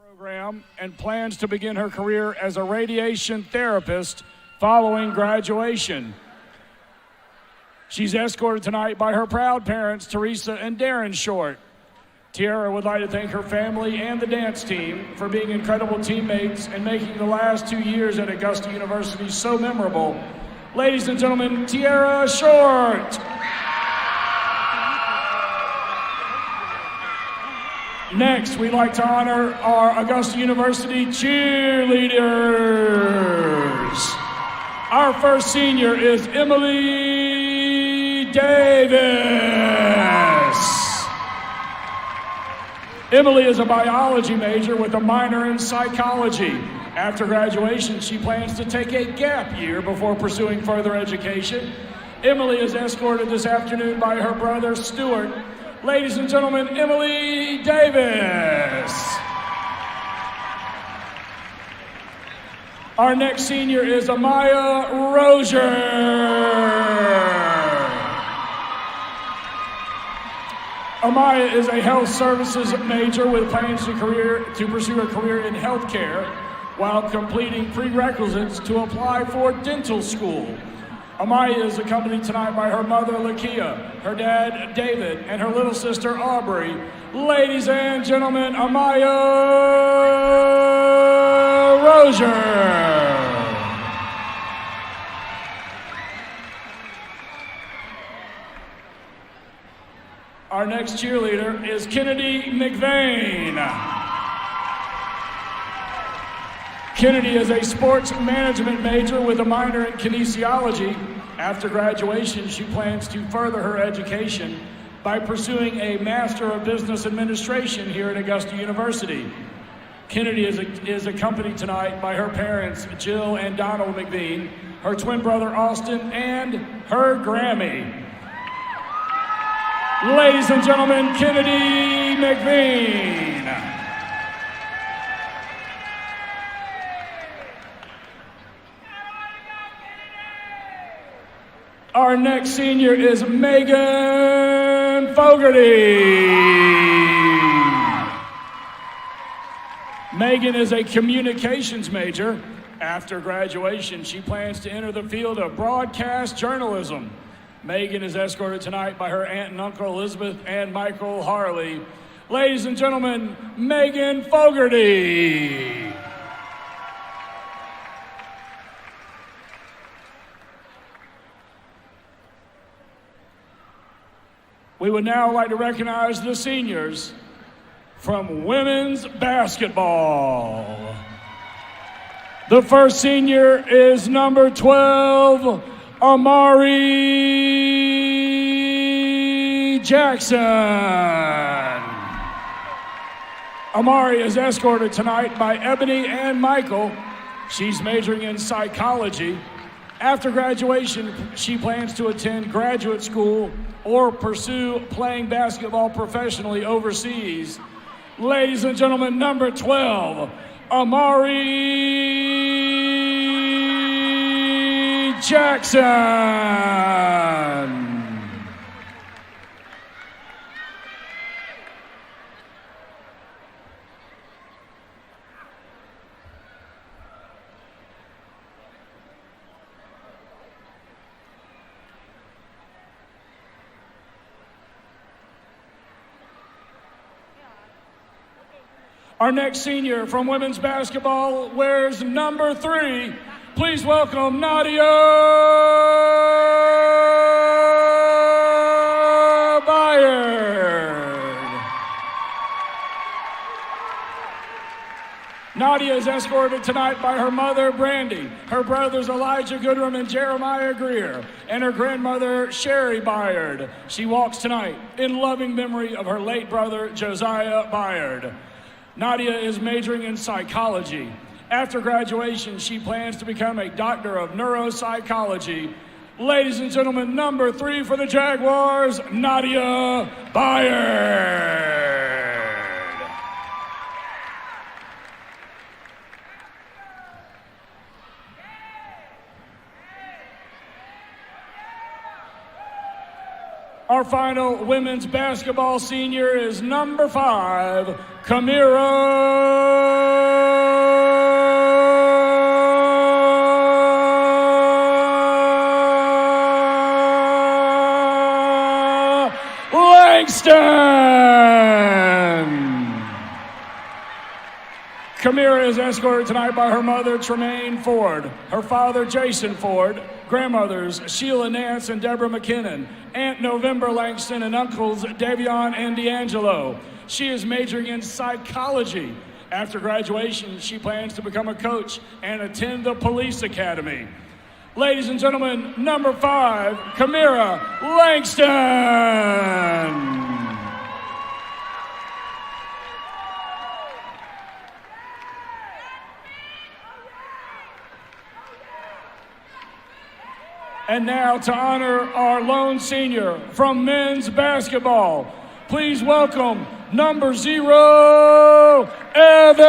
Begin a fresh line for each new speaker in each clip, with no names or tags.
program and plans to begin her career as a radiation therapist following graduation. She's escorted tonight by her proud parents, Teresa and Darren Short. Tiara would like to thank her family and the dance team for being incredible teammates and making the last 2 years at Augusta University so memorable. Ladies and gentlemen, Tiara Short. Next, we'd like to honor our Augusta University cheerleaders. Our first senior is Emily Davis. Emily is a biology major with a minor in psychology. After graduation, she plans to take a gap year before pursuing further education. Emily is escorted this afternoon by her brother, Stuart. Ladies and gentlemen, Emily Davis. Our next senior is Amaya Rozier. Amaya is a health services major with plans to pursue a career in healthcare while completing prerequisites to apply for dental school. Amaya is accompanied tonight by her mother, Lakia, her dad, David, and her little sister, Aubrey. Ladies and gentlemen, Amaya Rozier. Our next cheerleader is Kennedy McVeigh. Kennedy is a sports management major with a minor in kinesiology. After graduation, she plans to further her education by pursuing a Master of Business Administration here at Augusta University. Kennedy is accompanied tonight by her parents, Jill and Donald McVeigh, her twin brother, Austin, and her Grammy. Ladies and gentlemen, Kennedy McVeigh. Our next senior is Megan Fogarty. Megan is a communications major. After graduation, she plans to enter the field of broadcast journalism. Megan is escorted tonight by her aunt and uncle, Elizabeth and Michael Harley. Ladies and gentlemen, Megan Fogarty. We would now like to recognize the seniors from women's basketball. The first senior is number 12, Amari Jackson. Amari is escorted tonight by Ebony and Michael. She's majoring in psychology. After graduation, she plans to attend graduate school or pursue playing basketball professionally overseas. Ladies and gentlemen, number 12, Amari Jackson. Our next senior from women's basketball wears number 3. Please welcome Nadia Byard. Nadia is escorted tonight by her mother, Brandy, her brothers, Elijah Goodrum and Jeremiah Greer, and her grandmother, Sherry Byard. She walks tonight in loving memory of her late brother, Josiah Byard. Nadia is majoring in psychology. After graduation, she plans to become a doctor of neuropsychology. Ladies and gentlemen, number 3 for the Jaguars, Nadia Byard. Our final women's basketball senior is number 5, Kamira Langston. Kamira is escorted tonight by her mother, Tremaine Ford, her father, Jason Ford, grandmothers, Sheila Nance and Deborah McKinnon, Aunt November Langston, and uncles, Davion and D'Angelo. She is majoring in psychology. After graduation, she plans to become a coach and attend the police academy. Ladies and gentlemen, number 5, Kamira Langston. And now, to honor our lone senior from men's basketball, please welcome number 0, Evan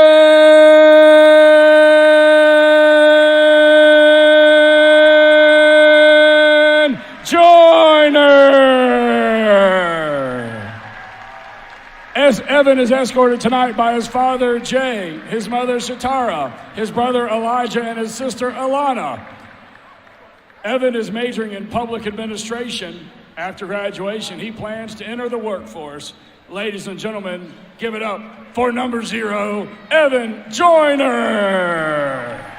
Joyner. As Evan is escorted tonight by his father, Jay, his mother, Shatara, his brother, Elijah, and his sister, Alana. Evan is majoring in public administration. After graduation, he plans to enter the workforce. Ladies and gentlemen, give it up for number 0, Evan Joyner.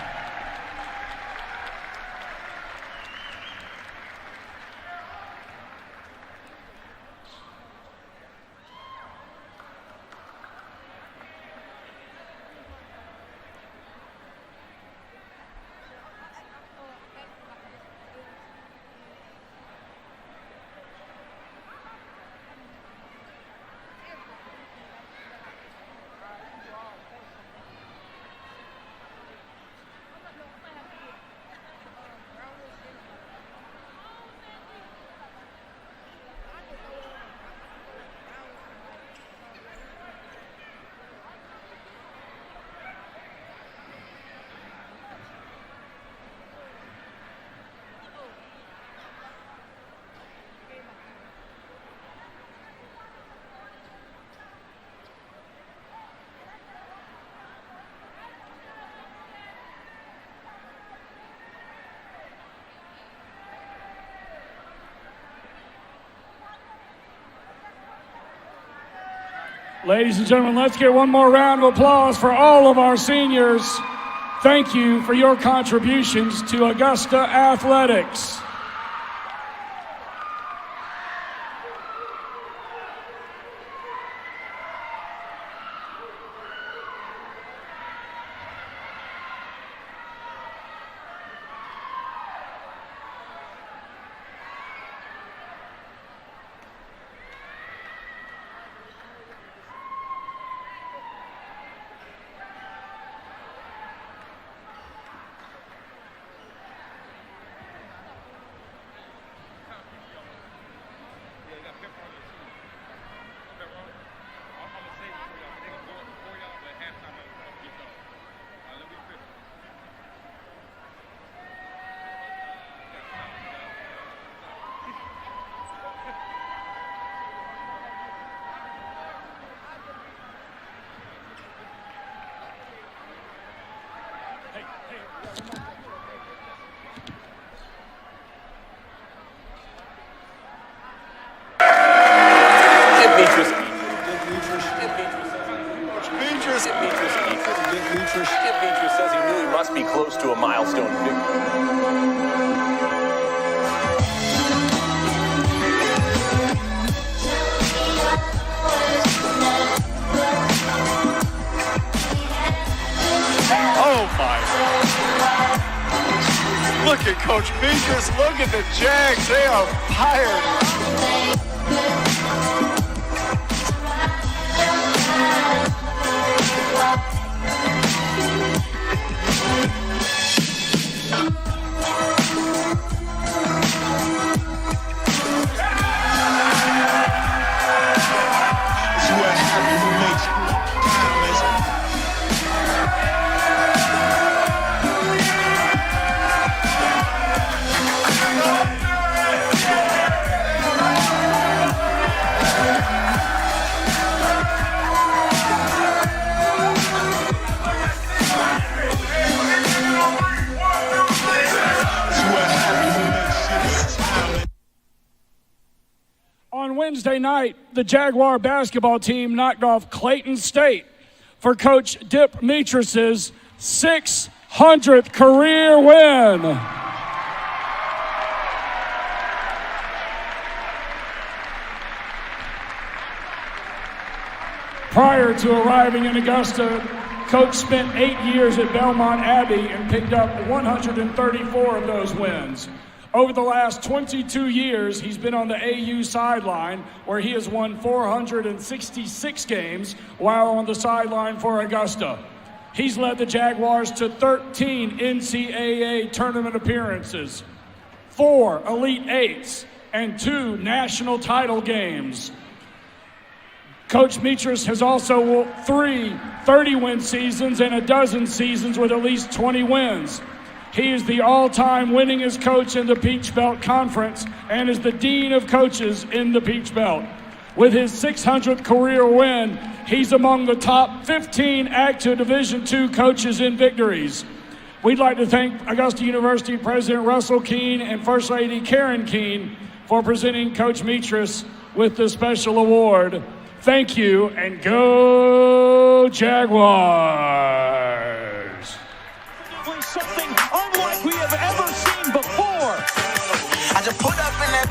Ladies and gentlemen, let's get one more round of applause for all of our seniors. Thank you for your contributions to Augusta Athletics.
Mitus says he knew he must be close to a milestone victory.
Oh my. Look at Coach Mitus. Look at the Jags. They are fired.
Wednesday night, the Jaguar basketball team knocked off Clayton State for Coach Dip Mitus's 600th career win. Prior to arriving in Augusta, Coach spent 8 years at Belmont Abbey and picked up 134 of those wins. Over the last 22 years, he's been on the AU sideline, where he has won 466 games while on the sideline for Augusta. He's led the Jaguars to 13 NCAA tournament appearances, 4 Elite Eights, and 2 national title games. Coach Mitus has also won 3 30-win seasons and a dozen seasons with at least 20 wins. He is the all-time winningest coach in the Peach Belt Conference and is the dean of coaches in the Peach Belt. With his 600th career win, he's among the top 15 active Division II coaches in victories. We'd like to thank Augusta University President Russell Keene and First Lady Karen Keene for presenting Coach Mitus with the special award. Thank you, and go Jaguars!
Something unlike we have ever seen before.
I just put up in that.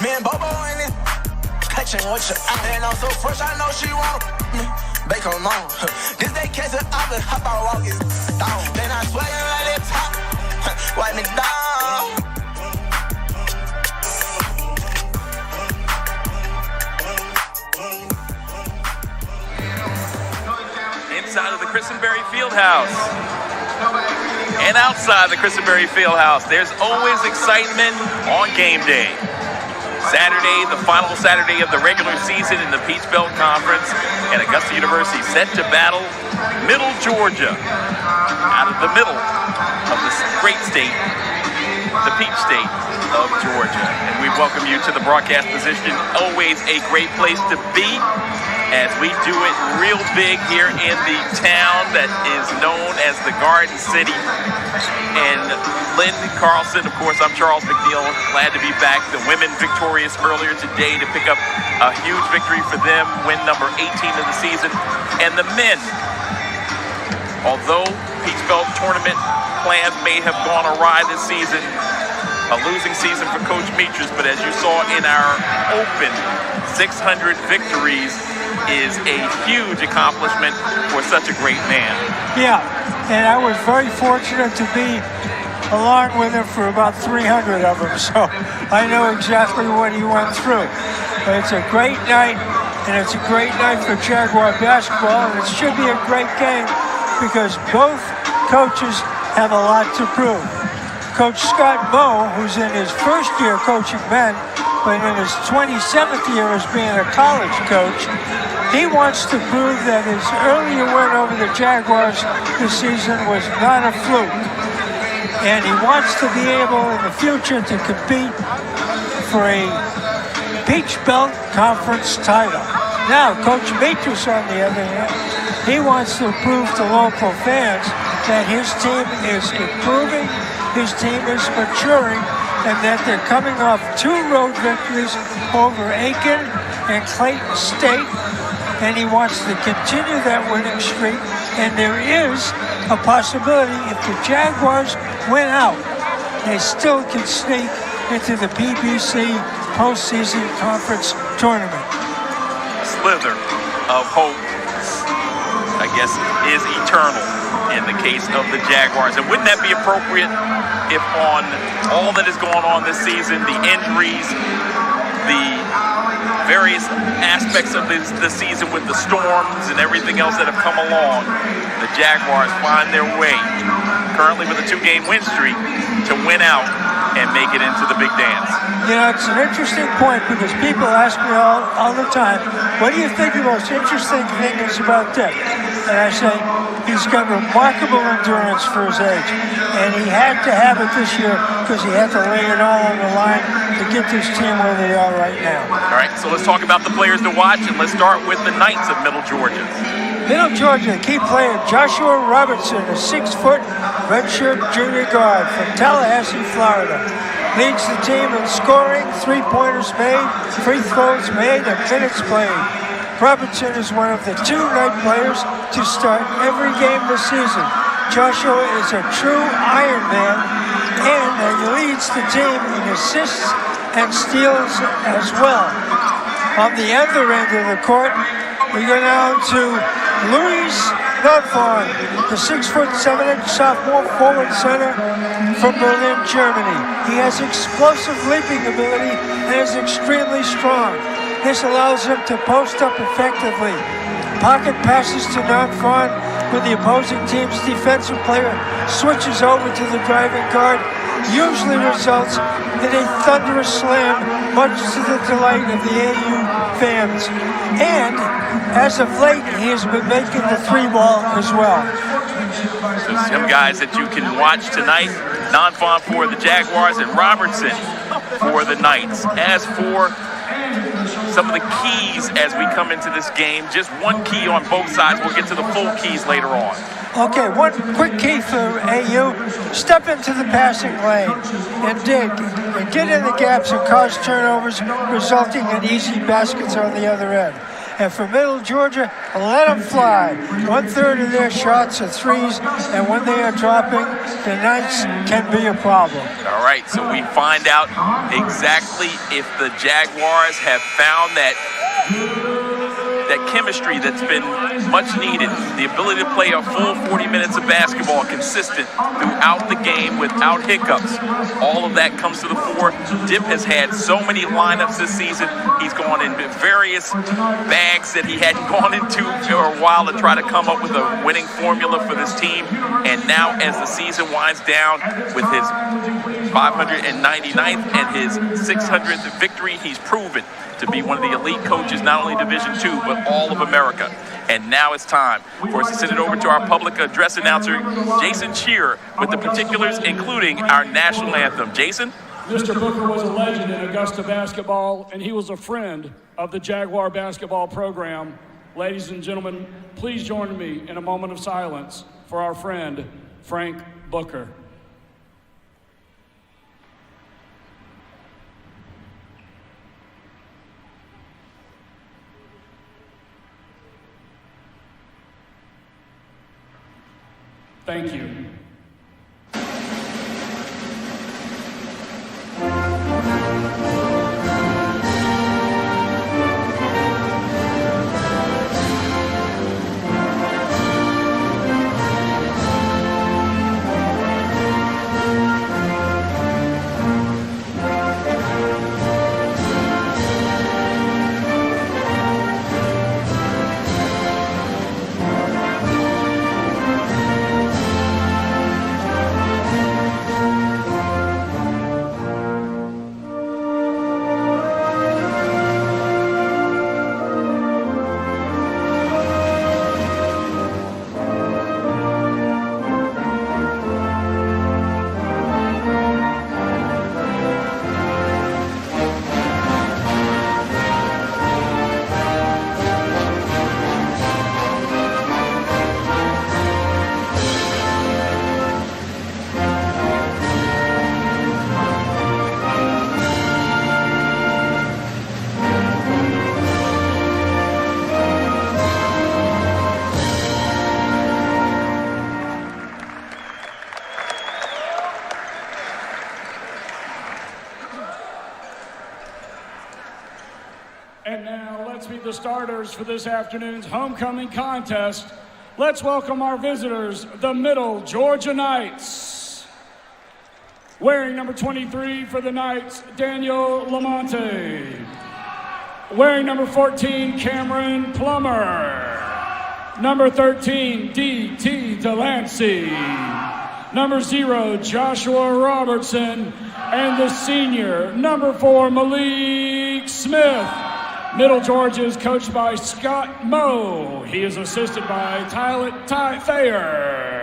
Me and Bobo in it. Catching what you and I'm so fresh, I know she want me. Bake on long. This day catch it up and hop out, walk it down. Then I swear at the top. Wipe me down.
Inside of the Christenberry Fieldhouse and outside the Christenberry Fieldhouse, there's always excitement on game day. Saturday, the final Saturday of the regular season in the Peach Belt Conference, and Augusta University set to battle Middle Georgia out of the middle of this great state, the Peach State of Georgia. And we welcome you to the broadcast position. Always a great place to be, as we do it real big here in the town that is known as the Garden City. And Lynn Carlson, of course, I'm Charles McNeil, glad to be back. The women victorious earlier today to pick up a huge victory for them, win number 18 of the season. And the men, although Peach Belt tournament plans may have gone awry this season, a losing season for Coach Mitus, but as you saw in our open, 600 victories is a huge accomplishment for such a great man.
Yeah, and I was very fortunate to be along with him for about 300 of them, so I know exactly what he went through. But it's a great night, and it's a great night for Jaguar basketball, and it should be a great game because both coaches have a lot to prove. Coach Scott Moe, who's in his first year coaching men, but in his 27th year as being a college coach, he wants to prove that his earlier win over the Jaguars this season was not a fluke. And he wants to be able in the future to compete for a Peach Belt Conference title. Now, Coach Mitus, on the other hand, he wants to prove to local fans that his team is improving, his team is maturing, and that they're coming off 2 road victories over Aiken and Clayton State, and he wants to continue that winning streak. And there is a possibility if the Jaguars win out, they still can sneak into the PBC postseason conference tournament.
Slither of hope, I guess, is eternal in the case of the Jaguars. And wouldn't that be appropriate if on all that is going on this season, the injuries, the various aspects of this season with the storms and everything else that have come along, the Jaguars find their way, currently with a 2-game win streak, to win out and make it into the big dance.
You know, it's an interesting point because people ask me all the time, what do you think the most interesting thing is about Dick? And I say, he's got remarkable endurance for his age. And he had to have it this year because he had to lay it all on the line to get this team where they are right now.
All right, so let's talk about the players to watch, and let's start with the Knights of Middle Georgia.
Middle Georgia, key player Joshua Robertson, a 6-foot redshirt junior guard from Tallahassee, Florida. leads the team in scoring, three-pointers made, free throws made, and minutes played. Robertson is one of the 2 night players to start every game this season. Joshua is a true Iron Man, and he leads the team in assists and steals as well. On the other end of the court, we go down to Luis Nonfon, the 6'7" sophomore forward center from Berlin, Germany. He has explosive leaping ability and is extremely strong. This allows him to post up effectively. Pocket passes to Nonfon when the opposing team's defensive player switches over to the driving guard, usually results in a thunderous slam, much to the delight of the AU fans. And as of late, he has been making the 3-ball as well.
So some guys that you can watch tonight, Nonfon for the Jaguars and Robertson for the Knights. As for some of the keys as we come into this game, just one key on both sides. We'll get to the full keys later on.
Okay, one quick key for AU. Step into the passing lane and dig and get in the gaps and cause turnovers, resulting in easy baskets on the other end. And for Middle Georgia, let them fly. 1/3 of their shots are threes, and when they are dropping, the Knights can be a problem.
All right, so we find out exactly if the Jaguars have found that chemistry that's been much needed, the ability to play a full 40 minutes of basketball consistent throughout the game without hiccups. All of that comes to the fore. Dip has had so many lineups this season. He's gone in various bags that he hadn't gone into for a while to try to come up with a winning formula for this team. And now as the season winds down with his 599th and his 600th victory, he's proven to be one of the elite coaches, not only Division II, but all of America. And now it's time for us to send it over to our public address announcer, Jason Cheer, with the particulars, including our national anthem. Jason?
Mr. Booker was a legend in Augusta basketball, and he was a friend of the Jaguar basketball program. Ladies and gentlemen, please join me in a moment of silence for our friend, Frank Booker. Thank you. And now let's meet the starters for this afternoon's homecoming contest. Let's welcome our visitors, the Middle Georgia Knights. Wearing number 23 for the Knights, Daniel Lamonte. Wearing number 14, Cameron Plummer. Number 13, D.T. Delancey. Number 0, Joshua Robertson. And the senior, number 4, Malik Smith. Middle Georgia is coached by Scott Moe. He is assisted by Tyler Thayer.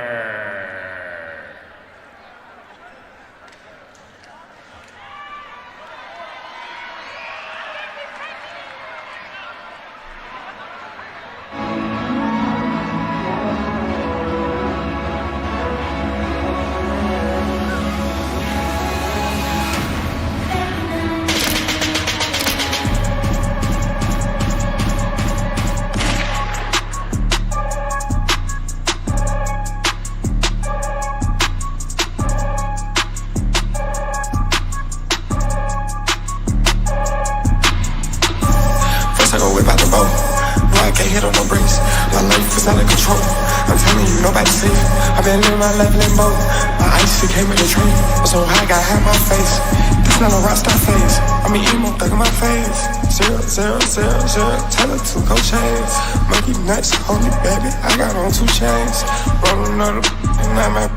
I've been living my life limbo. My ice came with the train. I'm so high, got half my face. This not a rockstar face. I mean, emo, thug in my face. 0, 0, 0, 0. Tell her to go change. Monkey nuts, holy baby. I got on 2 chains. Rolling on the and I'm at.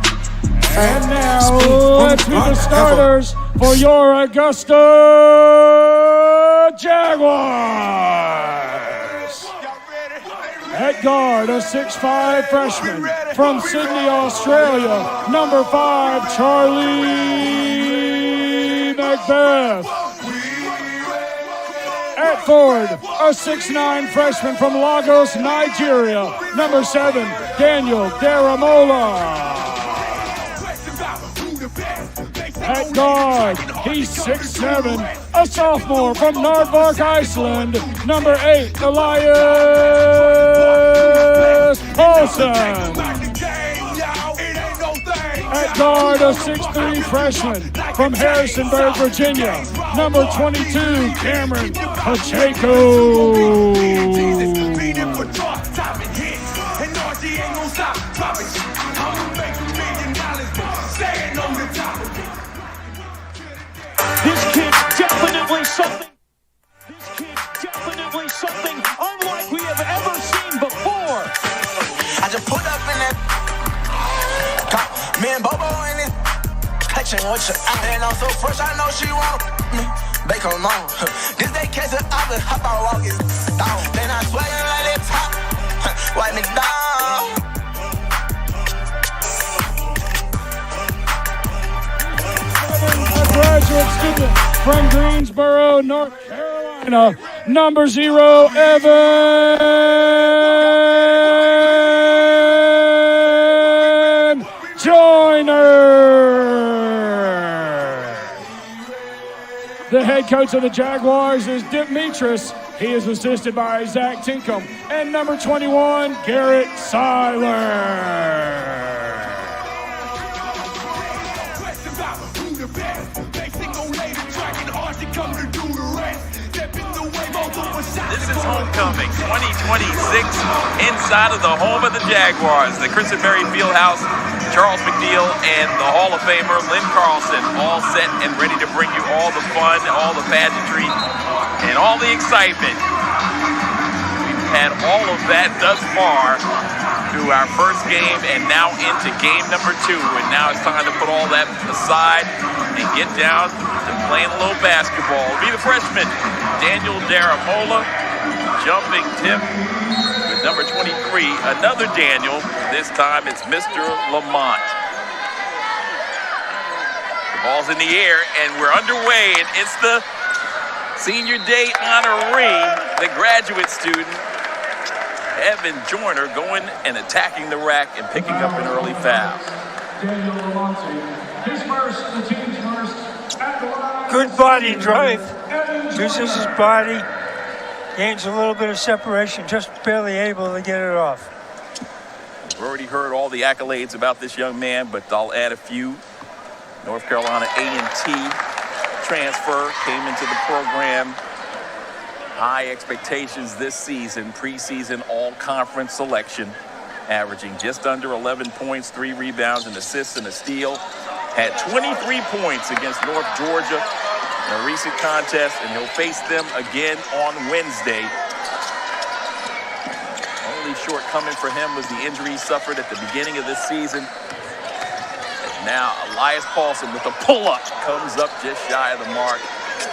And now, let's meet the starters for your Augusta Jaguars. At guard, a 6'5" freshman from Sydney, Australia, number 5, Charlie Macbeth. At forward, a 6'9" freshman from Lagos, Nigeria, number 7, Daniel Daramola. At guard, he's 6'7", a sophomore from Nordvark, Iceland, number 8, Elias Paulson. At guard, a 6'3" freshman from Harrisonburg, Virginia, number 22, Cameron Pacheco.
This kid's definitely something. This kid's definitely something unlike we have ever seen before.
I just put up in that. Me and Bobo in it. Touching with your eye. And I'm so fresh, I know she want me. Bacon on. This day catch it out and hop out, walk it down. Then I swear you let it top. Wipe me down.
A graduate student from Greensboro, North Carolina, number 0, Evan Joyner. The head coach of the Jaguars is Mitus. He is assisted by Zach Tinkham and number 21, Garrett Seiler.
This is homecoming 2026 inside of the home of the Jaguars, the Christenberry Fieldhouse. Charles McNeil and the Hall of Famer Lynn Carlson all set and ready to bring you all the fun, all the pageantry, and all the excitement. We've had all of that thus far through our first game and now into game number 2. And now it's time to put all that aside and get down to playing a little basketball. It'll be the freshman, Daniel Daramola, jumping tip with number 23, another Daniel. This time it's Mr. Lamont. The ball's in the air and we're underway, and it's the senior day honoree, the graduate student, Evan Joyner, going and attacking the rack and picking up an early foul.
Daniel Lamont, his first, the team's first at the line.
Good body drive. Uses his body. Gains a little bit of separation, just barely able to get it off.
We've already heard all the accolades about this young man, but I'll add a few. North Carolina A&T transfer, came into the program. High expectations this season, preseason all-conference selection, averaging just under 11 points, 3 rebounds, an assist, and a steal. Had 23 points against North Georgia in a recent contest, and he'll face them again on Wednesday. Only shortcoming for him was the injury he suffered at the beginning of this season. And now Elias Paulson with a pull-up comes up just shy of the mark.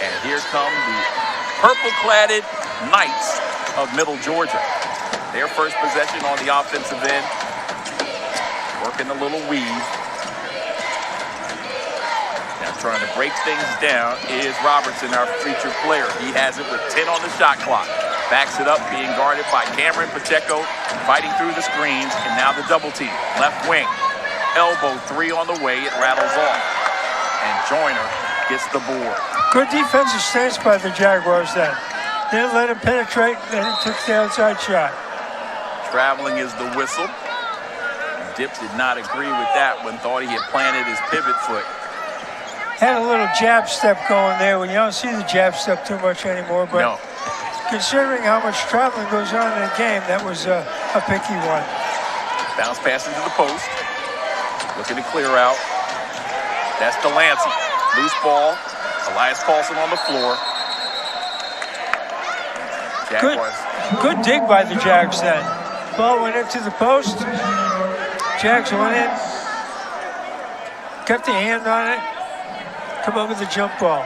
And here come the purple-cladded Knights of Middle Georgia. Their first possession on the offensive end. Working a little weave. Now trying to break things down is Robertson, our featured player. He has it with 10 on the shot clock. Backs it up, being guarded by Cameron Pacheco, fighting through the screens, and now the double team. Left wing. Elbow 3 on the way. It rattles off. And Joyner gets the board.
Good defensive stance by the Jaguars then. Didn't let him penetrate, and he took the outside shot.
Traveling is the whistle. Dip did not agree with that one, thought he had planted his pivot foot.
Had a little jab step going there. When you don't see the jab step too much anymore, but
No.
considering how much traveling goes on in a game, that was a picky one.
Bounce pass into the post. Looking to clear out. That's Delancey. Loose ball. Elias Paulson on the floor.
Good dig by the Jags then. Ball went into the post. Jags went in. Kept the hand on it. Come up with the jump ball.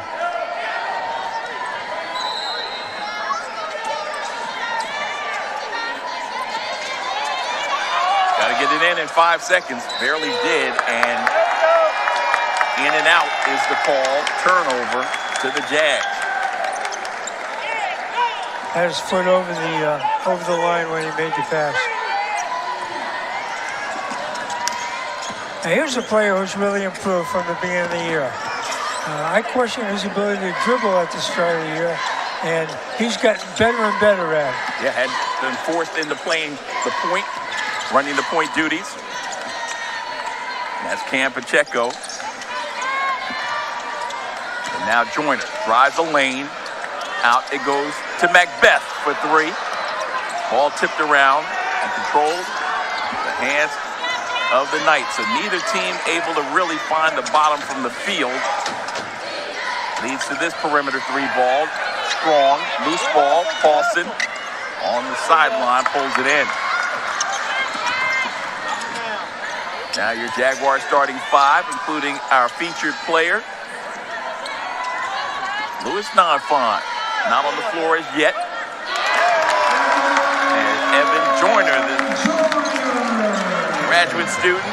Got to get it in 5 seconds. Barely did, and in and out is the call. Turnover to the Jags.
Had his foot over the line when he made the pass. Now here's a player who's really improved from the beginning of the year. I question his ability to dribble at the start of the year, and he's gotten better and better at it.
Yeah, had been forced into playing the point, running the point duties. That's Cam Pacheco. And now Joyner drives the lane. Out it goes to Macbeth for 3. Ball tipped around and controlled the hands of the Knights. So neither team able to really find the bottom from the field. Leads to this perimeter 3 ball. Strong, loose ball. Paulson on the sideline pulls it in. Now your Jaguars starting 5, including our featured player, Louis Nonfont. Not on the floor as yet. And Evan Joyner, the graduate student,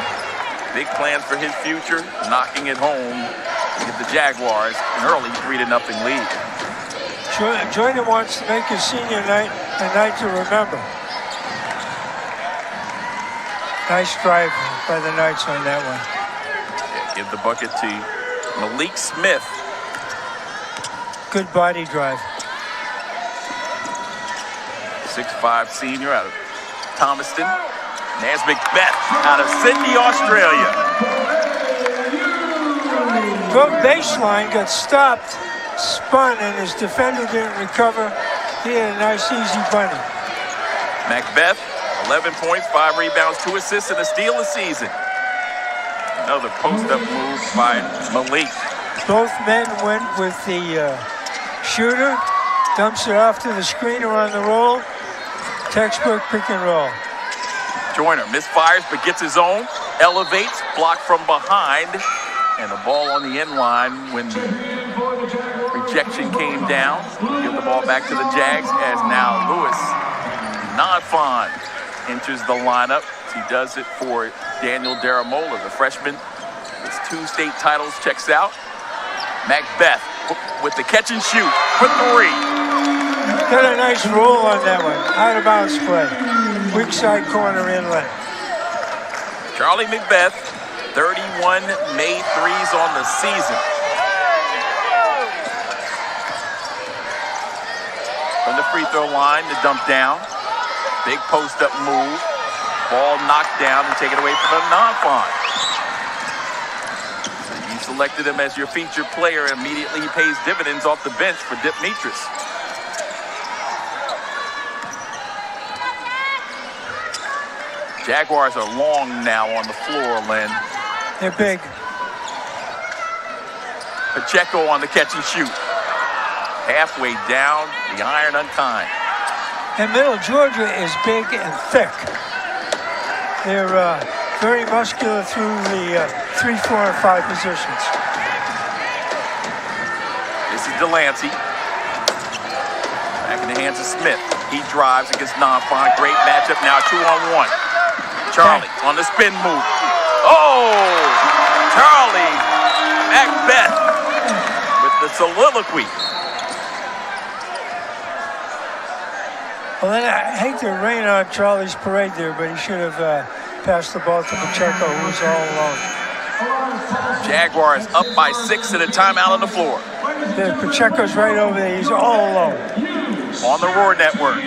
big plans for his future, knocking it home to get the Jaguars an early 3-0 lead.
Joyner wants to make his senior night a night to remember. Nice drive by the Knights on that one.
Yeah, give the bucket to Malik Smith.
Good body drive.
6'5" senior out of Thomaston. There's Macbeth out of Sydney, Australia.
From baseline, got stopped, spun, and his defender didn't recover. He had a nice, easy bunny.
Macbeth, 11 points, 5 rebounds, 2 assists, and a steal a season. Another post-up move by Malik.
Both men went with the shooter, dumps it off to the screener on the roll. Textbook pick and roll.
Joyner misfires but gets his own, elevates, blocked from behind, and the ball on the end line when the rejection came down. Give the ball back to the Jags as now Louis Nonfont enters the lineup. He does it for Daniel Daramola, the freshman. His 2 state titles, checks out. Macbeth with the catch and shoot for 3.
Got a nice roll on that one. Out of bounds play. Weak side corner inlet.
Charlie Macbeth, 31 made threes on the season. From the free throw line, the dump down. Big post-up move. Ball knocked down and taken away from Nonfont. So you selected him as your featured player, and immediately he pays dividends off the bench for Dip Mitus. Jaguars are long now on the floor, Len.
They're big.
Pacheco on the catch and shoot. Halfway down, the iron unkind.
And Middle Georgia is big and thick. They're very muscular through the 3, 4, and 5 positions.
This is Delancey. Back in the hands of Smith. He drives against Nonfont. Great matchup now, 2-on-1. Charlie on the spin move. Oh! Charlie Macbeth with the soliloquy.
Well, then I hate to rain on Charlie's parade there, but he should have passed the ball to Pacheco, who was all alone.
Jaguars up by 6 at a timeout on the floor.
Pacheco's right over there. He's all alone.
On the Roar Network.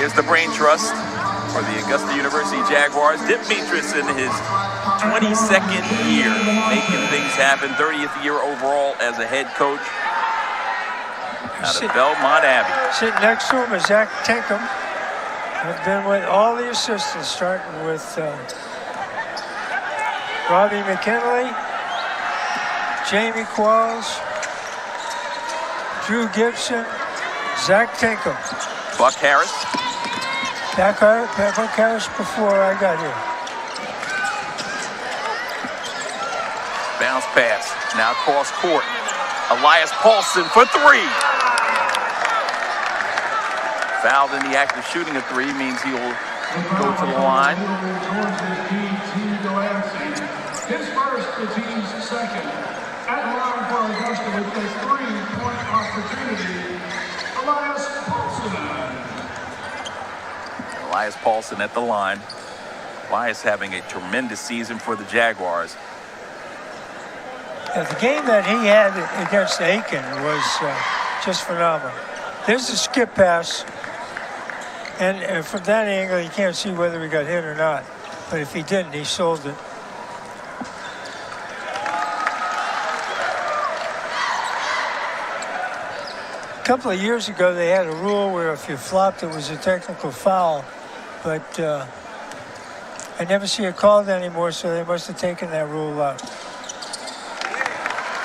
Here's the brain trust for the Augusta University Jaguars. Mitus in his 22nd year, making things happen. 30th year overall as a head coach out of Belmont Abbey.
Sitting next to him is Zach Tinkham. I've been with all the assistants, starting with Robbie McKinley, Jamie Qualls, Drew Gibson, Zach Tinkham.
Buck Harris.
Buck Harris before I got here.
Bounce pass. Now cross court. Elias Paulson for three. Fouled in the act of shooting a three means he will go to the line.
His first, the team's second. At the line for Augusta with a three-point opportunity, Elias Paulson.
Elias Paulson at the line. Elias having a tremendous season for the Jaguars.
The game that he had against Aiken was just phenomenal. There's a skip pass, and from that angle, you can't see whether he got hit or not. But if he didn't, he sold it. A couple of years ago, they had a rule where if you flopped, it was a technical foul. But I never see it called anymore, so they must have taken that rule out.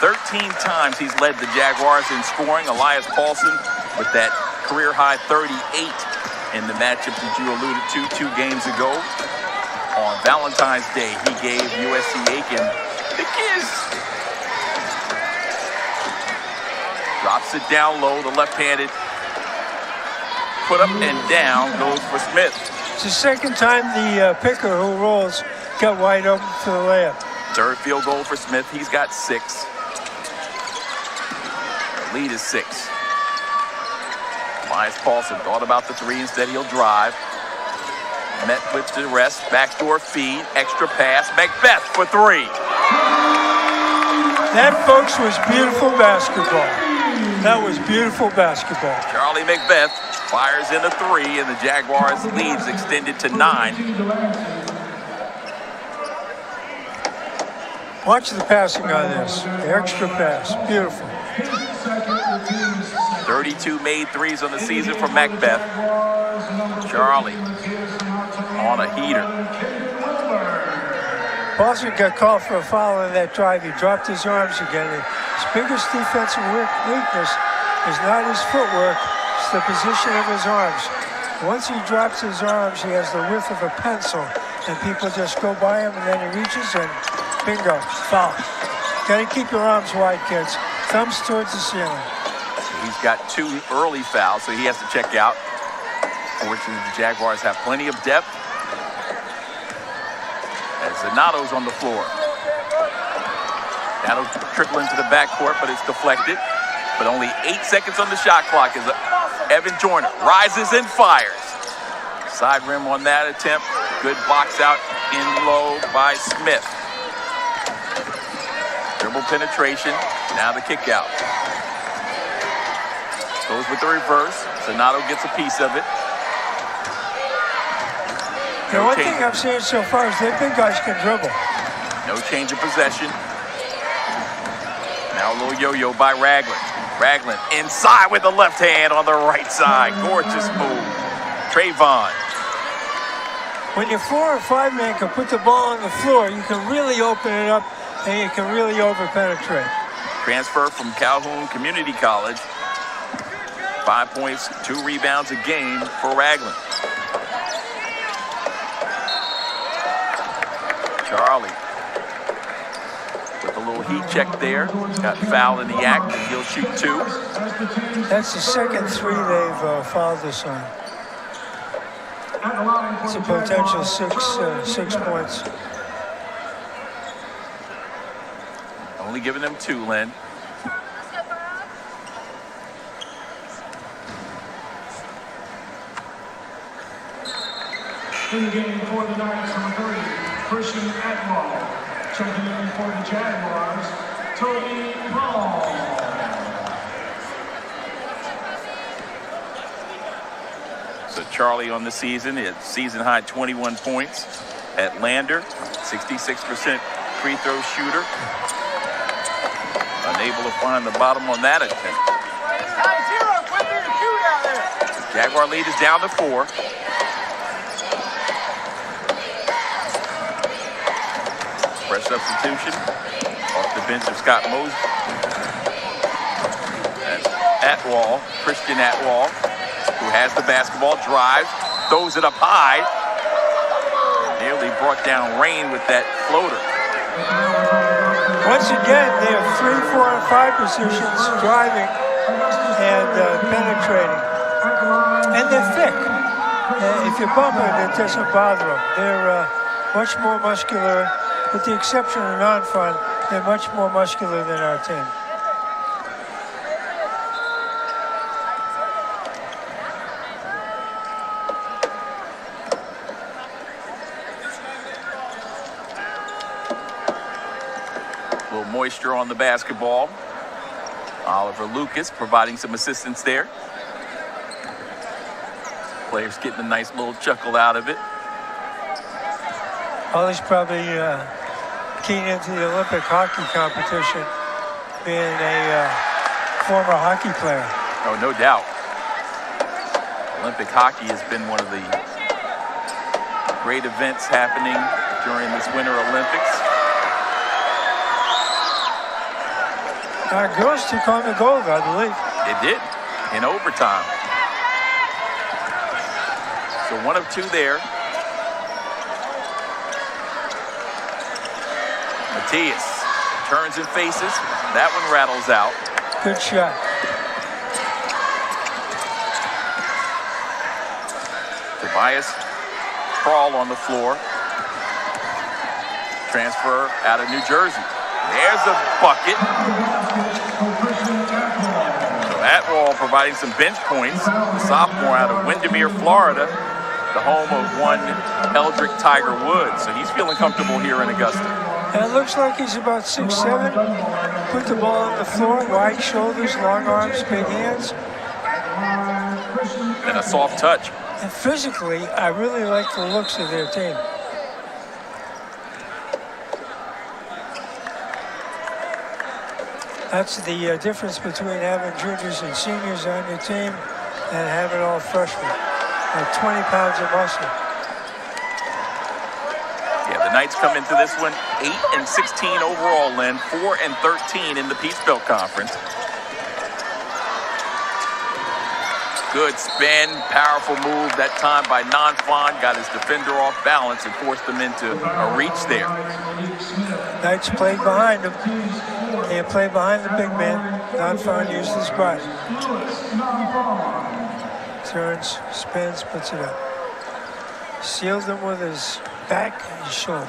13 times he's led the Jaguars in scoring. Elias Paulson with that career-high 38 in the matchup that you alluded to 2 games ago. On Valentine's Day, he gave USC Aiken the kiss. Drops it down low, the left-handed put up and down goes for Smith.
It's the second time the picker who rolls got wide open for the layup.
Third field goal for Smith. He's got 6. Lead is 6. Elias Paulson thought about the three. Instead, he'll drive. Met with the rest. Backdoor feed. Extra pass. Macbeth for 3.
That, folks, was beautiful basketball. That was beautiful basketball.
Charlie Macbeth fires in a 3, and the Jaguars' leads extended to 9.
Watch the passing on this. The extra pass. Beautiful.
32 made threes on the season for Macbeth. Charlie on a heater.
Paulson got called for a foul on that drive. He dropped his arms again. His biggest defensive weakness is not his footwork, it's the position of his arms. Once he drops his arms, he has the width of a pencil, and people just go by him, and then he reaches and bingo, foul. Got to keep your arms wide, kids. Thumbs towards the ceiling.
He's got 2 early fouls, so he has to check out. Fortunately, the Jaguars have plenty of depth. As Zanato's on the floor. That'll trickle into the backcourt, but it's deflected. But only 8 seconds on the shot clock as Evan Joyner rises and fires. Side rim on that attempt. Good box out in low by Smith. Dribble penetration. Now the kick out. Goes with the reverse. Zanato gets a piece of it.
The one thing I'm seeing so far is that big guys can dribble.
No change of possession. Now a little yo-yo by Ragland. Ragland inside with the left hand on the right side. Gorgeous move. Trayvon.
When your 4 or 5 man can put the ball on the floor, you can really open it up and you can really over-penetrate.
Transfer from Calhoun Community College. 5 points, 2 rebounds a game for Ragland. Charlie with a little heat check there. Got fouled in the act, and he'll shoot 2.
That's the second 3 they've fouled this on. It's a potential 6 points.
Only giving them 2, Lynn.
In the game for the Knights, number 3, Christian Atwell. Checking in for the Jaguars, Tony Paul.
So Charlie on the season is season high 21 points. At Lander, 66% free throw shooter. Unable to find the bottom on that attempt. Jaguar lead is down to 4. Fresh substitution off the bench of Scott Moses. That's Atwall, Christian Atwall, who has the basketball, drives, throws it up high. Nearly brought down Rain with that floater.
Once again, they have 3, 4, and 5 positions driving and penetrating. And they're thick. If you bump it, it doesn't bother them. They're much more muscular. With the exception of non-fun, they're much more muscular than our team.
A little moisture on the basketball. Oliver Lucas providing some assistance there. Players getting a nice little chuckle out of it.
Ollie's probably keen into the Olympic hockey competition, being a former hockey player.
Oh, no doubt. Olympic hockey has been one of the great events happening during this Winter Olympics.
Our girls took on the gold, I believe.
It did, in overtime. So 1 of 2 there. Matias turns and faces. That one rattles out.
Good shot.
Tobias Crawl on the floor. Transfer out of New Jersey. There's a bucket. So Atwall providing some bench points. The sophomore out of Windermere, Florida. The home of one Eldrick Tiger Woods. So he's feeling comfortable here in Augusta.
And it looks like he's about 6'7". Put the ball on the floor, wide shoulders, long arms, big hands.
And a soft touch.
And physically, I really like the looks of their team. That's the difference between having juniors and seniors on your team and having all freshmen. Like 20 pounds of muscle.
Yeah, the Knights come into this one 8-16 overall, Lynn, 4-13 in the Peach Belt Conference. Good spin, powerful move that time by Non-Fon, got his defender off balance and forced him into a reach there.
Knights played behind him. They played behind the big man. Non-Fon used his body. Turns, spins, puts it up. Sealed him with his back and his shoulder.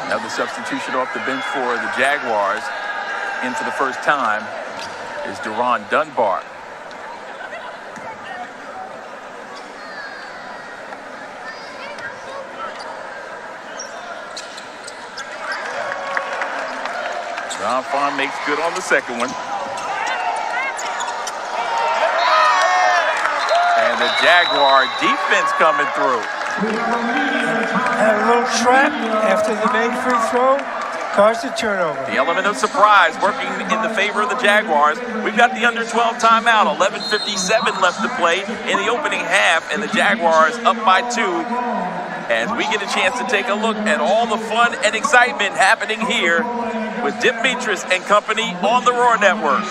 Another substitution off the bench for the Jaguars into the first time is Deron Dunbar. Non-Fon makes good on the second one. And the Jaguar defense coming through.
Had a little trap after the main free throw, caused a turnover.
The element of surprise working in the favor of the Jaguars. We've got the under 12 timeout, 11:57 left to play in the opening half, and the Jaguars up by 2. As we get a chance to take a look at all the fun and excitement happening here with Mitus and company on the Roar Network.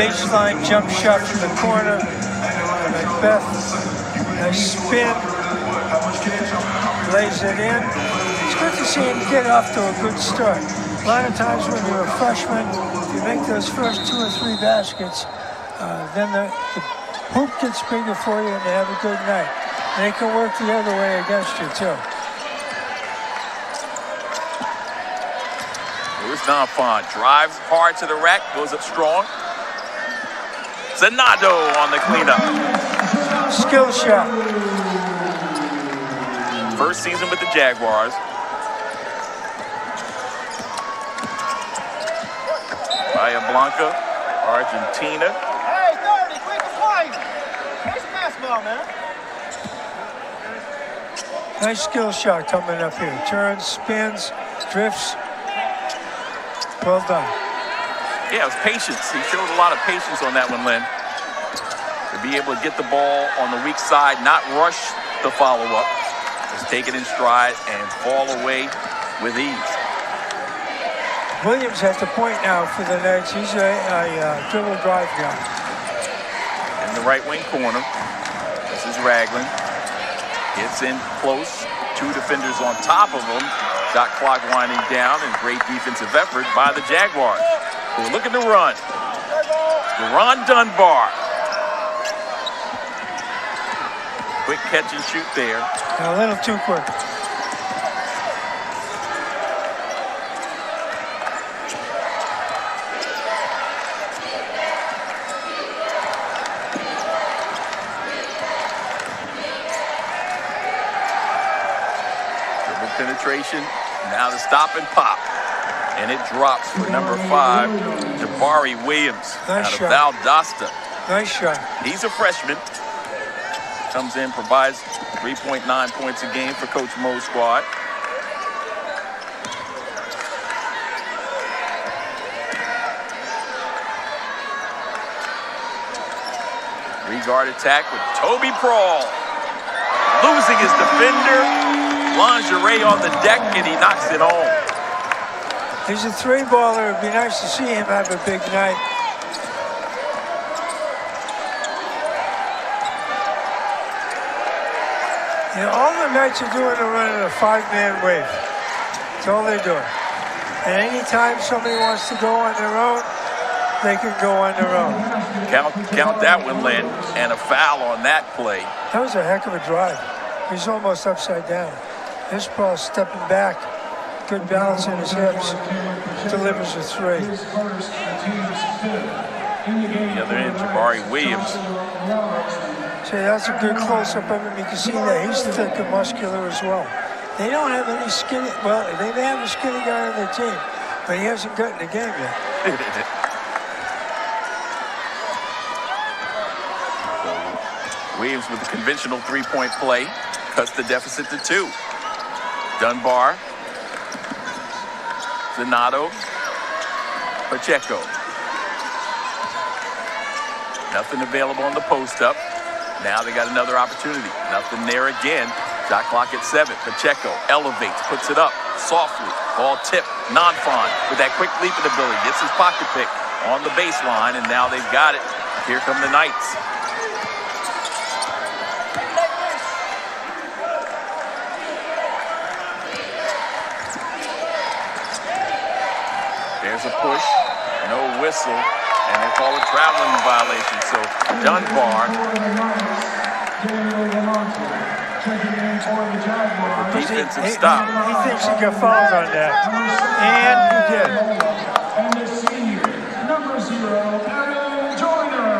baseline jump shot from the corner. Macbeth, nice spin, lays it in. It's good to see him get off to a good start. A lot of times when you're a freshman, if you make those first 2 or 3 baskets, then the hoop gets bigger for you and you have a good night. And they can work the other way against you too.
Here's Nonfon, drives hard to the rack, goes up strong. Zanado on the cleanup.
Skill shot.
First season with the Jaguars. Bahia Blanca, Argentina.
Hey, 30, quick play. Here's basketball, man.
Nice skill shot coming up here. Turns, spins, drifts. Well done.
Yeah, it was patience. He showed a lot of patience on that one, Lynn. To be able to get the ball on the weak side, not rush the follow-up. Just take it in stride and fall away with ease.
Williams at the point now for the Knights. He's a dribble drive guy.
In the right wing corner, this is Ragland. Gets in close. 2 defenders on top of him. Shot clock winding down, and great defensive effort by the Jaguars, who are looking to run. Deron Dunbar. Quick catch and shoot there.
A little too quick.
Penetration, now the stop and pop, and it drops for number 5, Jabari Williams,
nice
out of
shot.
Valdosta.
Nice shot.
He's a freshman, comes in, provides 3.9 points a game for Coach Mo's squad. Three-guard attack with Toby Prawl, losing his defender. Lingerie on the deck, and he knocks it home.
He's a 3-baller. It'd be nice to see him have a big night. You know, all the Knights are doing are running a 5-man wave. That's all they're doing. And anytime somebody wants to go on their own, they can go on their own.
Count that one, Lynn, and a foul on that play.
That was a heck of a drive. He's almost upside down. This ball stepping back, good balance in his hips, delivers a 3.
The other end, Jabari Williams.
See, that's a good close-up of him. You can see that he's thick and muscular as well. They don't have any skinny, well, they may have a skinny guy on their team, but he hasn't gotten the game yet.
Williams with a conventional 3-point play, cuts the deficit to 2. Dunbar, Zanado, Pacheco. Nothing available on the post-up. Now they got another opportunity. Nothing there again. Shot clock at 7. Pacheco elevates, puts it up softly. Ball tipped. Nonfon with that quick leaping ability. Gets his pocket pick on the baseline, and now they've got it. Here come the Knights. There's a push, no whistle, and they call it traveling violation. So Dunbar, defensive stop.
He thinks he got fouled on that, and he did.
And the senior, number 0, Evan Joyner.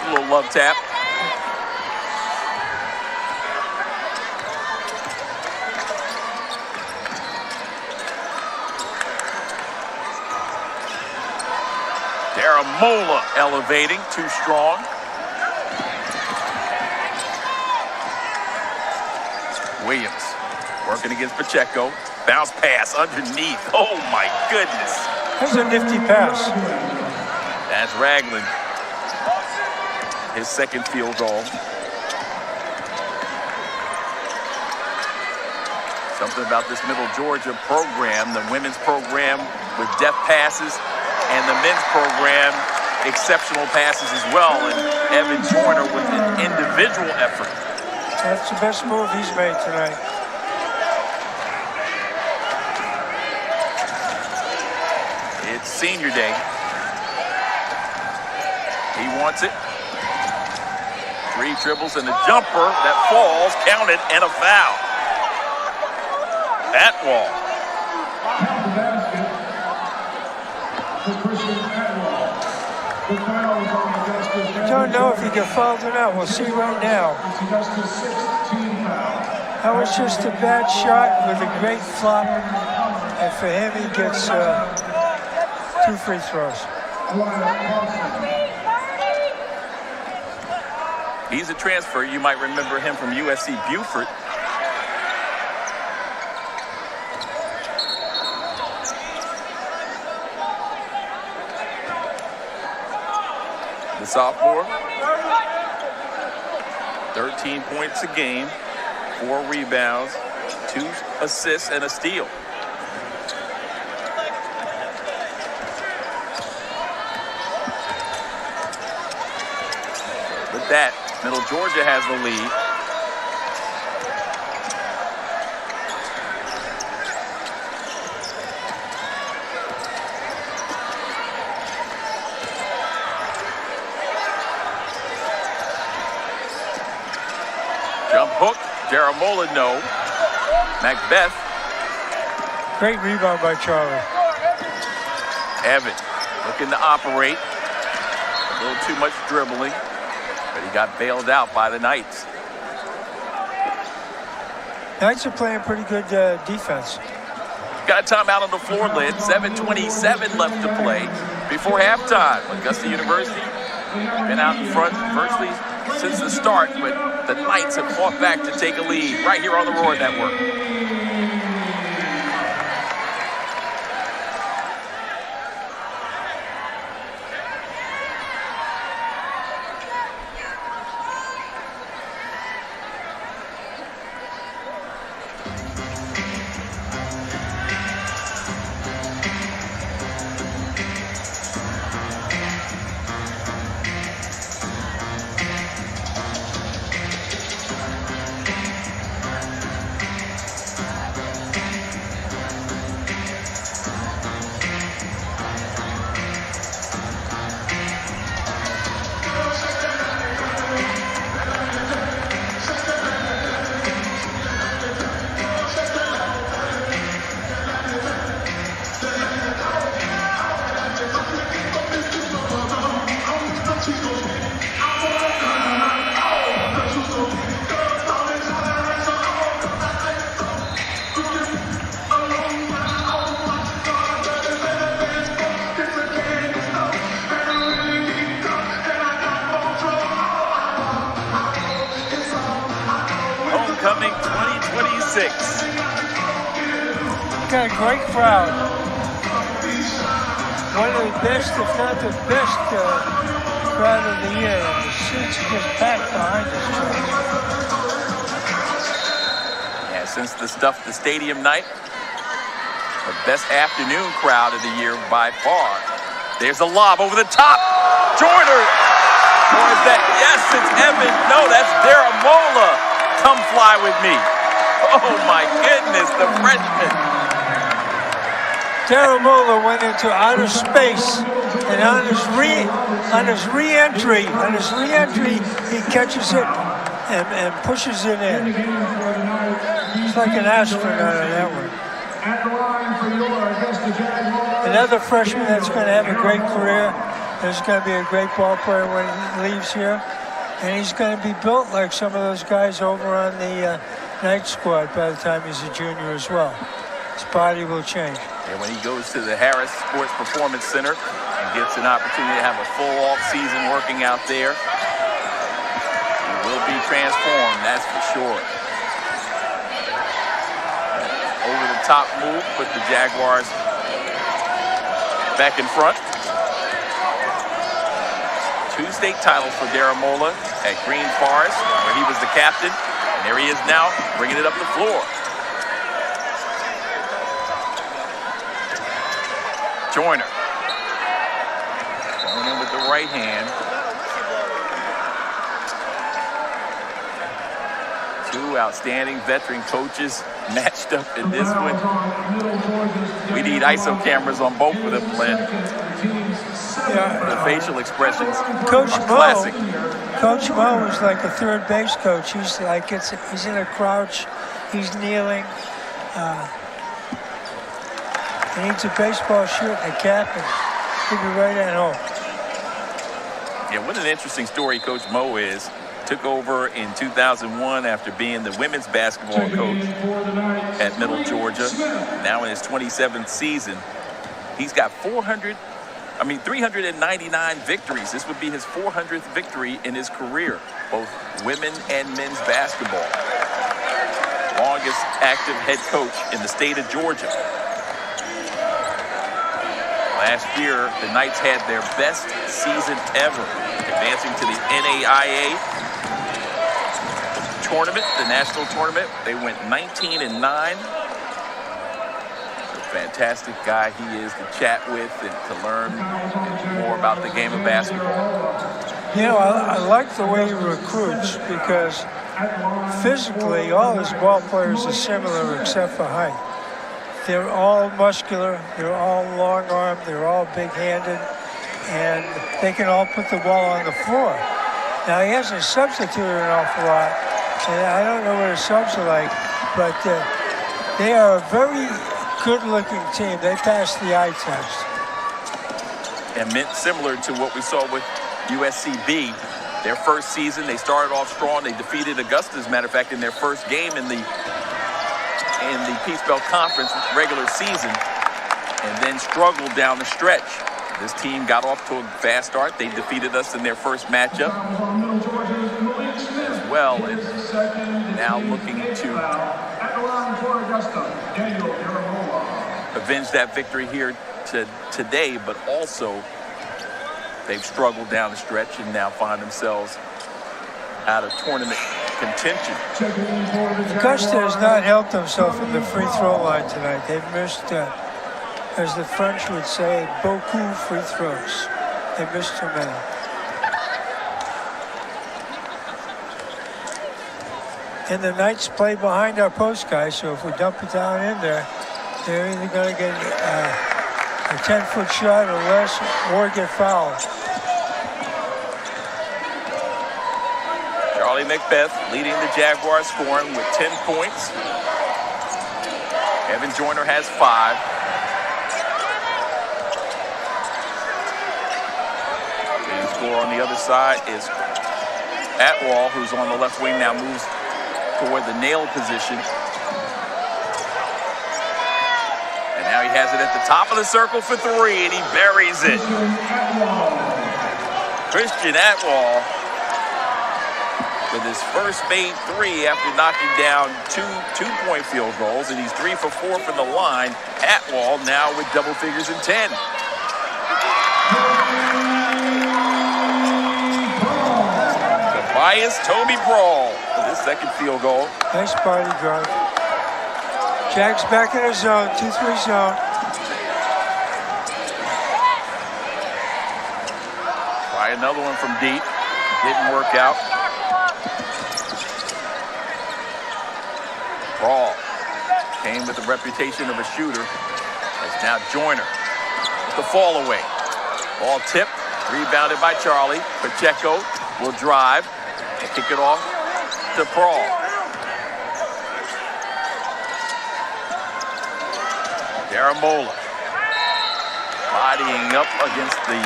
A little love tap. Mola elevating, too strong. Williams working against Pacheco. Bounce pass underneath. Oh my goodness.
That's a nifty pass.
That's Ragland. His second field goal. Something about this Middle Georgia program, the women's program with depth passes And the men's program, exceptional passes as well. And Evan Joyner with an individual effort.
That's the best move he's made tonight.
It's senior day. He wants it. 3 dribbles and a jumper that falls, counted, and a foul. Atwell.
I don't know if he got fouled or not. We'll see right now. That was just a bad shot with a great flop. And for him, he gets 2 free throws.
He's a transfer. You might remember him from USC Beaufort. The sophomore, 13 points a game, 4 rebounds, 2 assists, and a steal. With that, Middle Georgia has the lead. Jump hook, Jaramola no. Macbeth.
Great rebound by Charlie.
Evan looking to operate. A little too much dribbling, but he got bailed out by the Knights.
Knights are playing pretty good defense.
Got time out on the floor, Lynn. 7:27 left to play before halftime. Augusta University been out in front virtually since the start, but the Knights have fought back to take a lead right here on the Roar Network. Homecoming 2026.
Got a great crowd. One of the best, if not the best, crowd of the year. The seats are just packed behind us.
Yeah, since the stadium night, the best afternoon crowd of the year by far. There's a lob over the top. Joyner. Or is that? Yes, it's Evan. No, that's Daramola. Come fly with me. Oh my goodness, the freshman.
Daramola went into outer space, and on his re-entry, he catches it and pushes it in. It's like an astronaut on that one. Another freshman that's going to have a great career. He's going to be a great ball player when he leaves here. And he's going to be built like some of those guys over on the Knight squad by the time he's a junior as well. His body will change.
And when he goes to the Harris Sports Performance Center and gets an opportunity to have a full off season working out there, he will be transformed, that's for sure. Over the top move, put the Jaguars back in front. 2 state titles for Daramola at Green Forest, where he was the captain. And there he is now, bringing it up the floor. Joyner. right hand. Two outstanding veteran coaches matched up in this one. We need ISO cameras on both of them, Lynn.
Yeah.
The facial expressions
Coach
are
Mo,
classic.
Coach Mo is like a third base coach. He's like he's in a crouch, he's kneeling. He needs a baseball shirt and a cap, and he'll be right at home.
Yeah, what an interesting story Coach Mo is. Took over in 2001 after being the women's basketball coach at Middle Georgia. Now in his 27th season, he's got 399 victories. This would be his 400th victory in his career, both women and men's basketball. Longest active head coach in the state of Georgia. Last year, the Knights had their best season ever, advancing to the NAIA tournament, the national tournament. They went 19-9. Fantastic guy he is to chat with and to learn more about the game of basketball.
You know, I like the way he recruits because physically all his ball players are similar except for height. They're all muscular, they're all long-armed, they're all big-handed, and they can all put the ball on the floor. Now, he hasn't substituted an awful lot, and I don't know what his subs are like, but they are a very good-looking team. They passed the eye test.
And meant similar to what we saw with USCB. Their first season, they started off strong. They defeated Augusta, as a matter of fact, in their first game in the Peace Belt Conference regular season, and then struggled down the stretch. This team got off to a fast start. They defeated us in their first matchup as well, and now looking to avenge that victory here today, but also they've struggled down the stretch and now find themselves out of tournament contention.
Augusta has not helped himself from the free throw line tonight. They've missed, as the French would say, beaucoup free throws. They missed too many. And the Knights play behind our post guys, so if we dump it down in there, they're either going to get a 10-foot shot or less or get fouled.
Charlie Macbeth leading the Jaguars scoring with 10 points. Evan Joyner has 5. The score on the other side is Atwall, who's on the left wing, now moves toward the nail position. And now he has it at the top of the circle for 3, and he buries it. Christian Atwall with his first made 3 after knocking down two two-point field goals, and he's 3 for 4 from the line. Atwall now with double figures in 10. Tobias Toby Brawl with his second field goal.
Nice body drive. Jags back in his zone, 2-3 zone.
Try another one from deep. Didn't work out. Brawl came with the reputation of a shooter. That's now Joyner. The fall away. Ball tipped, rebounded by Charlie. Pacheco will drive and kick it off to Brawl. Daramola bodying up against the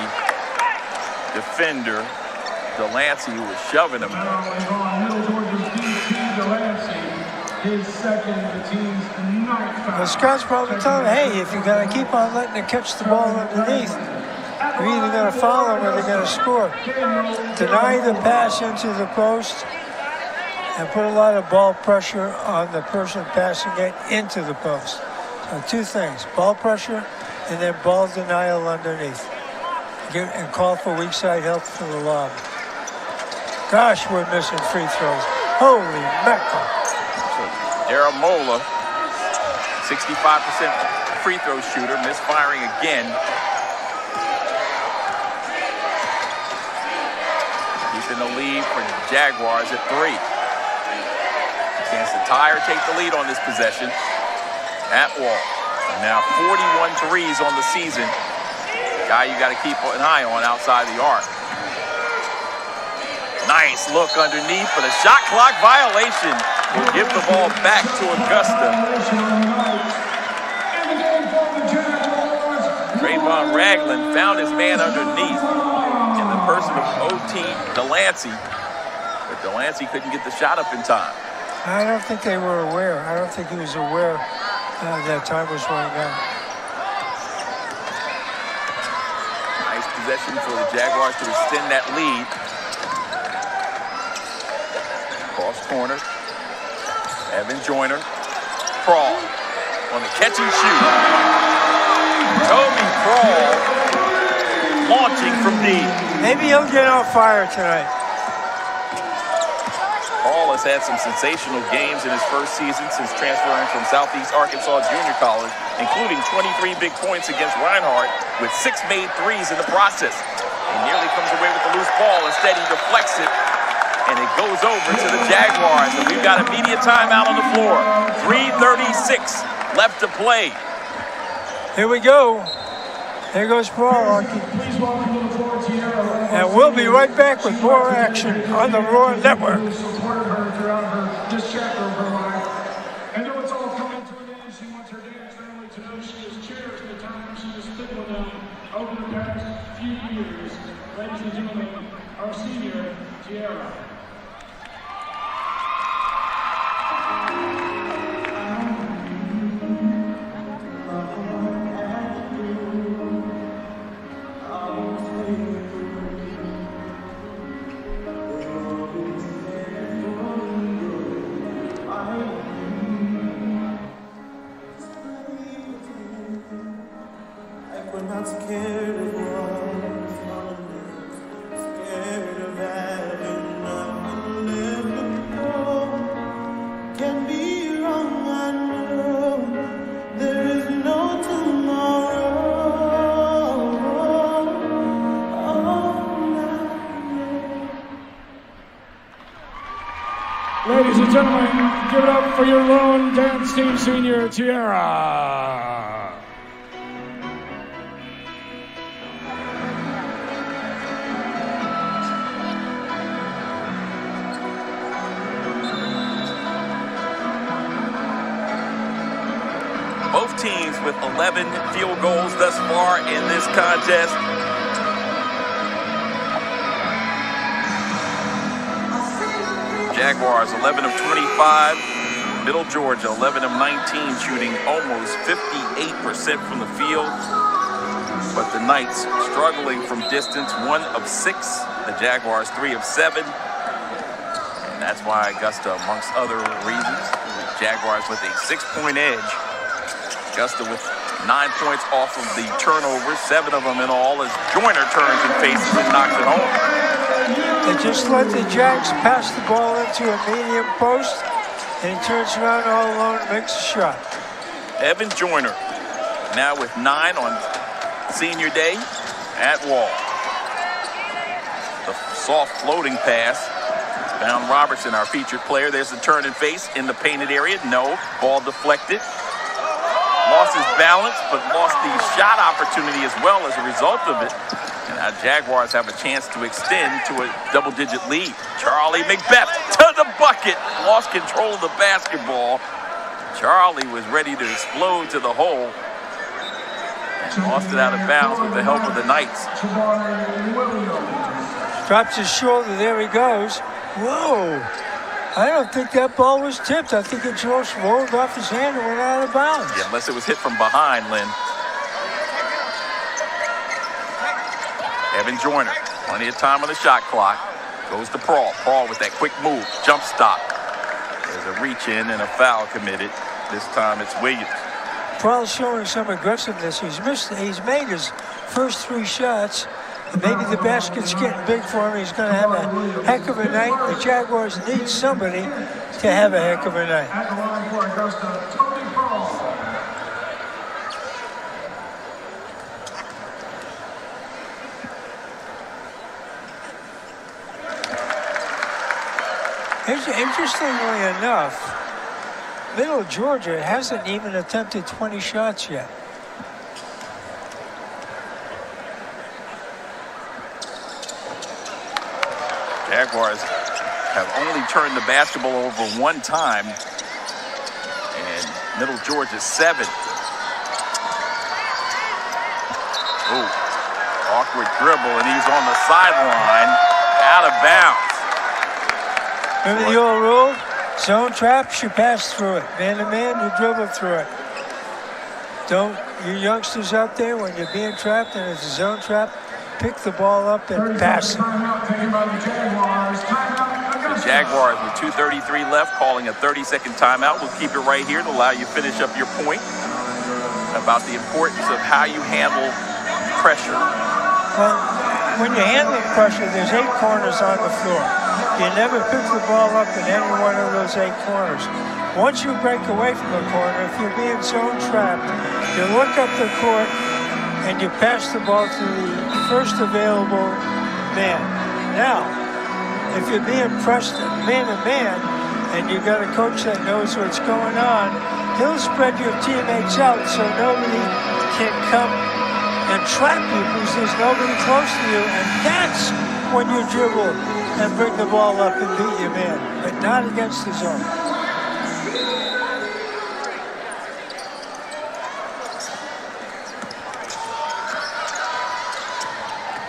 defender. Delancey, who was shoving him.
The Scott's probably telling him, hey, if you're going to keep on letting it catch the ball underneath, you're either going to foul them or they're going to score. Deny the pass into the post and put a lot of ball pressure on the person passing it into the post. So 2 things, ball pressure and then ball denial underneath. And call for weak side help for the lob. Gosh, we're missing free throws. Holy mackerel.
Daramola, 65% free throw shooter, misfiring again. in the lead for the Jaguars at 3. Chance to tie or take the lead on this possession. Atwell, now 41 threes on the season. Guy you got to keep an eye on outside the arc. Nice look underneath, but a shot clock violation will give the ball back to Augusta. Trayvon Ragland found his man underneath in the person of O.T. Delancey, but Delancey couldn't get the shot up in time.
I don't think they were aware. I don't think he was aware that time was running out.
Nice possession for the Jaguars to extend that lead. Cross corner. Evan Joyner. Crawl on the catch and shoot. Toby Crawl launching from deep.
Maybe he'll get on fire tonight.
Crawl has had some sensational games in his first season since transferring from Southeast Arkansas Junior College, including 23 big points against Reinhardt with 6 made threes in the process. He nearly comes away with the loose ball. Instead, he deflects it, and it goes over to the Jaguars. And we've got immediate timeout on the floor. 3:36 left to play.
Here we go. There goes Paul. And we'll be right back with more action on the Roar Network.
Supported her throughout this chapter of her life. And though it's all coming to an end, she wants her dad's family to know she has cherished the time she has spent with them over the past few years. Ladies and gentlemen, our senior, Tiara. Ladies and gentlemen, give it up for your lone dance team senior, Tiara.
Both teams with 11 field goals thus far in this contest. Jaguars 11 of 25. Middle Georgia 11 of 19, shooting almost 58% from the field. But the Knights struggling from distance, 1 of 6. The Jaguars 3 of 7. And that's why Augusta, amongst other reasons, Jaguars with a 6-point edge. Augusta with 9 points off of the turnovers, 7 of them in all, as Joyner turns and faces and knocks it home.
They just let the Jags pass the ball into a medium post, and he turns around all alone and makes a shot.
Evan Joyner now with 9 on senior day at Wall. The soft floating pass. Found Robertson, our featured player. There's the turn and face in the painted area. No, ball deflected. Lost his balance, but lost the shot opportunity as well as a result of it. And now Jaguars have a chance to extend to a double-digit lead. Charlie McBeth to the bucket. Lost control of the basketball. Charlie was ready to explode to the hole. And lost it out of bounds with the help of the Knights.
Drops his shoulder. There he goes. Whoa. I don't think that ball was tipped. I think it just rolled off his hand and went out of bounds.
Yeah, unless it was hit from behind, Lynn. Evan Joyner, plenty of time on the shot clock. Goes to Prawl. Prawl with that quick move, jump stop. There's a reach in and a foul committed. This time it's Williams.
Prall's showing some aggressiveness. He's made his first 3 shots. Maybe the basket's getting big for him. He's going to have a heck of a night. The Jaguars need somebody to have a heck of a night.
At the line for Augusta, Toby Crawl.
Interestingly enough, Middle Georgia hasn't even attempted 20 shots yet.
Jaguars have only turned the basketball over one time, and Middle Georgia 7. Ooh, awkward dribble, and he's on the sideline, out of bounds.
Remember the old rule? Zone traps, you pass through it. Man to man, you dribble through it. Don't, you youngsters out there, when you're being trapped and it's a zone trap, pick the ball up and pass it.
The Jaguars with 2:33 left, calling a 30-second timeout. We'll keep it right here to allow you to finish up your point about the importance of how you handle pressure.
Well, when you handle pressure, there's 8 corners on the floor. You never pick the ball up in any one of those 8 corners. Once you break away from the corner, if you're being zone trapped, you look up the court and you pass the ball to the first available man. Now, if you're being pressed man to man and you've got a coach that knows what's going on, he'll spread your teammates out so nobody can come and trap you because there's nobody close to you, and that's when you dribble and bring the ball up and beat your man, but not against the zone.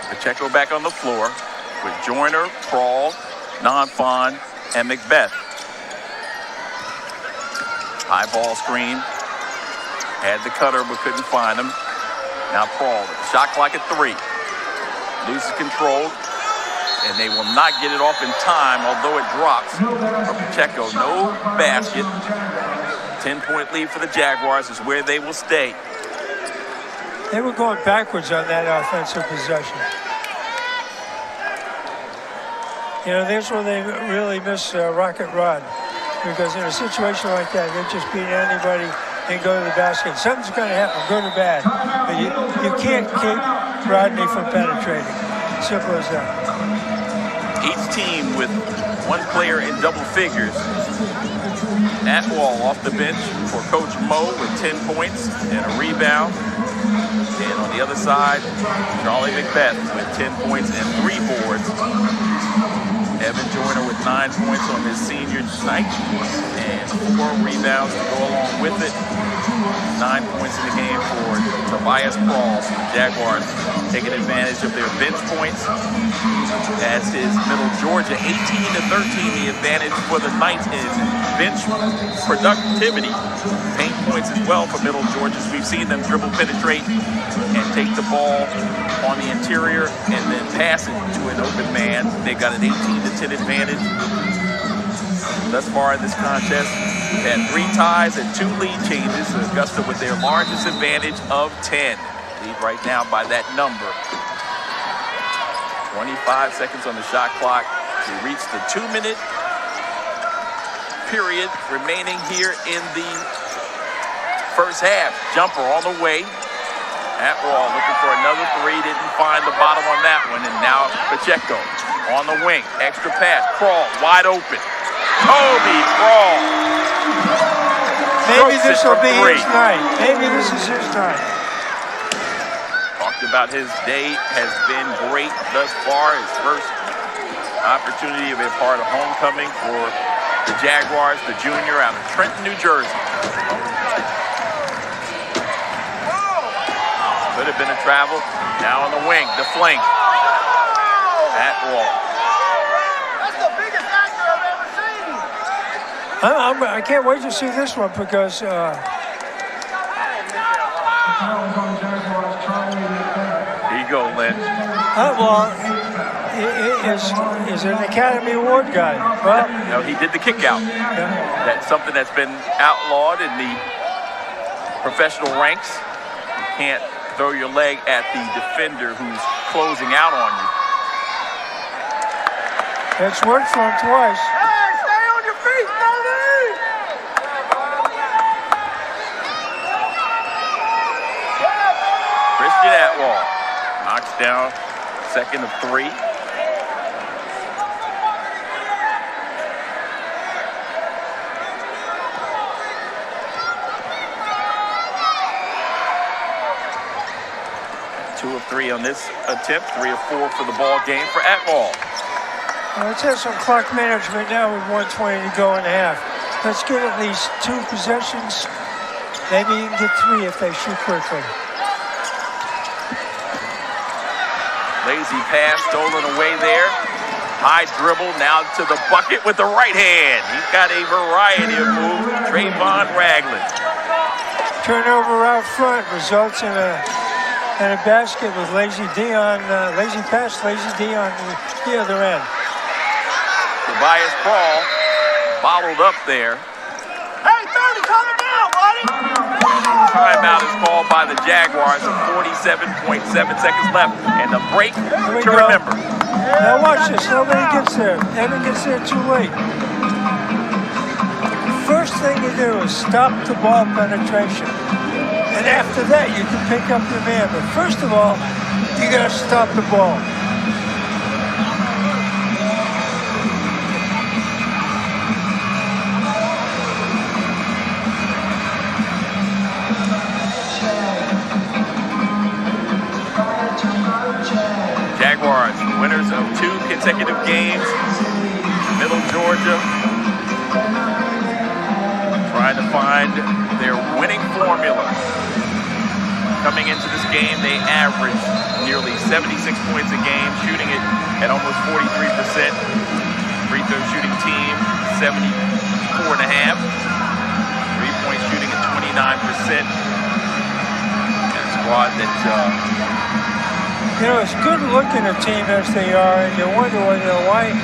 Pacheco back on the floor with Joyner, Prawl, Nonfon, and Macbeth. High ball screen. Had the cutter but couldn't find him. Now Prawl, shot clock at 3. Loses control, and they will not get it off in time, although it drops for Pacheco. No basket. 10-point lead for the Jaguars is where they will stay.
They were going backwards on that offensive possession. You know, that's where they really miss Rocket Rod, because in a situation like that, they just beat anybody and go to the basket. Something's going to happen, good or bad. But you can't keep Rodney from penetrating. Simple as that.
Each team with one player in double figures. Atwall off the bench for Coach Mo with 10 points and a rebound. And on the other side, Charlie Macbeth with 10 points and 3 boards. Evan Joyner with 9 points on his senior night and 4 rebounds to go along with it. 9 points in the game for Tobias Prawl. The Jaguars taking advantage of their bench points. As is Middle Georgia, 18-13, the advantage for the Knights in bench productivity. Paint points as well for Middle Georgia. We've seen them dribble, penetrate, and take the ball on the interior and then pass it to an open man. They got an 18-10 advantage thus far in this contest. We've had 3 ties and 2 lead changes. Augusta with their largest advantage of 10. Lead right now by that number. 25 seconds on the shot clock. We reach the 2-minute period remaining here in the first half. Jumper on the way. Atwall looking for another 3. Didn't find the bottom on that one. And now Pacheco on the wing. Extra pass. Prawl wide open. Kobe Prawl.
Maybe this will be his night. Maybe this is his night.
Talked about his day has been great thus far. His first opportunity to be a part of homecoming for the Jaguars, the junior out of Trenton, New Jersey. Could have been a travel. Now on the wing, the flank. Atwall.
That's the biggest actor I've ever seen.
I can't wait to see this one because
Here you go, Lynn.
Atwall is an Academy Award guy. Well,
No, he did the kick out.
yeah.
That's something that's been outlawed in the professional ranks. You can't throw your leg at the defender who's closing out on you.
That's worked for him twice.
Hey, stay on your feet, baby!
Christian Atwall knocks down second of 3. 2 of 3 on this attempt, 3 of 4 for the ball game for Atwell.
Let's have some clock management now with 1:20 to go in the half. Let's get at least 2 possessions. Maybe you can get 3 if they shoot quickly.
Lazy pass stolen away there. High dribble now to the bucket with the right hand. He's got a variety of moves. Trayvon Ragland.
Turnover out front results in a basket with Lazy D on lazy pass, Lazy D on the other end.
Tobias Paul bottled up there.
Hey, 30, calm it down, buddy.
Timeout is called by the Jaguars with 47.7 seconds left. And the break to
go.
remember.
Now watch this. Nobody gets there. Evan gets there too late. First thing you do is stop the ball penetration. And after that, you can pick up your man. But first of all, you got to stop the ball.
Jaguars, winners of 2 consecutive games. Middle Georgia trying to find their winning formula. Coming into this game, they averaged nearly 76 points a game, shooting it at almost 43%. Free throw shooting team, 74.5. Three-point shooting at 29%. And a squad that
You know, it's good looking a team as they are, and you wonder, why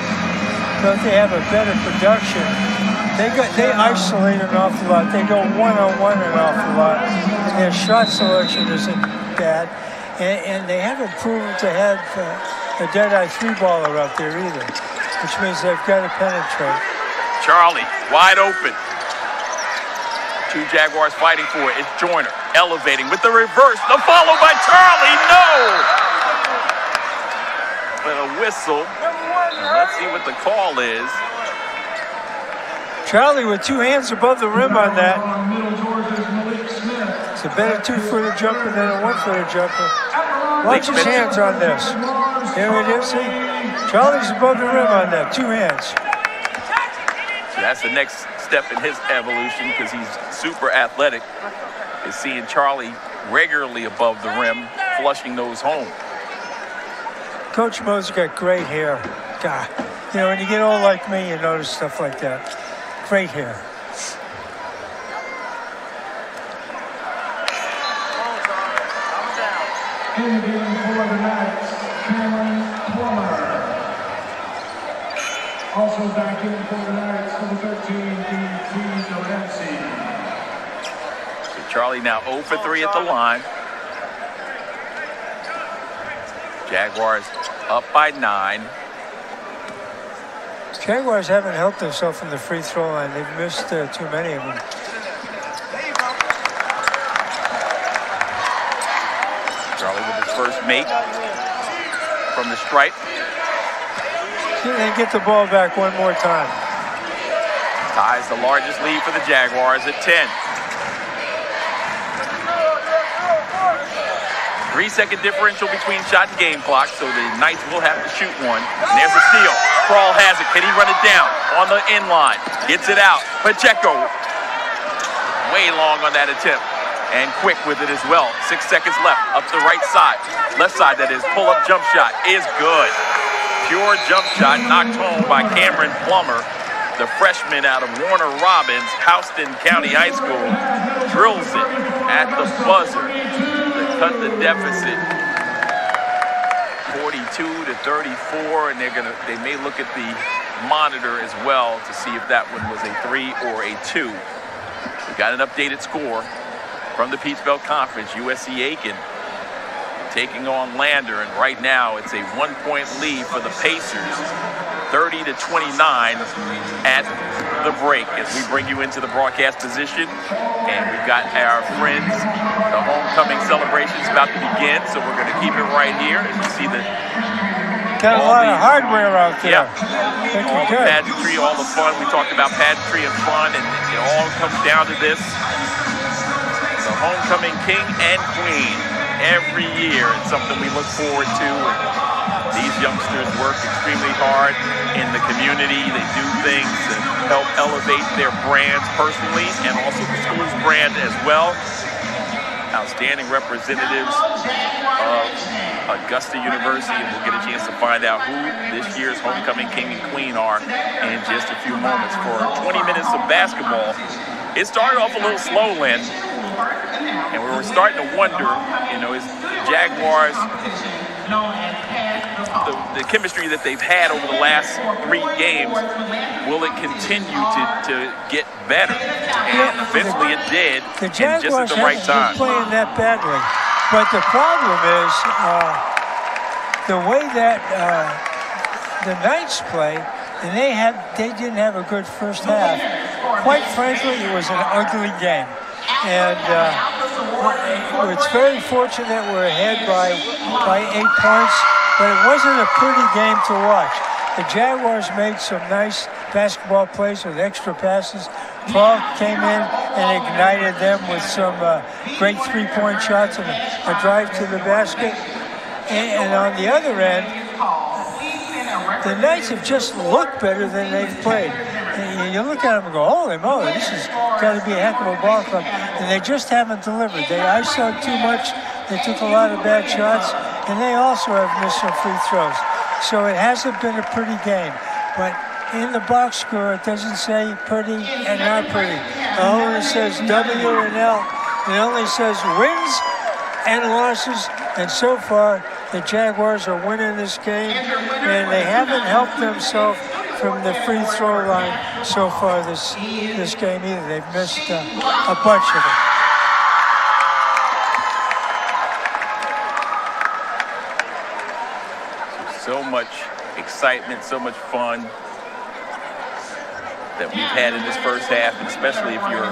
don't they have a better production? They isolate an awful lot. They go one-on-one an awful lot. And their shot selection isn't bad. And they haven't proven to have a dead-eye 3-baller out there either, which means they've got to penetrate.
Charlie, wide open. 2 Jaguars fighting for it. It's Joyner elevating with the reverse. The follow by Charlie. No! But a whistle. Let's see what the call is.
Charlie with 2 hands above the rim on that. It's a better 2-footer jumper than a 1-footer jumper. Watch his hands on this. Here it is. See? Charlie's above the rim on that. 2 hands.
So that's the next step in his evolution because he's super athletic. Is seeing Charlie regularly above the rim, flushing those home.
Coach Mo's got great hair. God, you know, when you get old like me, you notice stuff like that. Great hair.
Interviewing for the night, Cameron Plummer. Also back in for the night, number 13, D.T. Delancey.
So Charlie now 0 for 3 at the line. Jaguars up by 9.
Jaguars haven't helped themselves from the free throw line. They've missed too many of them.
Charlie with his first make from the stripe.
See if they can get the ball back one more time.
Ties the largest lead for the Jaguars at 10. 3-second differential between shot and game clock, so the Knights will have to shoot one. And there's a steal. Crawl has it. Can he run it down on the end line? Gets it out. Pacheco. Way long on that attempt. And quick with it as well. 6 seconds left. Up the right side. Left side, that is. Pull-up jump shot is good. Pure jump shot knocked home by Cameron Plummer. The freshman out of Warner Robins, Houston County High School, drills it at the buzzer. Cut the deficit 42-34, and they may look at the monitor as well to see if that one was a 3 or a 2. We got an updated score from the Peach Belt Conference. USC Aiken taking on Lander, and right now it's a 1-point lead for the Pacers, 30-29 at the break as we bring you into the broadcast position. And we've got our friends, the homecoming celebrations about to begin, so we're going to keep it right here. As you see the
got a lot of hardware out there.
Yeah, all the pageantry, all the fun. We talked about pageantry and fun, and it all comes down to this. The homecoming king and queen every year. It's something we look forward to. And these youngsters work extremely hard in the community. They do things that help elevate their brands personally and also the school's brand as well. Outstanding representatives of Augusta University, and we'll get a chance to find out who this year's homecoming king and queen are in just a few moments. For 20 minutes of basketball, it started off a little slow, Lynn, and we were starting to wonder, is Jaguars, the chemistry that they've had over the last 3 games, will it continue to get better? And eventually it did,
the
and just at the right time.
Been playing that badly, but the problem is the way that the Knights play, and they didn't have a good first half. Quite frankly, it was an ugly game, and it's very fortunate we're ahead by 8 points, but it wasn't a pretty game to watch. The Jaguars made some nice basketball plays with extra passes. Paul came in and ignited them with some great 3-point shots and a drive to the basket. And on the other end, the Knights have just looked better than they've played. And you look at them and go, holy moly, this has got to be a heck of a ball club. And they just haven't delivered. They ISO'd too much. They took a lot of bad shots. And they also have missed some free throws. So it hasn't been a pretty game. But in the box score, it doesn't say pretty and not pretty. It only says W and L. It only says wins and losses. And so far, the Jaguars are winning this game. And they haven't helped themselves from the free throw line so far this game either. They've missed a bunch of it.
So much excitement, so much fun that we've had in this first half, and especially if you're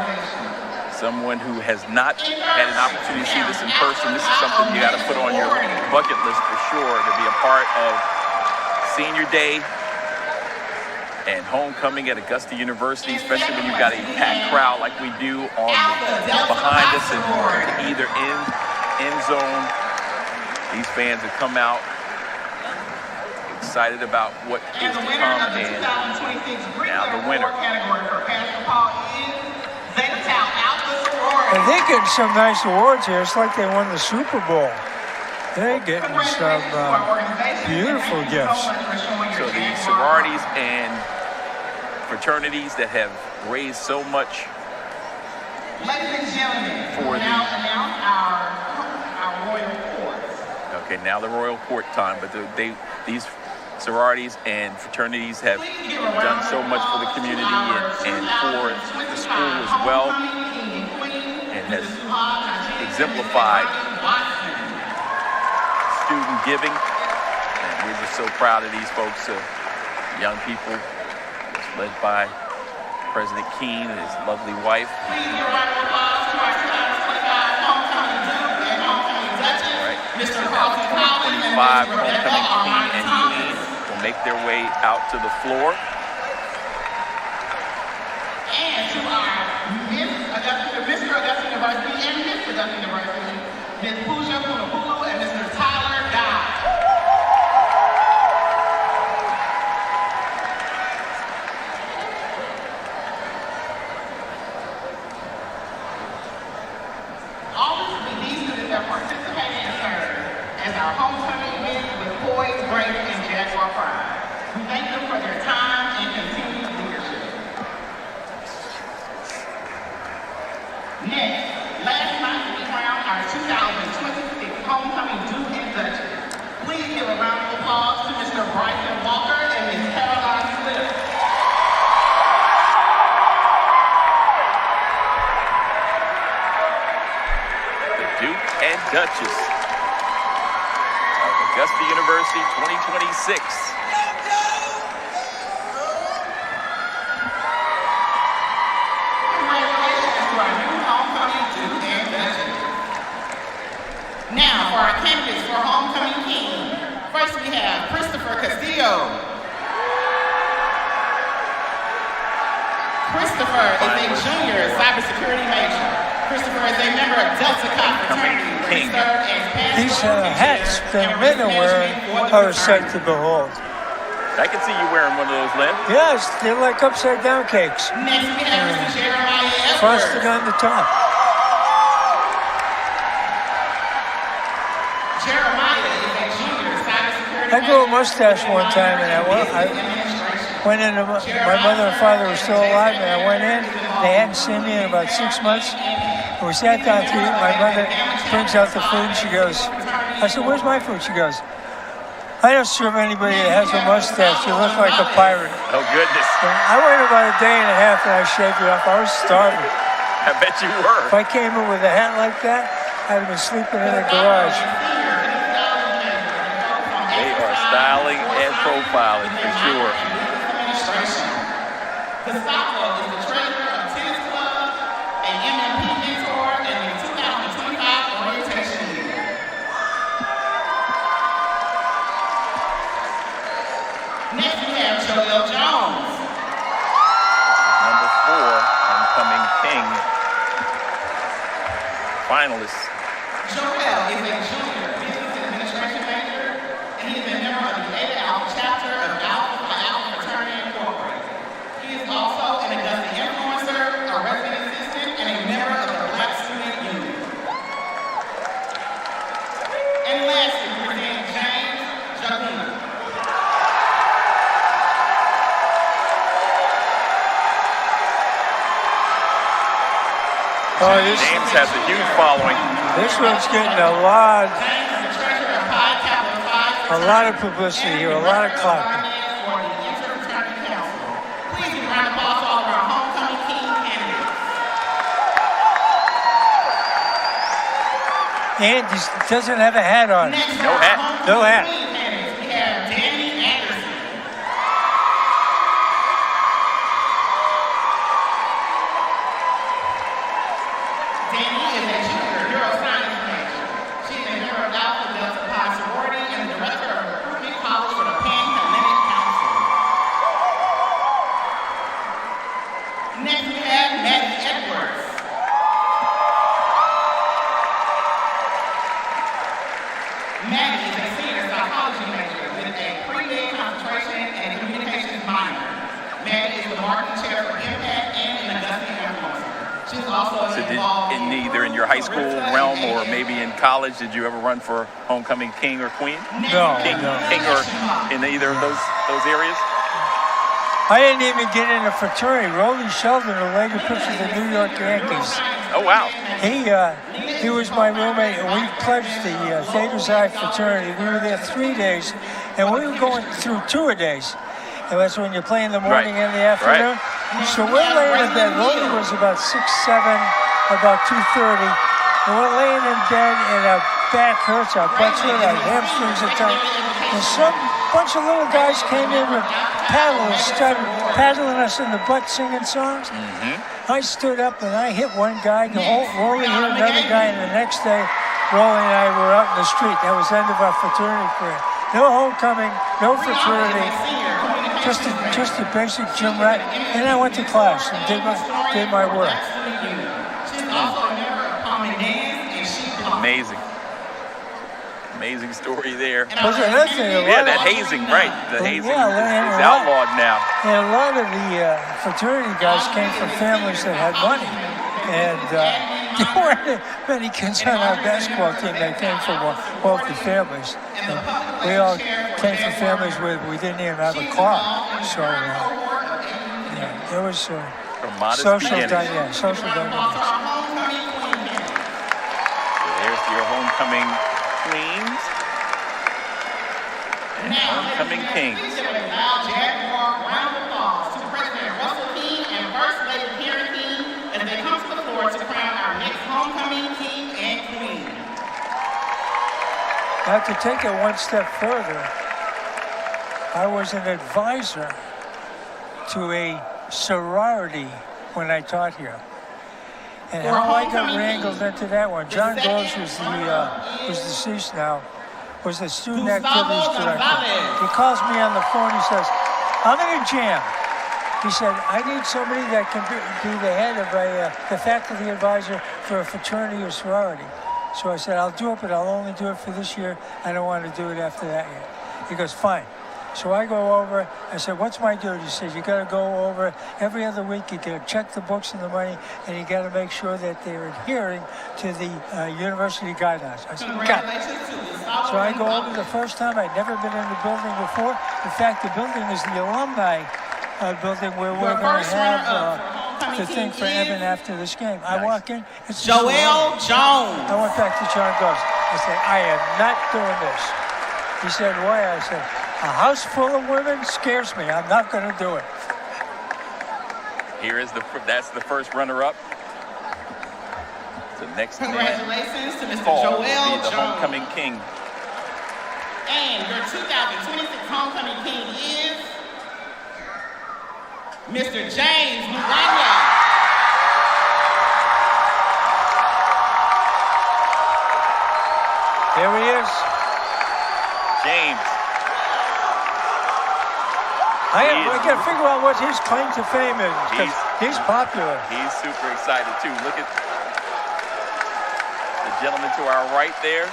someone who has not had an opportunity to see this in person, this is something you got to put on your bucket list for sure, to be a part of senior day and homecoming at Augusta University, especially when you've got a packed crowd like we do on behind us and either end zone. These fans have come out excited about what is to come, and now the winner.
And they're getting some nice awards here. It's like they won the Super Bowl. They're getting some beautiful gifts.
So the sororities and fraternities that have raised so much for
our royal court.
Okay, now the royal court time, but these sororities and fraternities have done so much for the community and for the school as well, and has exemplified student giving. And we're just so proud of these folks, young people, led by President Keene and his lovely wife.
Mr.
2025 homecoming king and queen will make their way out to the floor.
And to our Mr. Augusta University and Miss Augusta University, Ms. Pooja Punapulu and Mr. Tyler Dodd. All these students have participated and served as our homecoming men with poise, grace, and Jaguar pride. We thank them for their time and continued leadership. Next, last night we crowned our 2026 homecoming Duke and Duchess. Please give a round of applause to Mr. Bryson Walker and Ms. Caroline Smith.
Duke and Duchess of Augusta University 2026.
Congratulations to our new homecoming Duke and Duchess. Now for our candidates for homecoming king. First we have Christopher Castillo. Christopher is a junior cybersecurity major. Christopher is a member of Delta Chi fraternity, where he served as
these hats that men are wearing are a sight to behold.
I can see you wearing one of those, Lynn.
Yes, they're like upside down cakes.
Next we have Mr. Jeremiah Edwards.
Frosted on the top.
Jeremiah is a junior cybersecurity.
I grew a mustache one time, and I went in. My mother and father were still alive, and I went in. They hadn't seen me in about 6 months. And we sat down to eat. My mother brings out the food. She goes, I said, "Where's my food?" She goes, "I don't serve anybody that has a mustache. You look like a pirate."
Oh, goodness.
And I waited about a day and a half, and I shaved it off. I was starving.
I bet you were.
If I came in with a hat like that, I'd have been sleeping in a garage.
They are styling and profiling for sure.
Gustavo is the treasurer of Tennis Club, an MBB mentor, and the 2025 orientation leader. Next we have Joel Jones.
Number 4, homecoming king. Finalist.
Joel is a junior business administration major, and he is a member of the Beta Alpha chapter of Alpha Phi Alpha Fraternity Incorporated. He is also an Augusta influencer, a resident assistant, and a member of the Black Student Union. And lastly, we present James Jacuna.
Oh,
James has a huge following.
this one's getting a lot
James is the treasurer of Pi Kappa Phi
of publicity here, a lot of clapping.
for the Interfraternity Council. Please give a round of applause to all of our homecoming king candidates.
And he doesn't have a hat on.
Next,
No
for our
hat.
homecoming
No hat.
queen candidates, we have Danny Anderson. Danny is a junior neuroscience major. She is a member of Alpha Delta Pi sorority and the director of recruitment college for the Pan-Hellenic Council. Next, we have Maddie Edwards. Maddie is a senior psychology major with a pre-med concentration and a communications minor. Maddie is the marketing chair for Impact and an Augusta influencer. She's also
So
involved
in either in your high school realm or maybe in college, did you ever run for homecoming king or queen?
No,
King,
no.
king or in either of those areas?
I didn't even get in a fraternity. Rollie Sheldon, who later pitched for the New York Yankees,
Oh, wow.
he was my roommate, and we pledged the Theta Xi fraternity. We were there 3 days, and we were going through tour-a-days. And that's when you play in the morning
Right.
and the afternoon. So we're laying in bed. Rollie was about 6'7", about 230. And we're laying in bed, and our back hurts, our butts hurt, our hamstrings are tight. And some bunch of little guys came in with paddles, started paddling us in the butt, singing songs. I stood up and I hit one guy, Rollie hit another guy, and the next day, Rollie and I were out in the street. That was the end of our fraternity career. No homecoming, no fraternity, just a basic gym rat. And I went to class and did my work.
She's also a member of Common Dance and She Belongs.
Amazing. Amazing story there.
Was there another thing?
Yeah, that hazing, right. The hazing
yeah,
is outlawed now.
And a lot of the fraternity guys came from families that had money. And there weren't many kids on our basketball team that came from wealthy families. And we all came from families where we didn't even have a car. So, there was
From modest
social
beginnings.
social dynamics.
So there's your homecoming queens and homecoming kings.
Please give a loud Jaguar round of applause to President Russell King and First Lady Karen King as they come to the floor to crown our next homecoming king and queen.
Now, to take it one step further, I was an advisor to a sorority when I taught here. And how I got wrangled into that one. John Groves was deceased now, was the student activities director. He calls me on the phone, he says, "I'm in a jam." He said, "I need somebody that can be the head of the faculty advisor for a fraternity or sorority." So I said, I'll do it, but I'll only do it for this year. I don't want to do it after that year. He goes, fine. So I go over. I said, what's my duty? He says, you got to go over every other week. You got to check the books and the money, and you got to make sure that they're adhering to the university guidelines. I said, got it. So I go over the first time. I'd never been in the building before. In fact, the building is the alumni building where we're going to have the thing for Evan after this game. I walk in. It's
Joel Jones.
I went back to John Goss. I said, I am not doing this. He said, why? I said, a house full of women scares me. I'm not going to do it.
That's the first runner-up. The next
Congratulations to Mr.
fall
Joel
will be the
Jones.
homecoming king.
And your 2026 homecoming king is Mr. James Muganya.
Here he is.
James.
I got to figure out what his claim to fame is, because he's popular.
He's super excited, too. Look at the gentleman to our right there.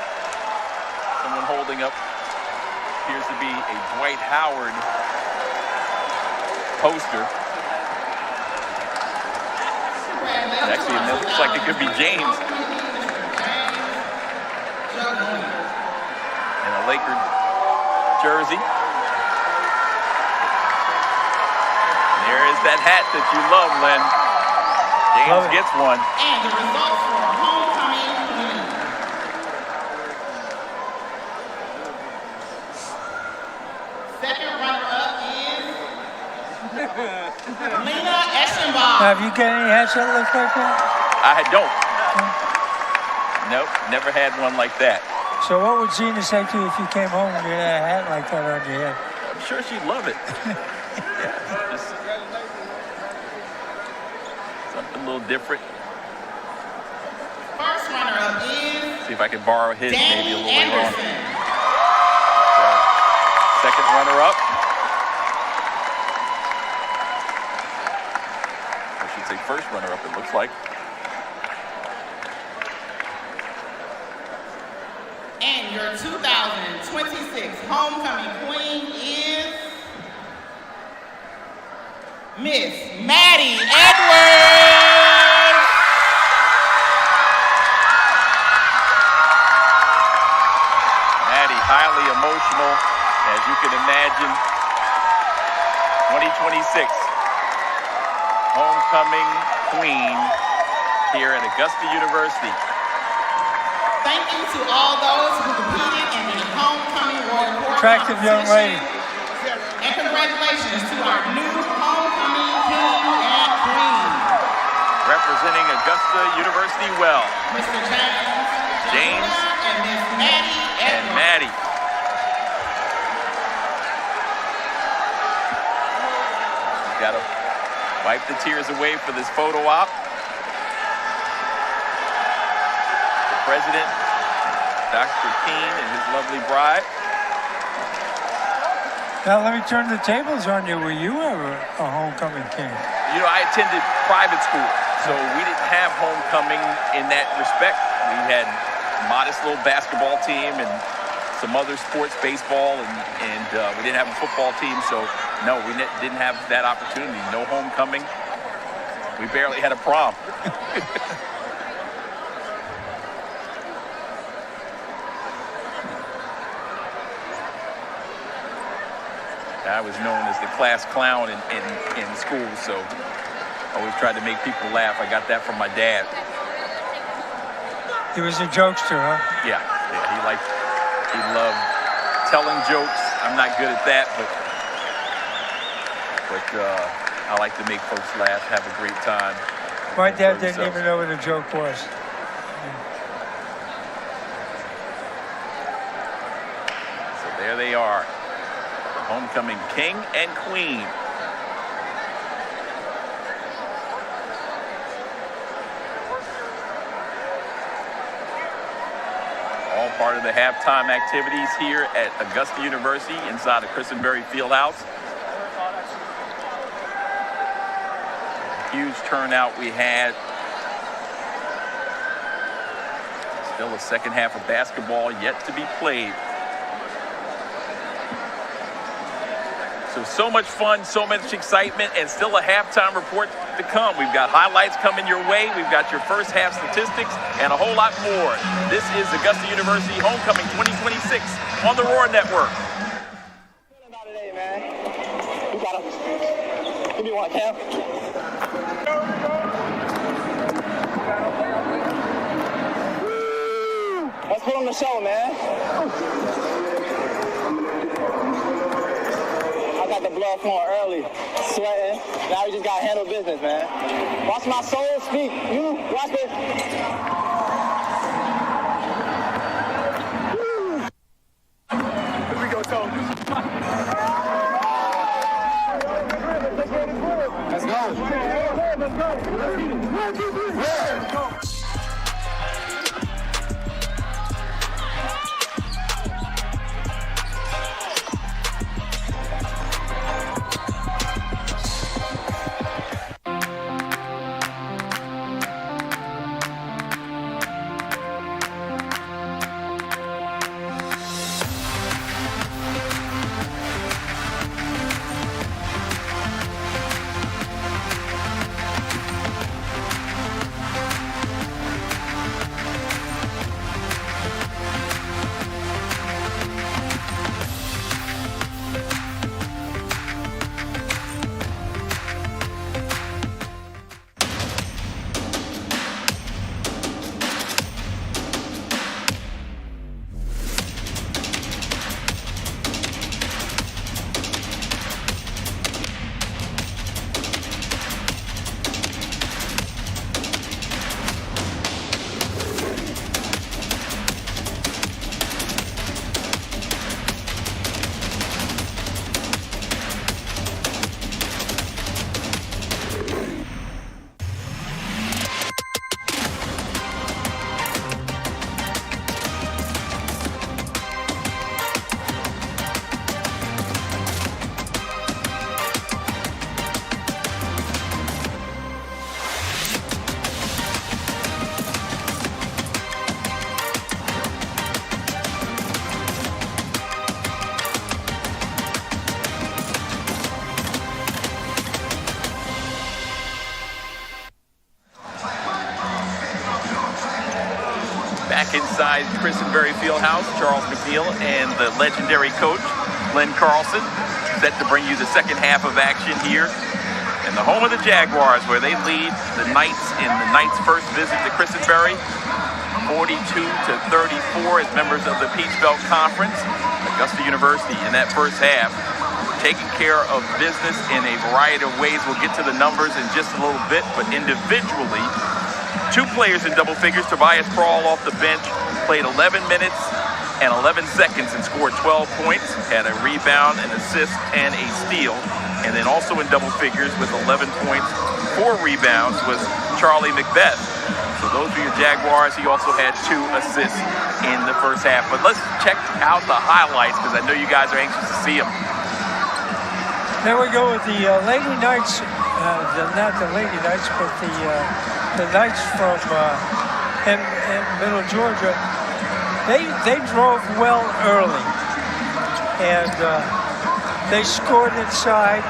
Someone holding up, appears to be a Dwight Howard poster. Actually, it looks like it could be James. And a Laker jersey. And there is that hat that you love, Len. James gets one.
And the results for homecoming queen. Second runner-up is Lena Eschenbach.
Have you got any hats that look like that?
I don't. Nope, never had one like that.
So what would Zena say to you if you came home and you had a hat like that on your head?
I'm sure she'd love it. Yeah, just something a little different.
First runner-up is
See if I can borrow his maybe a
Danny
little later on.
Anderson.
Second runner-up. I should say first runner-up, it looks like.
And your 2026 homecoming queen is Miss Maddie Edwards.
Maddie, highly emotional, as you can imagine. 2026 homecoming queen here at Augusta University.
Thank you to all those who competed in the homecoming Royal Court
Attractive young lady.
And congratulations to our new homecoming king and queen,
Representing Augusta University well.
Mr. James and Miss Maddie
And
Edwards.
Maddie. Gotta wipe the tears away for this photo op. The president, Dr. Keene, and his lovely bride.
Now let me turn the tables on you. Were you ever a homecoming king?
You know, I attended private school, so we didn't have homecoming in that respect. We had a modest little basketball team and some other sports, baseball, and we didn't have a football team, so no, we didn't have that opportunity. No homecoming. We barely had a prom. I was known as the class clown in school, so I always tried to make people laugh. I got that from my dad.
He was a jokester, huh?
Yeah, he loved telling jokes. I'm not good at that, but I like to make folks laugh, have a great time.
My dad didn't even know what a joke was.
So there they are, the homecoming king and queen. All part of the halftime activities here at Augusta University inside the Christenberry Fieldhouse. Huge turnout we had. Still a second half of basketball yet to be played. So much fun, so much excitement, and still a halftime report to come. We've got highlights coming your way. We've got your first half statistics and a whole lot more. This is Augusta University Homecoming 2026 on the Roar Network.
Today, man. You gotta give me one, Cam. Let's put on the show, man. I got the blood flowing early, sweating. Now we just gotta handle business, man. Watch my soul speak. You watch this. Here we go, Tony. Let's go.
Back inside Christenberry Fieldhouse, Charles McNeil and the legendary coach, Glenn Carlson, set to bring you the second half of action here in the home of the Jaguars, where they lead the Knights in the Knights' first visit to Christenberry, 42-34 as members of the Peach Belt Conference. Augusta University in that first half taking care of business in a variety of ways. We'll get to the numbers in just a little bit, but individually, two players in double figures. Tobias Prawl off the bench played 11 minutes and 11 seconds and scored 12 points, had a rebound, an assist, and a steal. And then also in double figures with 11 points, 4 rebounds was Charlie Macbeth. So those are your Jaguars. He also had 2 assists in the first half. But let's check out the highlights because I know you guys are anxious to see them.
There we go with the Lady Knights, not the Lady Knights, but the Knights from in Middle Georgia. They drove well early, and they scored inside,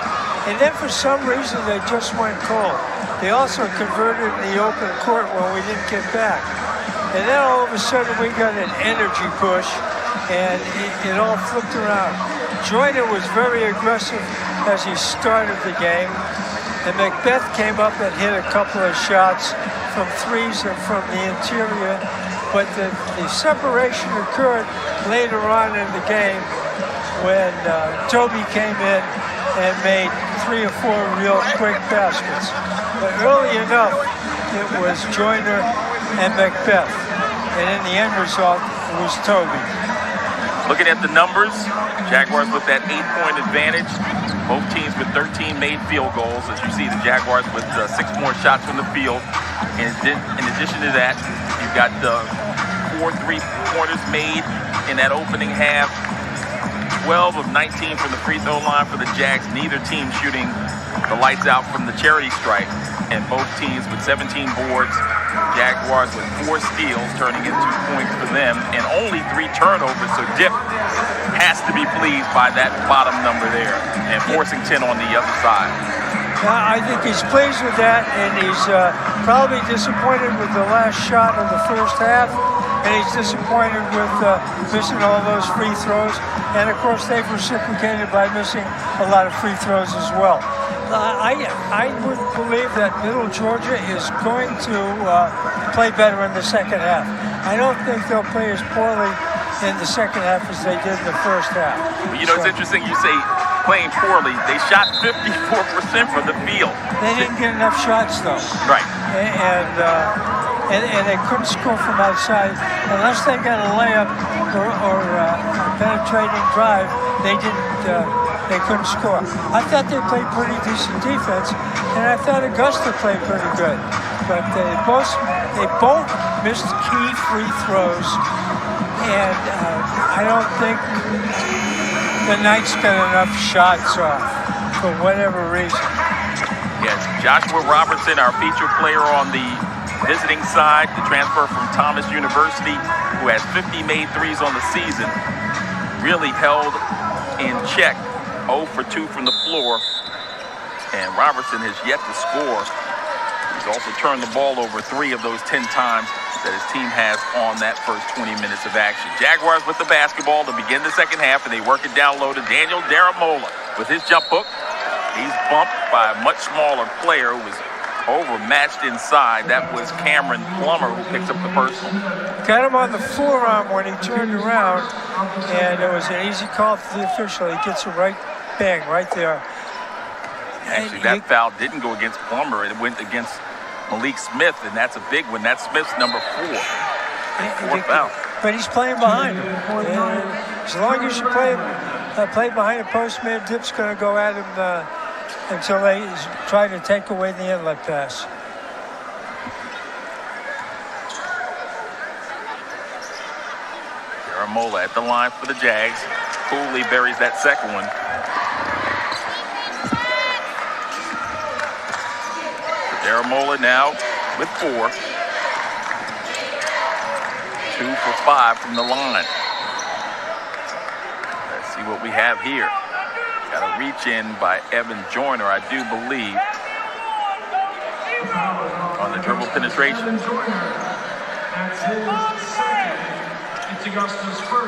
and then for some reason they just went cold. They also converted in the open court when we didn't get back. And then all of a sudden we got an energy push, and it all flipped around. Joyner was very aggressive as he started the game, and Macbeth came up and hit a couple of shots from threes and from the interior, but the separation occurred later on in the game when Toby came in and made 3 or 4 real quick baskets. But early enough, it was Joyner and Macbeth, and in the end result, it was Toby.
Looking at the numbers, Jaguars with that 8-point advantage. Both teams with 13 made field goals. As you see, the Jaguars with 6 more shots from the field. And in addition to that, you've got 4 3-pointers made in that opening half. 12 of 19 from the free throw line for the Jags. Neither team shooting the lights out from the charity stripe. And both teams with 17 boards. Jaguars with 4 steals, turning into 2 points for them, and only 3 turnovers. So Dip has to be pleased by that bottom number there, and forcing 10 on the other side.
I think he's pleased with that, and he's probably disappointed with the last shot of the first half, and he's disappointed with missing all those free throws. And of course, they've reciprocated by missing a lot of free throws as well. I would believe that Middle Georgia is going to play better in the second half. I don't think they'll play as poorly in the second half as they did in the first half.
Well, you know, it's interesting you say playing poorly. They shot 54% from the field.
They didn't get enough shots, though. Right. And they couldn't score from outside. Unless they got a layup or a penetrating drive, they couldn't score. I thought they played pretty decent defense, and I thought Augusta played pretty good. But they both missed key free throws, and I don't think the Knights got enough shots off for whatever reason.
Yes, Joshua Robertson, our featured player on the visiting side, the transfer from Thomas University, who has 50 made threes on the season, really held in check. 0 for 2 from the floor, and Robertson has yet to score. He's also turned the ball over 3 of those 10 times that his team has on that first 20 minutes of action. Jaguars with the basketball to begin the second half, and they work it down low to Daniel Daramola with his jump hook. He's bumped by a much smaller player who was overmatched inside. That was Cameron Plummer, who picks up the personal.
Got him on the forearm when he turned around, and it was an easy call for the official. He gets a bang right there.
Actually, that foul didn't go against Plummer. It went against Malik Smith, and that's a big one. That's Smith's number 4. Fourth foul.
But he's playing behind him. As long as you play behind a post man, Dip's going to go at him until they try to take away the inlet pass.
Daramola at the line for the Jags. Cooley buries that second one. Daramola now with 4. 2 for 5 from the line. Let's see what we have here. Got a reach in by Evan Joyner, I do believe, on the dribble penetration.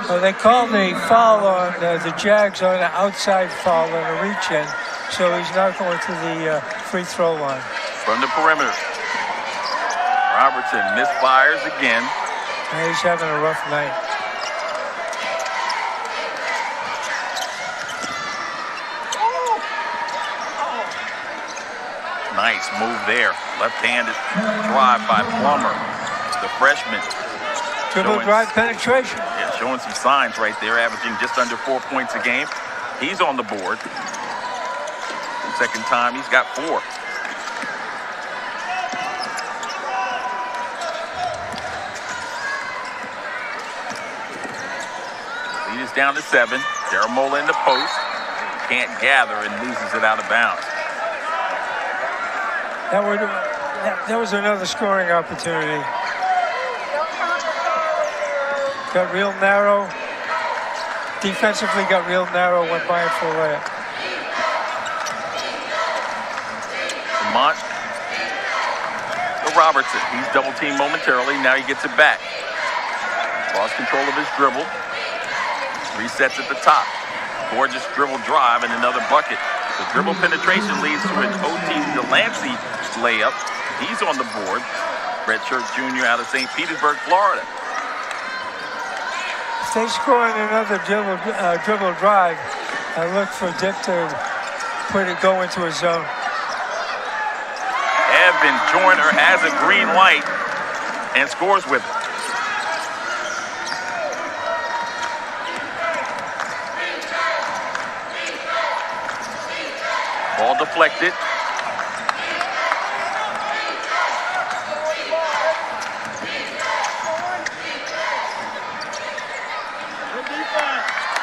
Well, they called a foul on the Jags on an outside foul and a reach in, so he's not going to the free throw line.
From the perimeter, Robertson misfires again.
Yeah, he's having a rough night.
Nice move there. Left-handed drive by Plummer, the freshman.
Dribble drive penetration.
Yeah, showing some signs right there, averaging just under 4 points a game. He's on the board. Second time, he's got 4. Lead is down to 7. Daramola in the post. Can't gather and loses it out of bounds.
That was another scoring opportunity. Got real narrow. Defensively got real narrow, went by him for a layup.
Lamont to Robertson. He's double teamed momentarily. Now he gets it back. Lost control of his dribble. Resets at the top. Gorgeous dribble drive and another bucket. The dribble penetration leads to an OT Delancey layup. He's on the board. Redshirt junior out of St. Petersburg, Florida.
If they score on another dribble drive, I look for Dick to go into a zone.
Evan Joyner has a green light and scores with it. Ball deflected.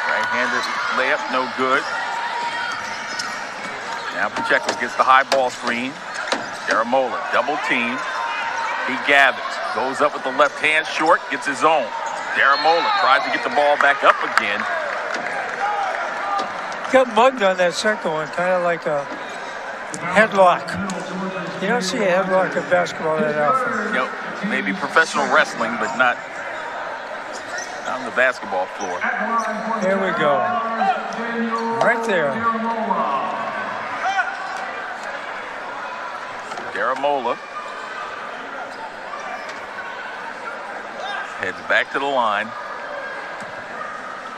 Right-handed layup good. Now Pacheco gets the high ball screen. Daramola, double team. He gathers, goes up with the left hand short, gets his own. Daramola tries to get the ball back up again.
Got mugged on that second one, kind of like a headlock. You don't see a headlock in basketball that often.
Yep, maybe professional wrestling, but not on the basketball floor.
There we go. Right there.
Daramola heads back to the line.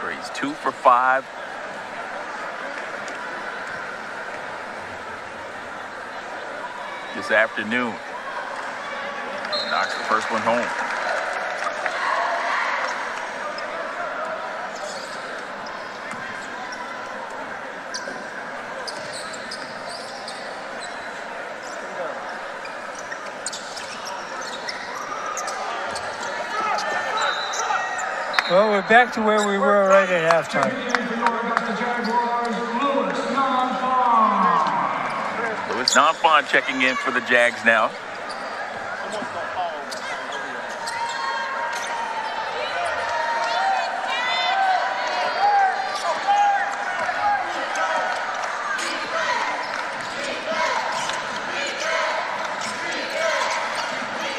Where he's 2 for 5. This afternoon. Knocks the first one home.
Well, we're back to where we were right at halftime.
Louis Nonfon checking in for the Jags now.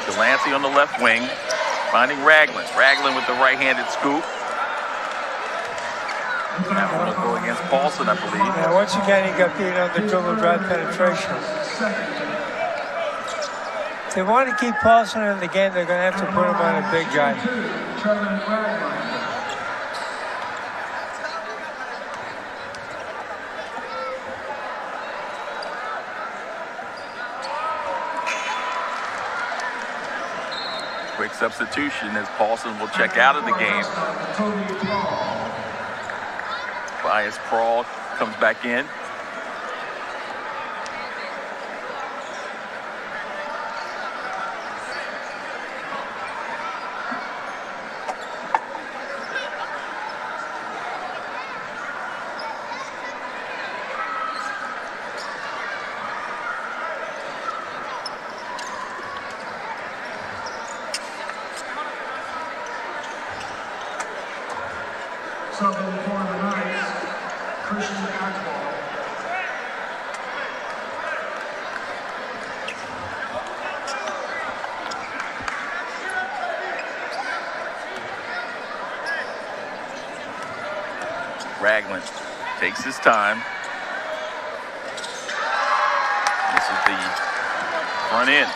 Delancey on the left wing. Finding Ragland. Ragland with the right-handed scoop. That one will go against Paulson, I believe.
Yeah, once again, he got beat on the dribble drive penetration. If they want to keep Paulson in the game, they're going to have to put him on a big guy.
Quick substitution as Paulson will check out of the game. Bias Prawl comes back in.
Subbing for the Knights, Christian Ackball.
Ragland takes his time. This is the front end.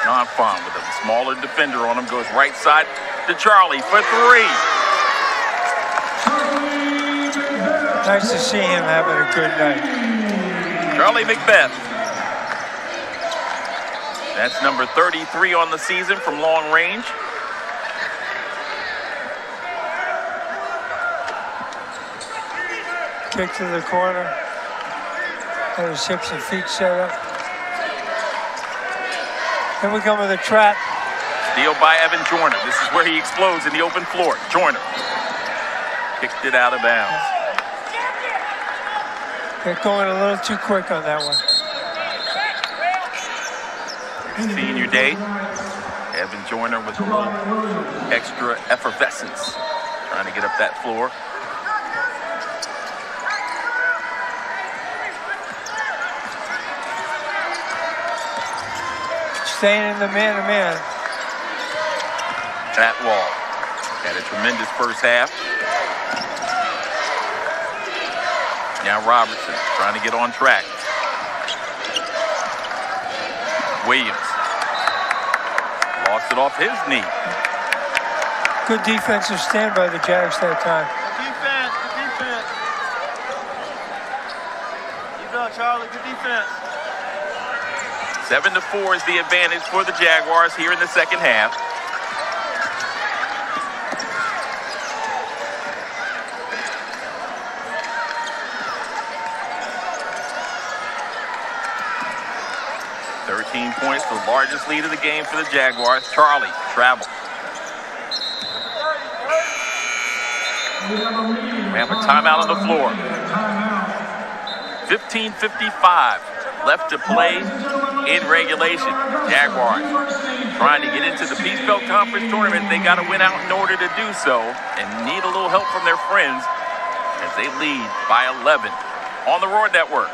Nonfon with a smaller defender on him, goes right side to Charlie for 3.
Nice to see him having a good night.
Charlie McBeth. That's number 33 on the season from long range.
Kick to the corner. Got his hips and feet set up. Then we come with a trap.
Steal by Evan Joyner. This is where he explodes in the open floor. Joyner kicked it out of bounds.
They're going a little too quick on that one.
Senior day. Evan Joyner with a little extra effervescence. Trying to get up that floor.
Staying in the man-to-man.
Atwall had a tremendous first half. Now Robertson trying to get on track. Williams lost it off his knee.
Good defensive stand by the Jags that time.
Defense, good defense. Keep it up, Charlie, good defense.
7-4 is the advantage for the Jaguars here in the second half. 13 points, the largest lead of the game for the Jaguars. Charlie travel. We have a timeout on the floor. 15:55 left to play in regulation. Jaguars trying to get into the Peace Belt Conference tournament. They got to win out in order to do so and need a little help from their friends as they lead by 11 on the Roar Network.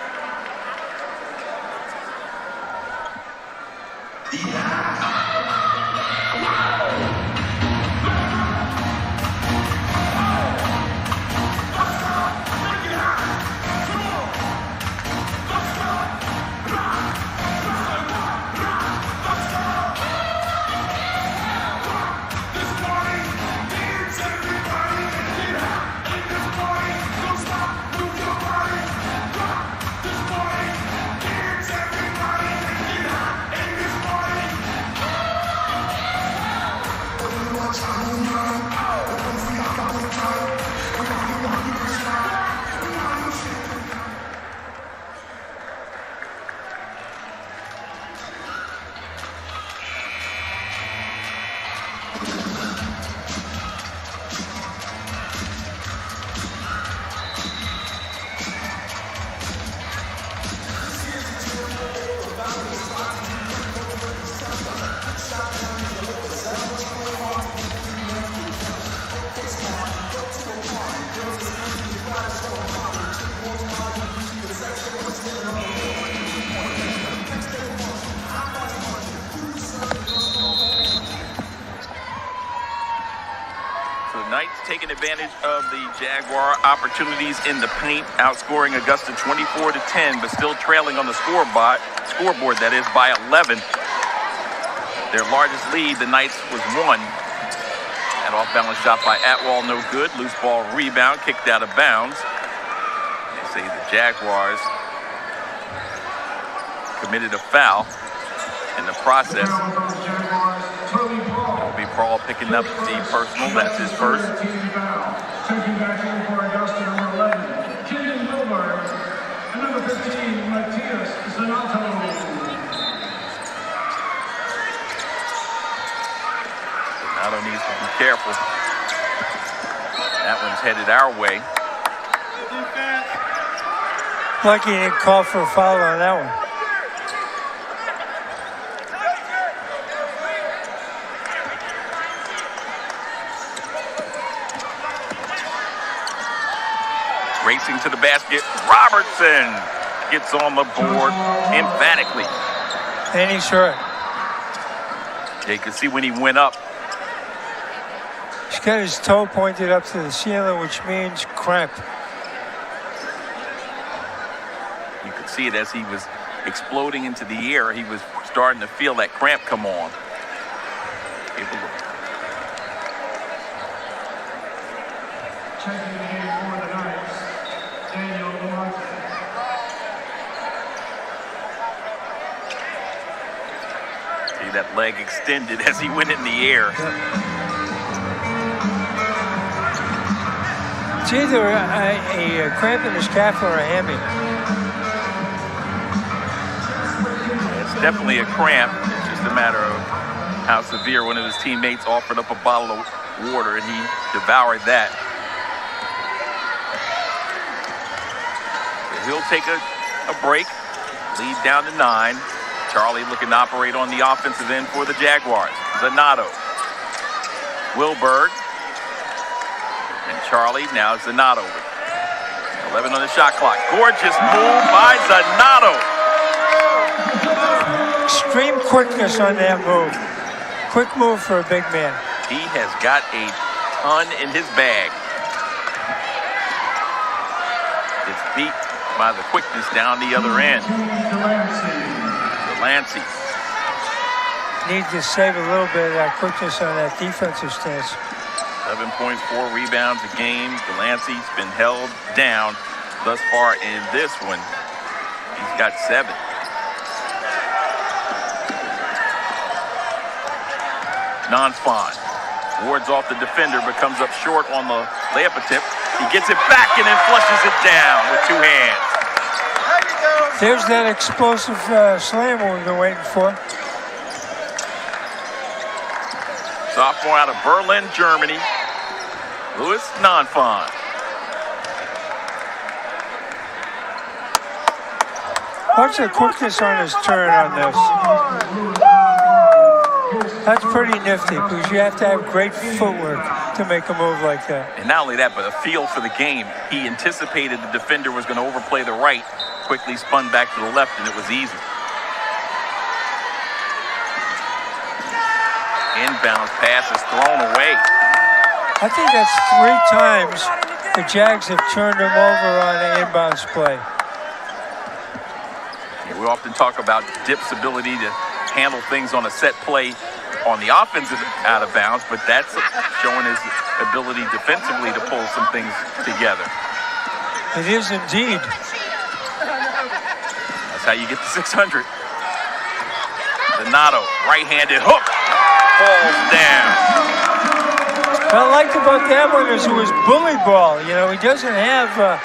Taking advantage of the Jaguar opportunities in the paint, outscoring Augusta 24-10, but still trailing on the scoreboard, that is, by 11. Their largest lead, the Knights, was 1. An off-balance shot by Atwell, no good. Loose ball rebound, kicked out of bounds. They say the Jaguars committed a foul in the process. It'll be Paul picking up the personal. That's his first.
Taking back in for Augusta, number 11, Keegan Milburn, and number 15, Mitus.
Donato needs to be careful. That one's headed our way.
Lucky he didn't call for a foul on that one.
Racing to the basket, Robertson gets on the board emphatically.
And he's hurt.
Yeah, you can see when he went up.
He's got his toe pointed up to the ceiling, which means cramp.
You could see it as he was exploding into the air. He was starting to feel that cramp come on.
Checking the game for the Knights, Daniel Duarte.
See that leg extended as he went in the air.
It's either a cramp in his calf or a hammy.
It's definitely a cramp. It's just a matter of how severe. One of his teammates offered up a bottle of water and he devoured that. He'll take a break, lead down to 9. Charlie looking to operate on the offensive end for the Jaguars. Donato, Wilberg, and Charlie. Now Donato. 11 on the shot clock. Gorgeous move by Donato.
Extreme quickness on that move. Quick move for a big man.
He has got a ton in his bag. It's beat by the quickness down the other end. Delancey.
Need to save a little bit of that quickness on that defensive stance.
7 points, 4 rebounds a game. Delancey's been held down thus far in this one. He's got 7. Non-spawn. Wards off the defender, but comes up short on the layup attempt. He gets it back and then flushes it down with 2 hands.
There's that explosive slam we've been waiting for.
Sophomore out of Berlin, Germany, Louis Nonfon.
Watch the quickness on his turn on this. That's pretty nifty because you have to have great footwork to make a move like that.
And not only that, but a feel for the game. He anticipated the defender was going to overplay the right, quickly spun back to the left, and it was easy. Inbounds pass is thrown away.
I think that's 3 times the Jags have turned him over on an inbounds play.
We often talk about Dip's ability to handle things on a set play on the offensive out of bounds, but that's showing his ability defensively to pull some things together.
It is indeed.
That's how you get to 600. Donato, right-handed hook, falls down.
What I liked about that one is it was bully ball. You know, he doesn't have a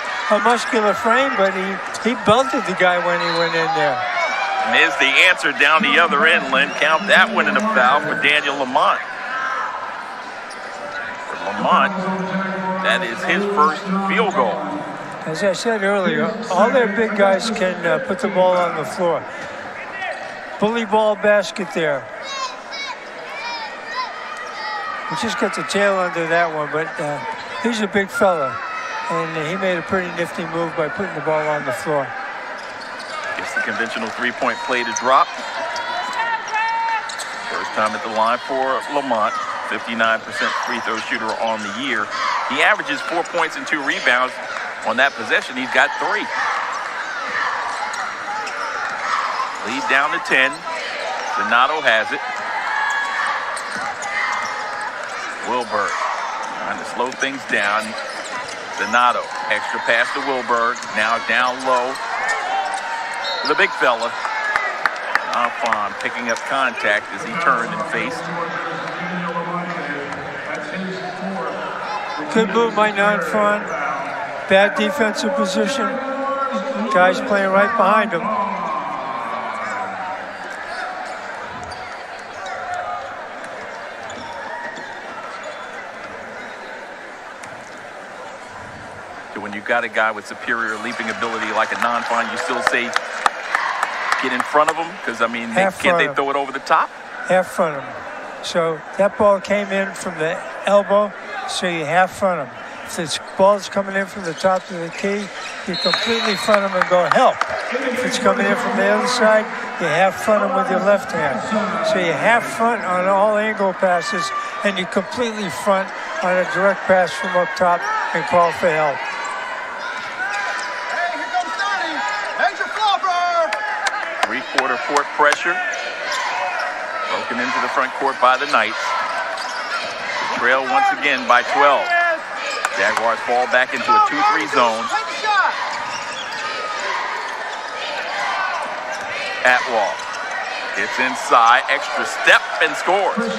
muscular frame, but he belted the guy when he went in there.
And there's the answer down the other end, Lynn. Count that one in a foul for Daniel Lamont. For Lamont, that is his first field goal.
As I said earlier, all their big guys can put the ball on the floor. Bully ball basket there. We just got the tail under that one, but he's a big fella. And he made a pretty nifty move by putting the ball on the floor.
Gets the conventional three-point play to drop. First time at the line for Lamont. 59% free throw shooter on the year. He averages 4 points and 2 rebounds. On that possession, he's got 3. Lead down to 10. Donato has it. Wilberg trying to slow things down. Donato, extra pass to Wilberg. Now down low. The big fella. Nonfon picking up contact as he turned and faced.
Good move by Nonfon. Bad defensive position. Guys playing right behind him.
When you've got a guy with superior leaping ability like a Nonfon, you still say get in front of him? Because, I mean, can't they throw it over the top?
Half front him. So that ball came in from the elbow, so you half front him. If the ball's coming in from the top of the key, you completely front him and go help. If it's coming in from the other side, you half front him with your left hand. So you half front on all angle passes, and you completely front on a direct pass from up top and call for help.
Three-quarter court pressure. Broken into the front court by the Knights. The trail once again by 12. Jaguars fall back into a 2-3 zone. Atwell gets inside, extra step, and scores.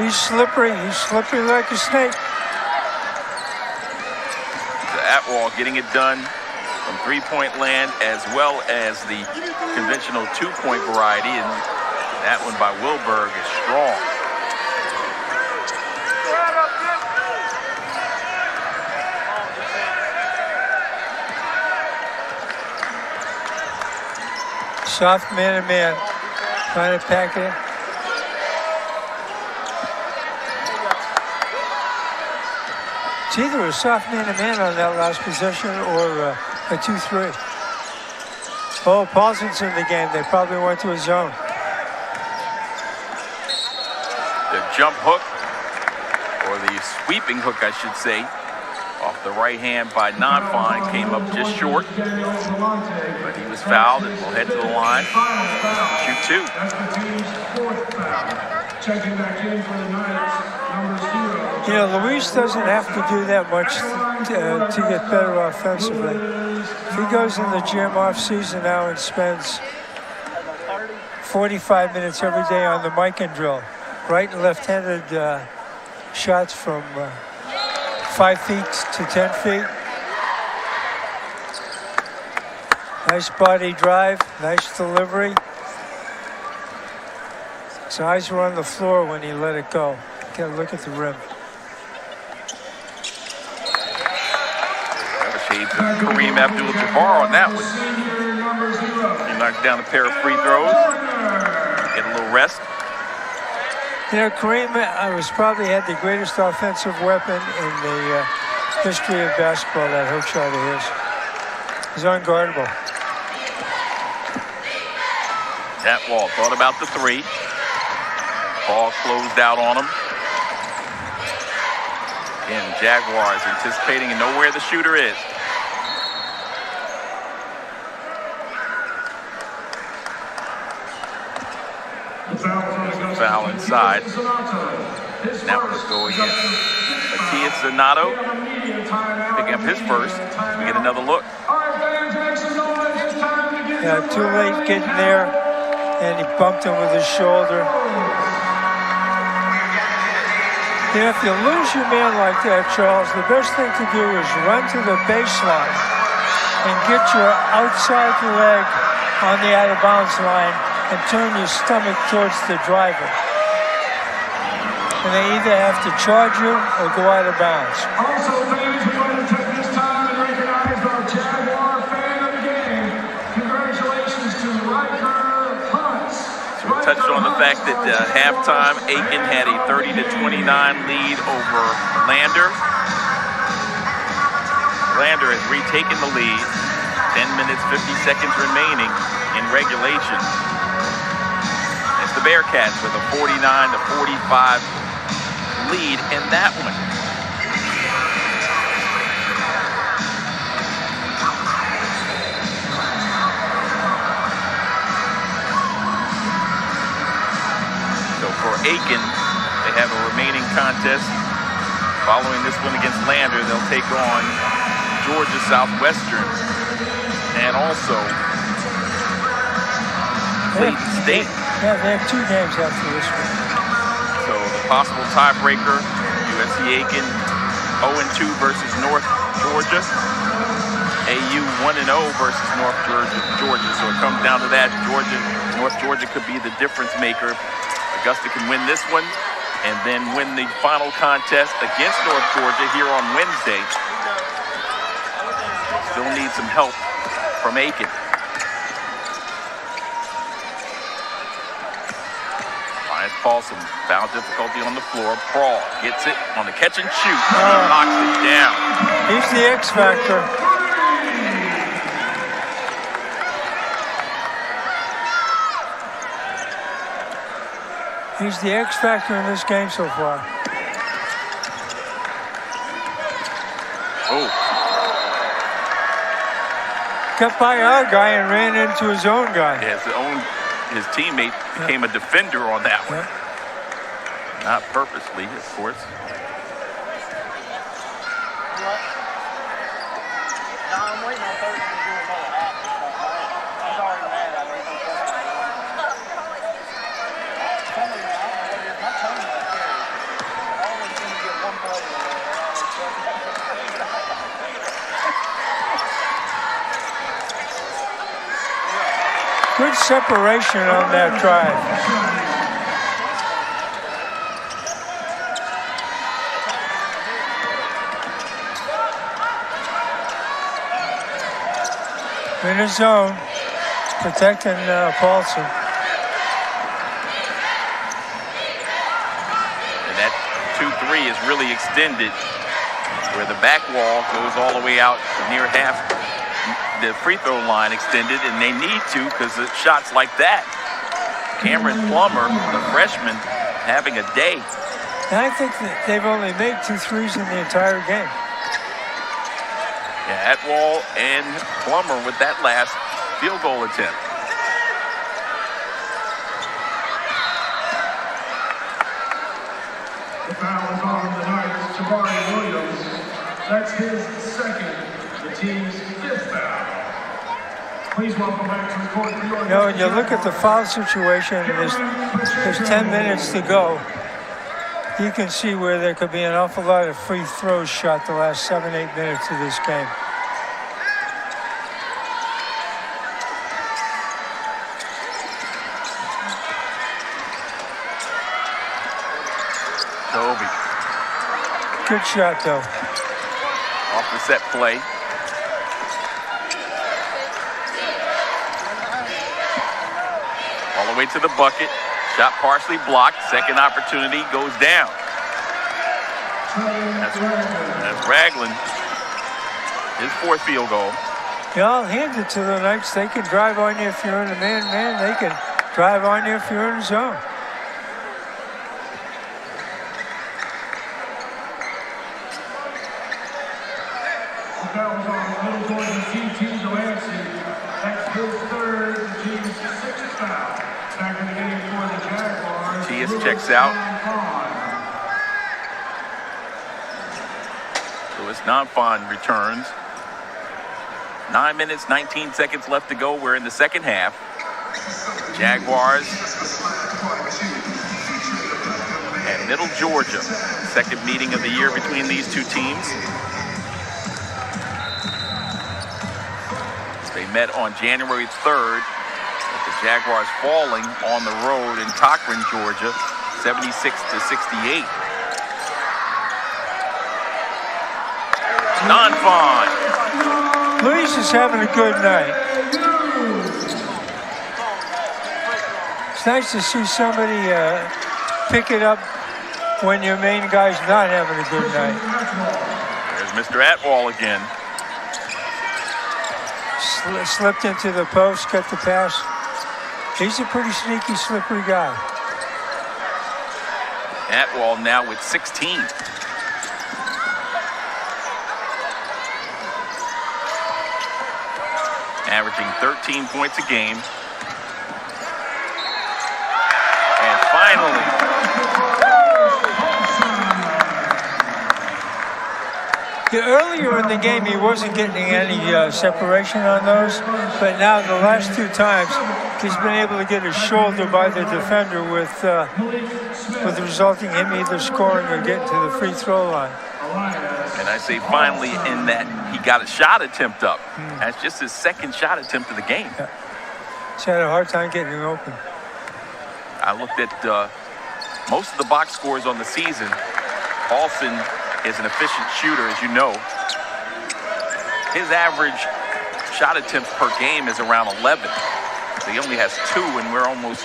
He's slippery like a snake.
Atwell getting it done from three-point land as well as the conventional two-point variety, and that one by Wilberg is strong.
Soft man-to-man, trying to pack it. It's either a soft man-to-man on that last possession or a 2-3. Oh, Paulson's in the game. They probably went to a zone.
The jump hook, or the sweeping hook, I should say, off the right hand by Nonfon, came up just short. But he was fouled and will head to the line. Shoot 2.
Checking back in for the Knights,
You know, Luis doesn't have to do that much to get better offensively. If he goes in the gym off season now and spends 45 minutes every day on the Mikan drill, right and left-handed shots from 5 feet to 10 feet, Nice body drive, nice delivery. His eyes were on the floor when he let it go. Gotta look at the rim.
Shades of Kareem Abdul-Jabbar on that one. He knocked down a pair of free throws. Get a little rest.
You know, Kareem probably had the greatest offensive weapon in the history of basketball, that hook shot of his. He's unguardable.
That Wall thought about the three. Ball closed out on him. Again, Jaguars anticipating and know where the shooter is. Foul inside. Now we'll go against Matías Zanato. Picking up his first. We get another look.
Yeah, too late getting there, and he bumped him with his shoulder. You know, if you lose your man like that, Charles, the best thing to do is run to the baseline and get your outside leg on the out-of-bounds line and turn your stomach towards the driver. And they either have to charge you or go out of bounds.
Also, fans, we want to take this time and recognize our Jaguar fan of the game. Congratulations to Riker Hunt.
So we touched on the fact that halftime, Aiken had a 30-29 lead over Lander. Lander has retaken the lead. 10 minutes, 50 seconds remaining in regulation. It's the Bearcats with a 49-45 lead in that one. So for Aiken, they have a remaining contest. Following this one against Lander, they'll take on Georgia Southwestern and also Clayton State.
Yeah, they have 2 games after this one.
So the possible tiebreaker, USC Aiken 0-2 versus North Georgia. AU 1-0 versus North Georgia. So it comes down to that. North Georgia could be the difference maker. Augusta can win this one and then win the final contest against North Georgia here on Wednesday. Still need some help from Aiken. Paulson found difficulty on the floor. Prawl gets it on the catch and shoot. He knocks it down.
He's the X factor. He's the X factor in this game so far.
Oh.
Got by our guy and ran into his own guy.
Yeah, his teammate became a defender on that one.
Yeah.
Not purposely, of course.
I'm waiting on Thursday to do another act. He's already mad at me. My tongue is scary. I only seem to get one play in there.
Good separation on that drive. In his zone, protecting Paulson.
And that 2-3 is really extended, where the back wall goes all the way out near half. The free throw line extended, and they need to because of shots like that. Cameron Plummer, the freshman, having a day.
And I think that they've only made 2 threes in the entire game.
Yeah, Atwall and Plummer with that last field goal attempt.
The foul is on tonight. Jabari Williams. That's his second. The team's 5th foul. Please welcome back to the court.
You know, when you look at the foul situation, there's 10 minutes to go. You can see where there could be an awful lot of free throws shot the last 7-8 minutes of this game.
Kobe.
Good shot, though.
Off the set play. All the way to the bucket. Shot partially blocked. Second opportunity goes down. That's Ragland. His fourth field goal.
Yeah, I'll hand it to the Knights. They can drive on you if you're in a man-man. They can drive on you if you're in a zone.
That was on Little Georgia CT Delancey. That's his third, the team's sixth foul. Back in the game for the Jaguars.
Tias checks out. Louis Nonfon returns. 9 minutes, 19 seconds left to go. We're in the second half. Jaguars and Middle Georgia. Second meeting of the year between these two teams. They met on January 3rd, with the Jaguars falling on the road in Cochran, Georgia, 76-68. Nonfon.
Luis is having a good night. It's nice to see somebody pick it up when your main guy's not having a good night.
There's Mr. Atwall again.
Slipped into the post, got the pass. He's a pretty sneaky, slippery guy.
Atwall now with 16. Averaging 13 points a game. And finally,
earlier in the game, he wasn't getting any separation on those, but now the last two times, he's been able to get his shoulder by the defender with resulting him either scoring or getting to the free throw line.
And I say finally in that he got a shot attempt up. That's just his second shot attempt of the game.
Yeah. He's had a hard time getting him open.
I looked at most of the box scores on the season. Paulson is an efficient shooter, as you know. His average shot attempts per game is around 11. So he only has 2, and we're almost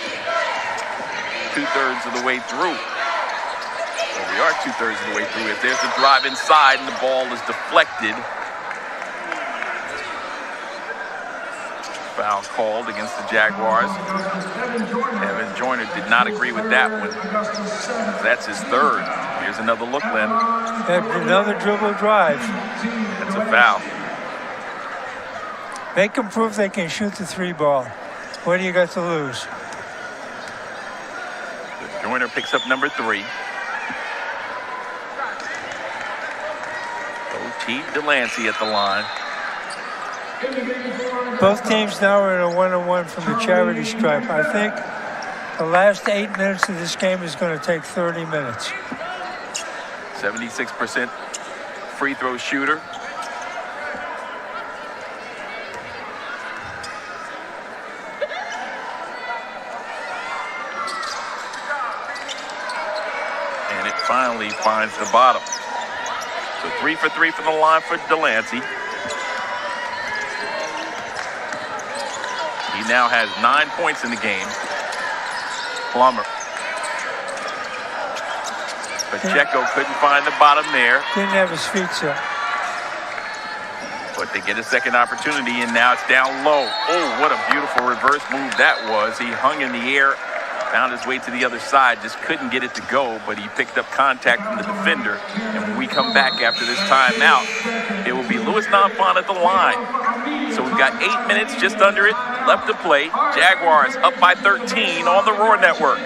2/3 of the way through. Well, we are 2/3 of the way through. If there's a drive inside and the ball is deflected, foul called against the Jaguars. Evan Joyner did not agree with that one. That's his third. Here's another look, Len.
Another dribble drive.
That's a foul.
Make them prove they can shoot the 3 ball. What do you got to lose?
Joyner picks up number 3. O.T. Delancey at the line.
Both teams now are in a 1-on-1 from the charity stripe. I think the last 8 minutes of this game is going to take 30 minutes.
76% free throw shooter. And it finally finds the bottom. So 3 for 3 from the line for Delancey. He now has 9 points in the game. Plummer. Pacheco couldn't find the bottom there.
Didn't have his feet set.
But they get a second opportunity, and now it's down low. Oh, what a beautiful reverse move that was. He hung in the air, found his way to the other side, just couldn't get it to go, but he picked up contact from the defender. And when we come back after this timeout, it will be Louis Nonfon at the line. So we've got 8 minutes, just under it, left to play. Jaguars up by 13 on the Roar Network.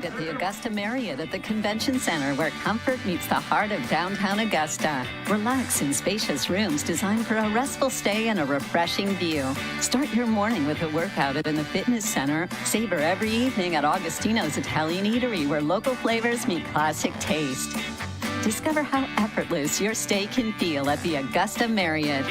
At the Augusta Marriott at the Convention Center, where comfort meets the heart of downtown Augusta. Relax in spacious rooms designed for a restful stay and a refreshing view. Start your morning with a workout in the fitness center. Savor every evening at Augustino's Italian Eatery, where local flavors meet classic taste. Discover how effortless your stay can feel at the Augusta Marriott.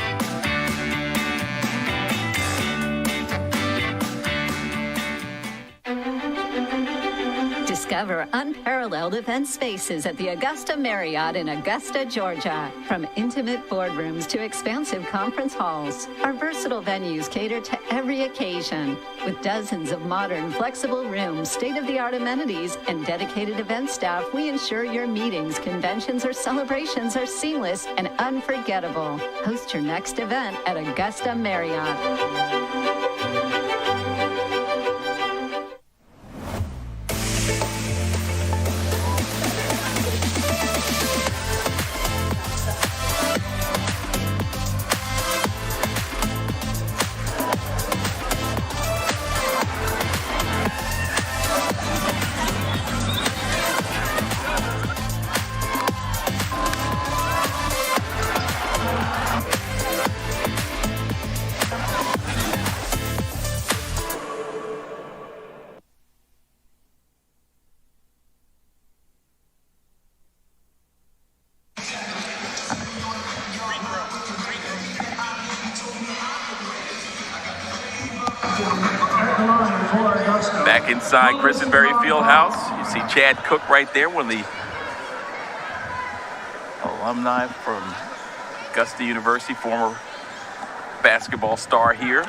Discover unparalleled event spaces at the Augusta Marriott in Augusta, Georgia. From intimate boardrooms to expansive conference halls, our versatile venues cater to every occasion. With dozens of modern, flexible rooms, state-of-the-art amenities, and dedicated event staff, we ensure your meetings, conventions, or celebrations are seamless and unforgettable. Host your next event at Augusta Marriott.
Back inside Christenberry Fieldhouse, you see Chad Cook right there, one of the alumni from Augusta University, former basketball star here.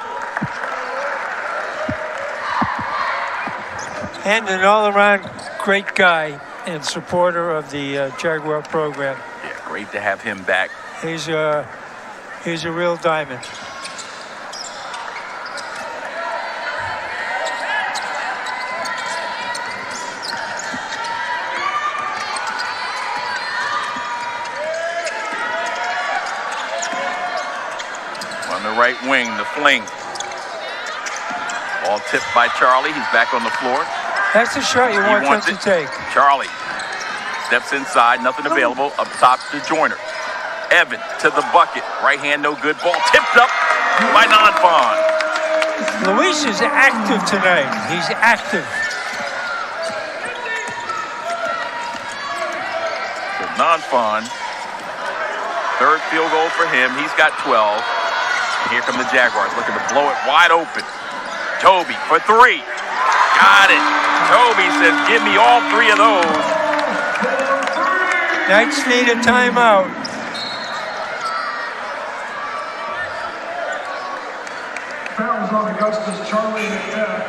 And an all-around great guy and supporter of the Jaguar program.
Yeah, great to have him back.
He's a real diamond.
On the right wing, the fling. Ball tipped by Charlie. He's back on the floor.
That's the shot you want them to take.
Charlie steps inside, nothing available. Up top to Joyner. Evan to the bucket. Right hand, no good. Ball tipped up by Nonfon.
Luis is active tonight. He's active.
So Nonfon, third field goal for him. He's got 12. And here come the Jaguars looking to blow it wide open. Toby for three. Got it. Toby says, give me all three of those.
Knights need a timeout.
Fouls on Augusta's Charlie McBeth.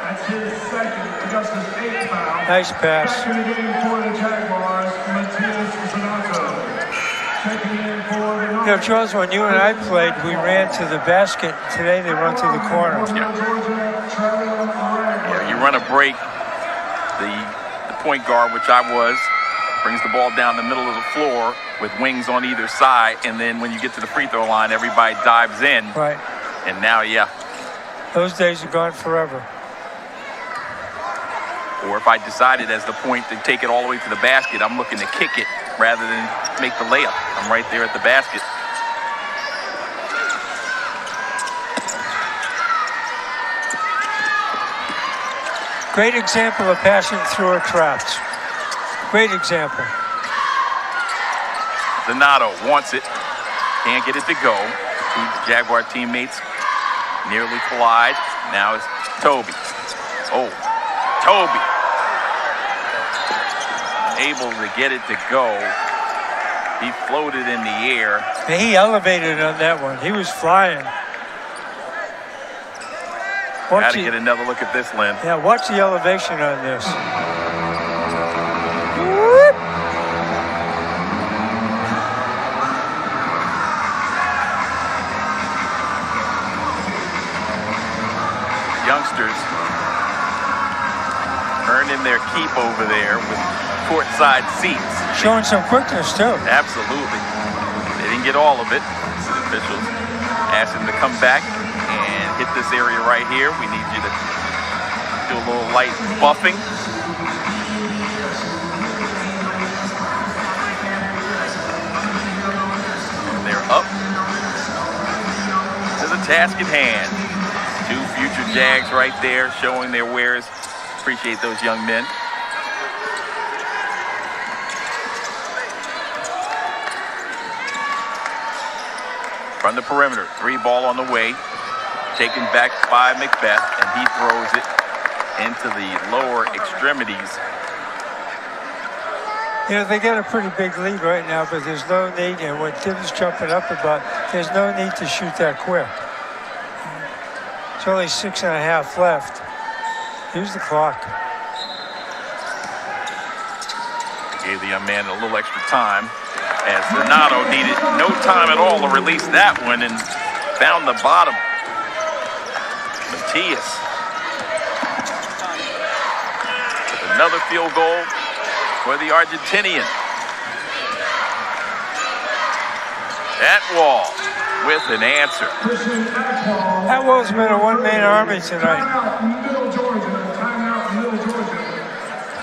That's his second. Augusta's 8th foul.
Nice pass.
Second game for the Jaguars, Mitus. Checking in for the
You know, Charles, when you and I played, we ran to the basket. Today they run to the corner.
Yeah, you run a break. The point guard, which I was, brings the ball down the middle of the floor with wings on either side. And then when you get to the free throw line, everybody dives in.
Right.
And now, yeah.
Those days are gone forever.
Or if I decided as the point to take it all the way to the basket, I'm looking to kick it rather than make the layup. I'm right there at the basket.
Great example of passing through a traps. Great example.
Donato wants it. Can't get it to go. Two Jaguar teammates nearly collide. Now it's Toby. Oh, Toby. Able to get it to go. He floated in the air.
And he elevated on that one. He was flying.
Got to get another look at this, Lynn.
Yeah, watch the elevation on this.
Youngsters earning their keep over there with courtside seats.
Showing some quickness, too.
Absolutely. They didn't get all of it. The officials asked them to come back and hit this area right here. We need you to do a little light buffing. And they're up to the task at hand. Two future Jags right there showing their wares. Appreciate those young men. From the perimeter, three ball on the way. Taken back by McBeth, and he throws it into the lower extremities.
You know, they got a pretty big lead right now, but there's no need, and what Tim's jumping up about, there's no need to shoot that quick. It's only 6.5 left. Use the clock.
Gave the young man a little extra time as Donato needed no time at all to release that one and found the bottom. Mitus with another field goal for the Argentinian. Atwell with an answer.
Atwell's been a one-man army tonight.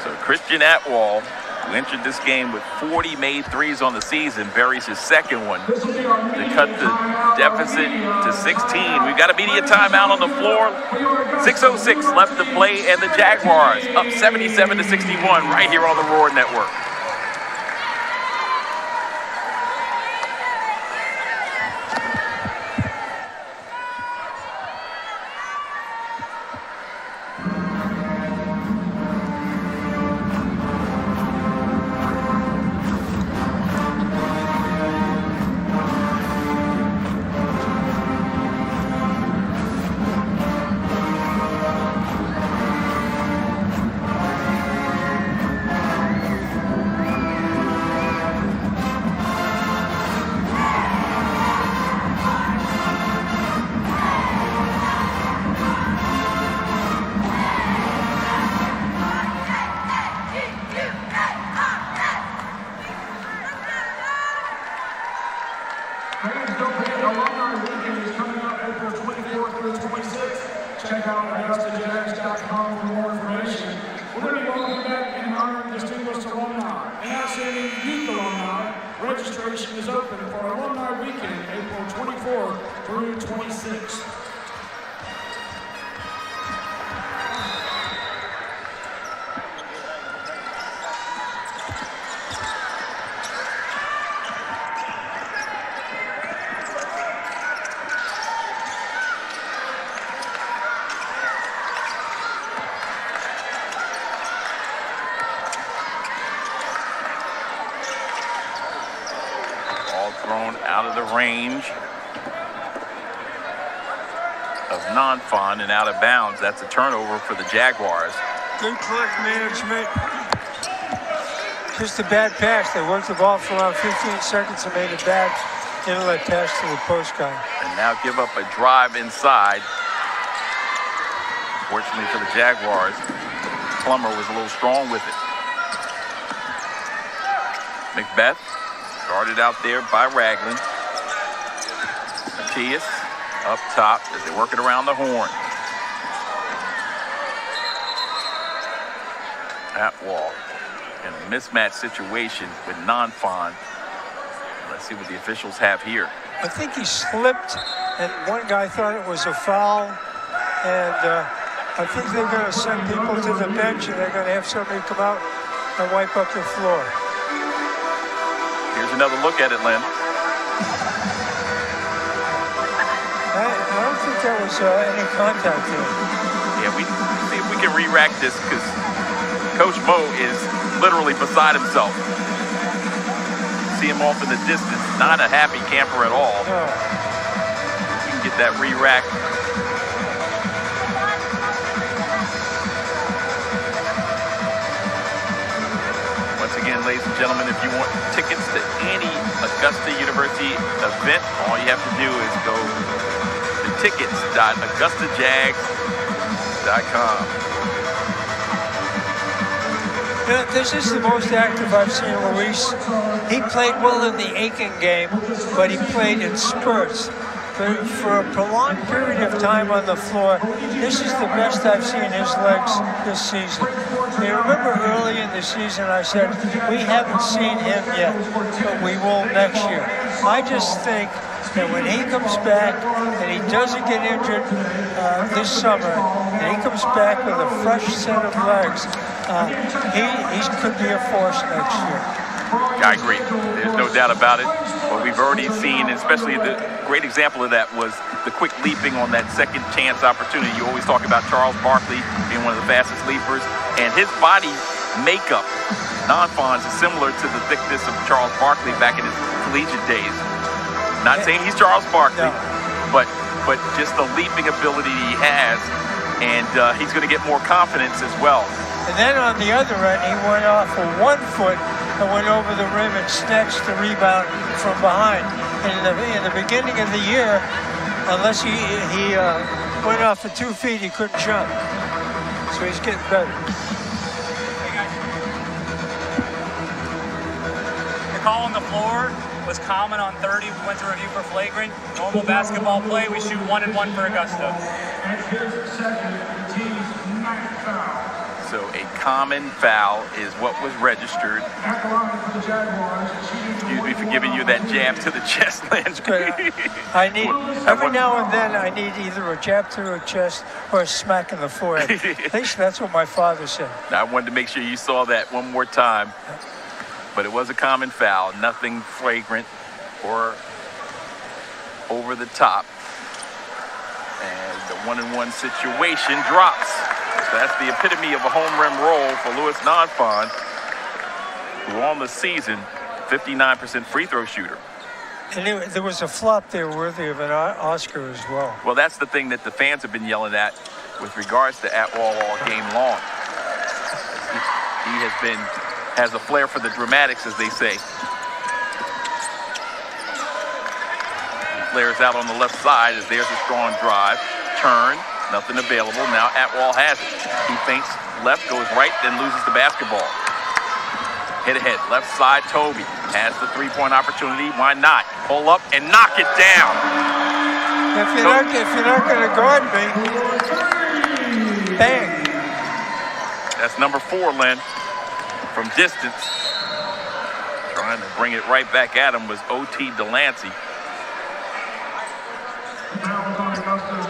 So Christian Atwell, who entered this game with 40 made threes on the season, buries his second one to cut the deficit to 16. We've got a media timeout on the floor. 6:06 left to play, and the Jaguars up 77-61 right here on the Roar Network.
Check out AugustaJags.com for more information. We're going to be welcoming back and honoring distinguished alumni and outstanding youth alumni. Registration is open for Alumni Weekend, April 24th through 26th.
Thrown out of the range of non-fun and out of bounds. That's a turnover for the Jaguars.
Good clock management. Just a bad pass. They worked the ball for around 15 seconds and made a bad inlet pass to the post guy.
And now give up a drive inside. Fortunately for the Jaguars, Plummer was a little strong with it. Macbeth guarded out there by Ragland. Mitus up top as they work it around the horn. Atwell in a mismatch situation with non-fon. Let's see what the officials have here.
I think he slipped, and one guy thought it was a foul, and I think they're going to send people to the bench, and they're going to have somebody come out and wipe up the floor.
Here's another look at it, Lynn.
I don't think there was any contact there.
Yeah, we see if we can re-rack this because Coach Mo is literally beside himself. See him off in the distance, not a happy camper at all.
No.
We can get that re-rack. Once again, ladies and gentlemen, if you want tickets to any Augusta University event, all you have to do is go to tickets.augustajags.com.
This is the most active I've seen Luis. He played well in the Aiken game, but he played in spurts. But for a prolonged period of time on the floor, this is the best I've seen his legs this season. You remember early in the season I said, we haven't seen him yet, but we will next year. I just think that when he comes back and he doesn't get injured this summer, and he comes back with a fresh set of legs, he could be a force next year.
I agree. There's no doubt about it. But we've already seen, especially the great example of that was the quick leaping on that second chance opportunity. You always talk about Charles Barkley being one of the fastest leapers, and his body makeup, non-Fonz, is similar to the thickness of Charles Barkley back in his collegiate days. Not saying he's Charles Barkley, but just the leaping ability he has, and he's going to get more confidence as well.
And then on the other end, he went off with 1 foot and went over the rim and snatched the rebound from behind. And in the beginning of the year, unless he went off with 2 feet, he couldn't jump. So he's getting better.
The call on the floor was common on 30. We went to review for flagrant. Normal basketball play, we shoot 1 and 1 for Augusta.
So a common foul is what was registered. Excuse me for giving you that jab to the chest, Lynn.
I need, every now and then, I need either a jab to the chest or a smack in the forehead. At least that's what my father said.
Now, I wanted to make sure you saw that one more time. But it was a common foul, nothing flagrant or over the top. And the 1-and-1 situation drops. So that's the epitome of a home run roll for Louis Nonfon, who on the season, 59% free throw shooter.
And there was a flop there worthy of an Oscar as well.
Well, that's the thing that the fans have been yelling at with regards to Atwell all game long. He has a flair for the dramatics, as they say. He flares out on the left side as there's a strong drive. Turn, nothing available. Now Atwell has it. He feints left, goes right, then loses the basketball. Hit ahead, left side, Toby has the three-point opportunity. Why not? Pull up and knock it down.
If you're not going to guard me, bang.
That's number 4, Lynn. From distance, trying to bring it right back at him was O.T. Delancey.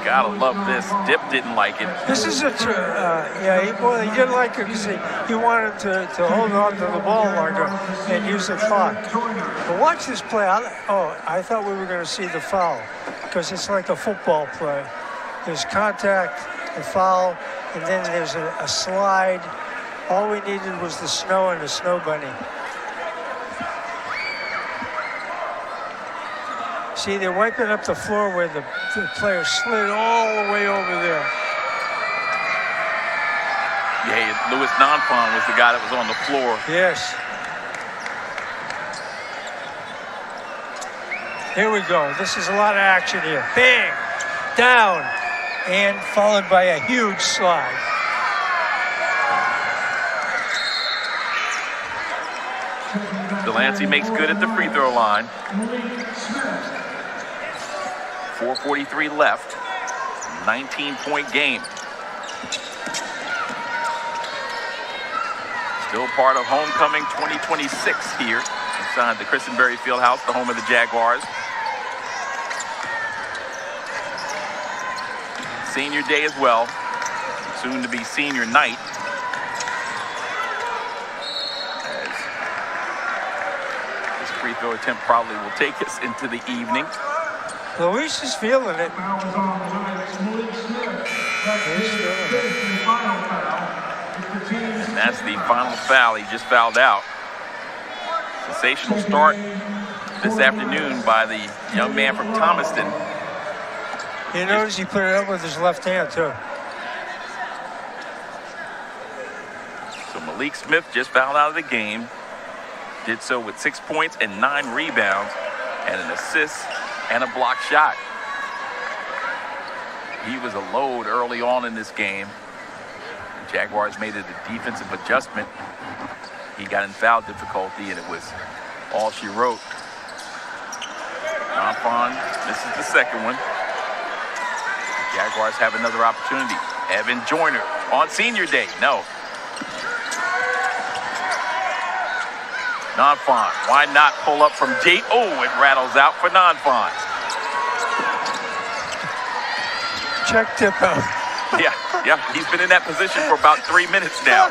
Gotta love this. Dip didn't like it.
This is he didn't like it because he wanted to hold on to the ball longer and use the clock. But watch this play. I thought we were going to see the foul because it's like a football play. There's contact, a foul, and then there's a slide. All we needed was the snow and the snow bunny. See, they're wiping up the floor where the player slid all the way over there.
Yeah, Louis Nonfon was the guy that was on the floor.
Yes. Here we go. This is a lot of action here. Bang! Down! And followed by a huge slide.
Delancey makes good at the free throw line. 4:43 left. 19-point game. Still part of Homecoming 2026 here inside the Christenberry Fieldhouse, the home of the Jaguars. Senior day as well. Soon to be senior night. Free throw attempt probably will take us into the evening.
Luis is feeling it.
And that's the final foul. He just fouled out. Sensational start this afternoon by the young man from Thomaston.
You notice he put it up with his left hand, too.
So Malik Smith just fouled out of the game. Did so with 6 points and 9 rebounds and an assist and a block shot. He was a load early on in this game. The Jaguars made it a defensive adjustment. He got in foul difficulty and it was all she wrote. Nonfon misses the second one. The Jaguars have another opportunity. Evan Joyner on senior day. No. Nonfon, why not pull up from J? Oh, it rattles out for Nonfon.
Check tip out.
Yeah, he's been in that position for about 3 minutes now.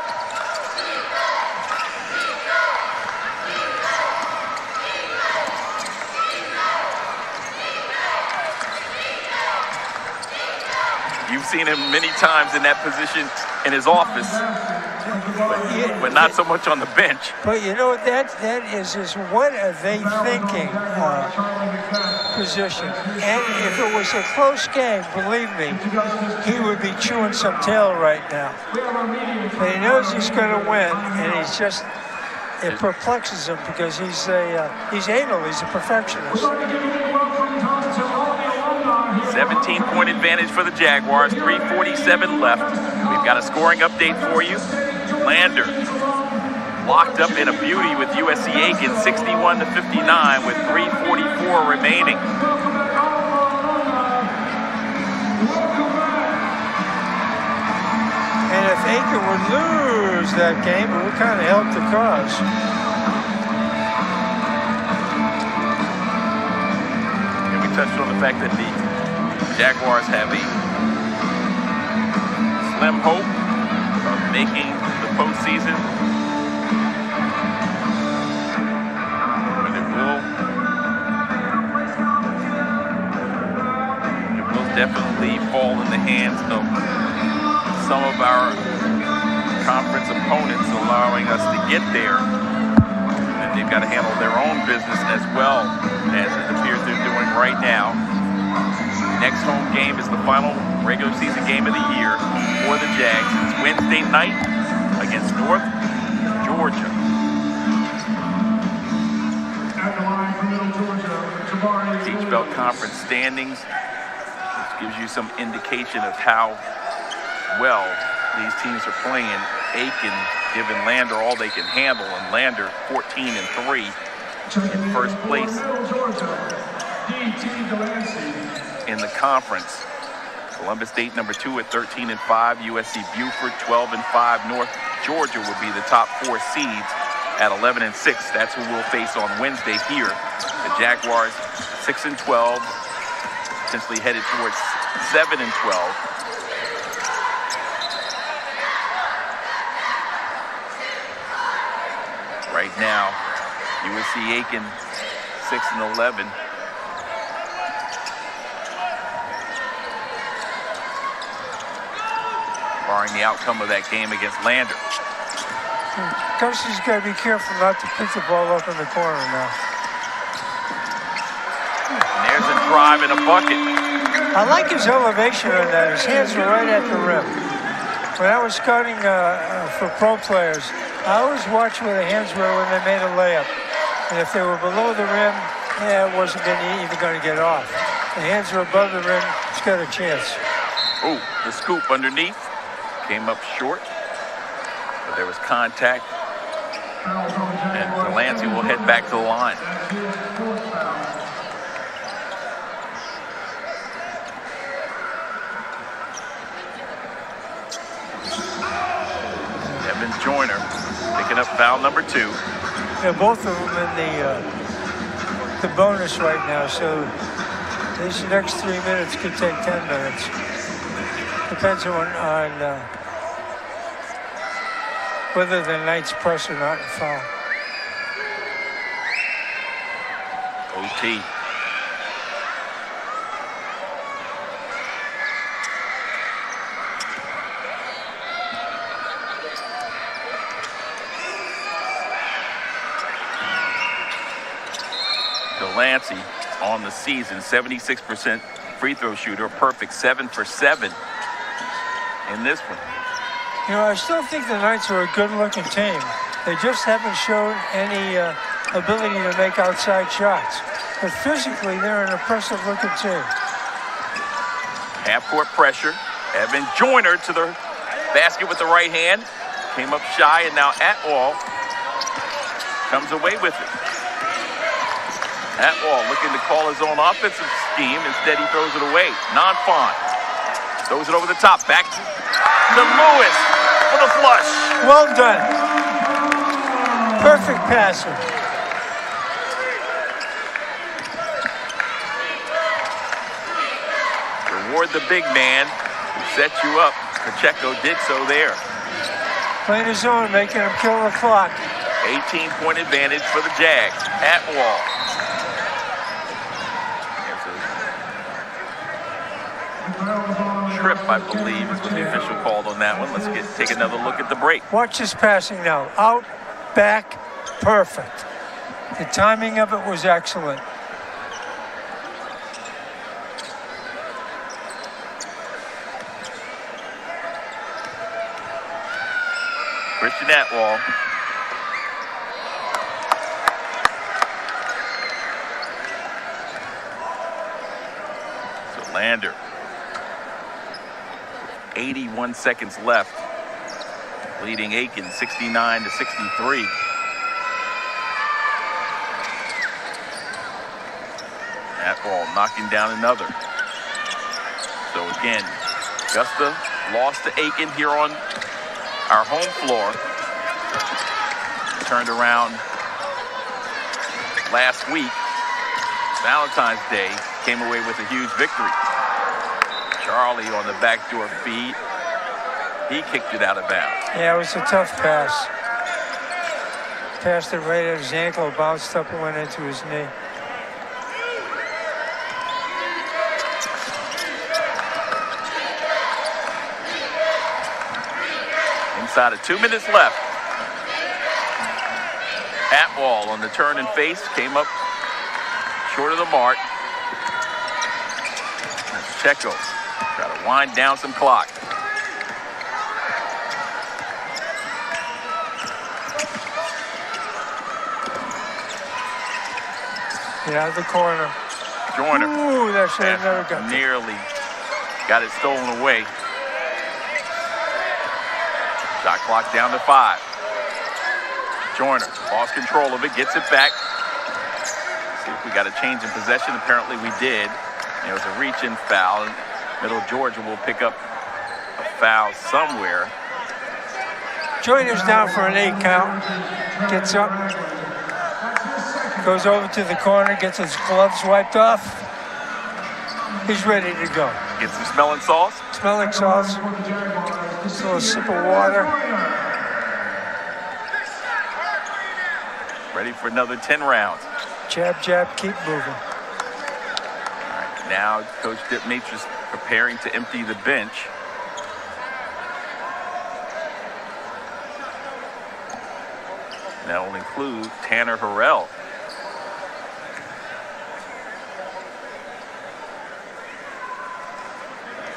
You've seen him many times in that position in his office, but not so much on the bench.
But you know, that is what are they thinking position. And if it was a close game, believe me, he would be chewing some tail right now. But he knows he's going to win, and he's just, it perplexes him because he's anal, he's a perfectionist.
17-point advantage for the Jaguars, 3:47 left. We've got a scoring update for you. Lander locked up in a beauty with USC Aiken, 61-59 with 3:44 remaining.
And if Aiken would lose that game, it would kind of help the cause.
And we touched on the fact that the Jaguars have a slim hope of making the postseason. But it will definitely fall in the hands of some of our conference opponents, allowing us to get there. And they've got to handle their own business as well, as it appears they're doing right now. Next home game is the final regular season game of the year for the Jags. It's Wednesday night against North Georgia. Peach Belt Conference standings, which gives you some indication of how well these teams are playing. Aiken giving Lander all they can handle, and Lander 14-3 in first place in the conference. Columbus State number 2 at 13-5. USC Buford 12-5. North Georgia will be the top 4 seeds at 11-6. That's who we'll face on Wednesday here. The Jaguars 6-12, essentially headed towards 7-12. Right now, USC Aiken 6-11. Barring the outcome of that game against Lander.
Coach's got to be careful not to pick the ball up in the corner now.
And there's a drive and a bucket.
I like his elevation on that. His hands were right at the rim. When I was scouting for pro players, I always watched where the hands were when they made a layup. And if they were below the rim, it wasn't even going to get off. The hands were above the rim, it's got a chance.
Oh, the scoop underneath. Came up short, but there was contact, and Delancey will head back to the line. Evan Joyner picking up foul number 2.
Yeah, both of them in the bonus right now, so these next 3 minutes could take 10 minutes. Depends on whether the Knights press or not and foul.
OT. Delancey on the season, 76% free throw shooter, perfect 7 for 7 in this one.
You know, I still think the Knights are a good-looking team. They just haven't shown any ability to make outside shots. But physically, they're an impressive-looking team.
Half-court pressure. Evan Joyner to the basket with the right hand. Came up shy, and now Atwell comes away with it. Atwell looking to call his own offensive scheme. Instead, he throws it away. Non-fawn. Throws it over the top. Back to Lewis for the flush.
Well done. Perfect passing.
Reward the big man who set you up. Pacheco did so there.
Playing his own, making him kill the clock.
18-point advantage for the Jags. Atwell. trip, I believe, is what the official called on that one. Let's take another look at the break.
Watch his passing now. Out, back, perfect. The timing of it was excellent.
Christian Atwell. So Lander. 81 seconds left. Leading Aiken 69-63. Atwell knocking down another. So again, Augusta lost to Aiken here on our home floor. Turned around last week, Valentine's Day, came away with a huge victory. Charlie on the backdoor feed. He kicked it out of bounds.
Yeah, it was a tough pass. Passed it right at his ankle, bounced up and went into his knee.
Inside of 2 minutes left. Atwell on the turn and face came up short of the mark. Checo try to wind down some clock.
Get out of the corner.
Joyner.
Ooh, that should have never got
nearly got it stolen away. Shot clock down to 5. Joyner lost control of it, gets it back. See if we got a change in possession. Apparently we did. It was a reach-in foul. Middle Georgia will pick up a foul somewhere.
Joyner's down for an 8 count. Gets up. Goes over to the corner, gets his gloves wiped off. He's ready to go.
Get some smelling sauce.
Smelling sauce. Just a little sip of water.
Ready for another 10 rounds.
Jab, jab, keep moving.
All right, now Coach Mitus preparing to empty the bench. That will include Tanner Harrell.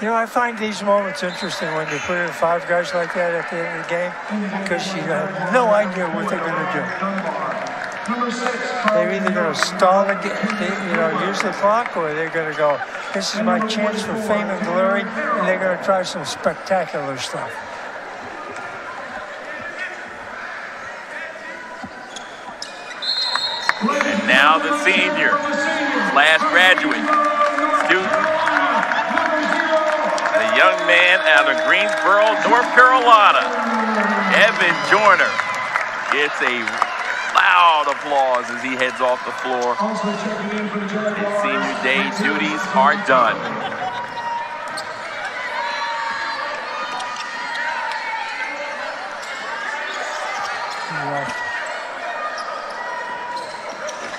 You know, I find these moments interesting when you put in 5 guys like that at the end of the game, because you have no idea what they're going to do. They're either going to stall the game, use the clock, or they're going to go, this is my chance for fame and glory, and they're going to try some spectacular stuff.
And now the senior, last graduate, student. Young man out of Greensboro, North Carolina, Evan Joyner gets a loud applause as he heads off the floor. His senior day duties are done.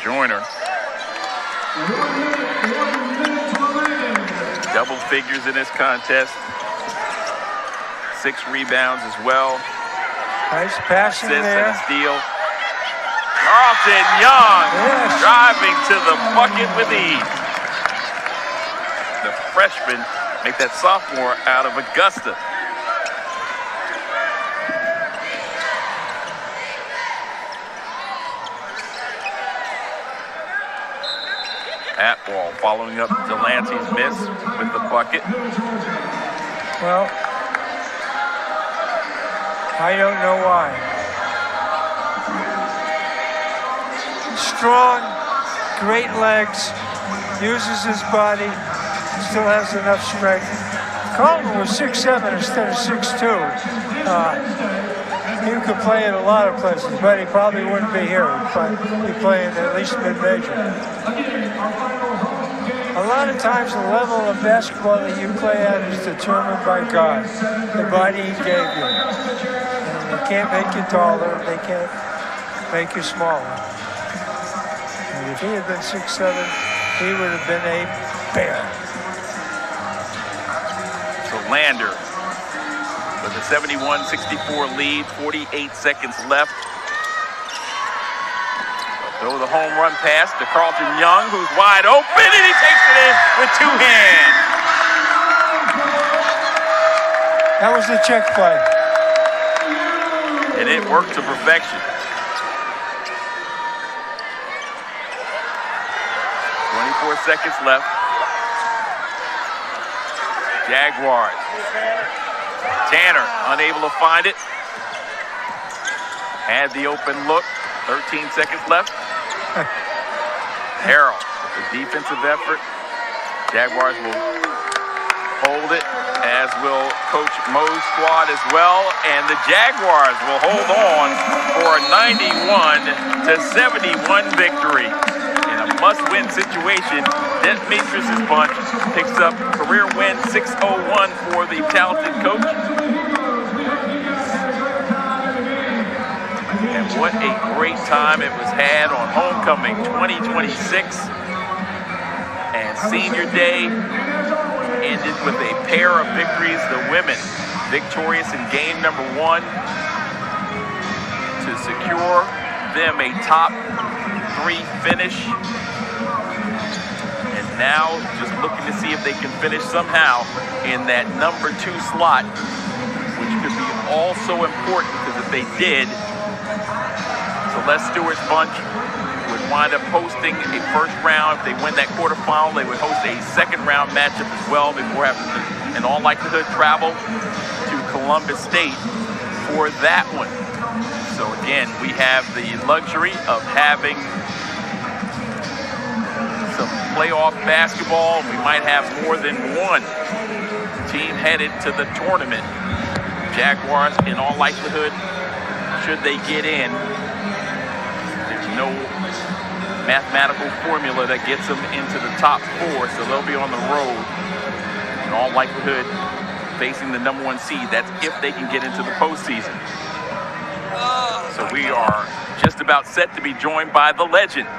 Joyner. Double figures in this contest. 6 rebounds as well.
Nice passing
there.
And
a steal. Carlton Young driving to the bucket with ease. The freshman make that sophomore out of Augusta. Atwell following up Delancey's miss with the bucket.
Well, I don't know why. Strong, great legs, uses his body, still has enough strength. Carlton was 6'7" instead of 6'2". He could play in a lot of places, but he probably wouldn't be here. He'd be playing at least mid-major. A lot of times the level of basketball that you play at is determined by God, the body he gave you. And they can't make you taller, they can't make you smaller. And if he had been 6'7", he would have been a bear.
So Lander with a 71-64 lead, 48 seconds left. Throw the home run pass to Carlton Young, who's wide open, and he takes it in with two hands.
That was the check play.
And it worked to perfection. 24 seconds left. Jaguars. Tanner unable to find it. Had the open look. 13 seconds left. Harrell with the defensive effort. Jaguars will hold it, as will Coach Moe's squad as well. And the Jaguars will hold on for a 91-71 victory. In a must-win situation, Mitus' bunch picks up career win 601 for the talented coach. And what a great time it was had on Homecoming 2026. And Senior Day ended with a pair of victories. The women victorious in game number 1 to secure them a top 3 finish. And now just looking to see if they can finish somehow in that number 2 slot, which could be also important, because if they did, Celeste Stewart's bunch would wind up hosting a first round. If they win that quarterfinal, they would host a second round matchup as well before having to, in all likelihood, travel to Columbus State for that one. So again, we have the luxury of having some playoff basketball. We might have more than one team headed to the tournament. Jaguars, in all likelihood, should they get in, there's no mathematical formula that gets them into the top 4, so they'll be on the road, in all likelihood, facing the number 1 seed. That's if they can get into the postseason. So we are just about set to be joined by the legend.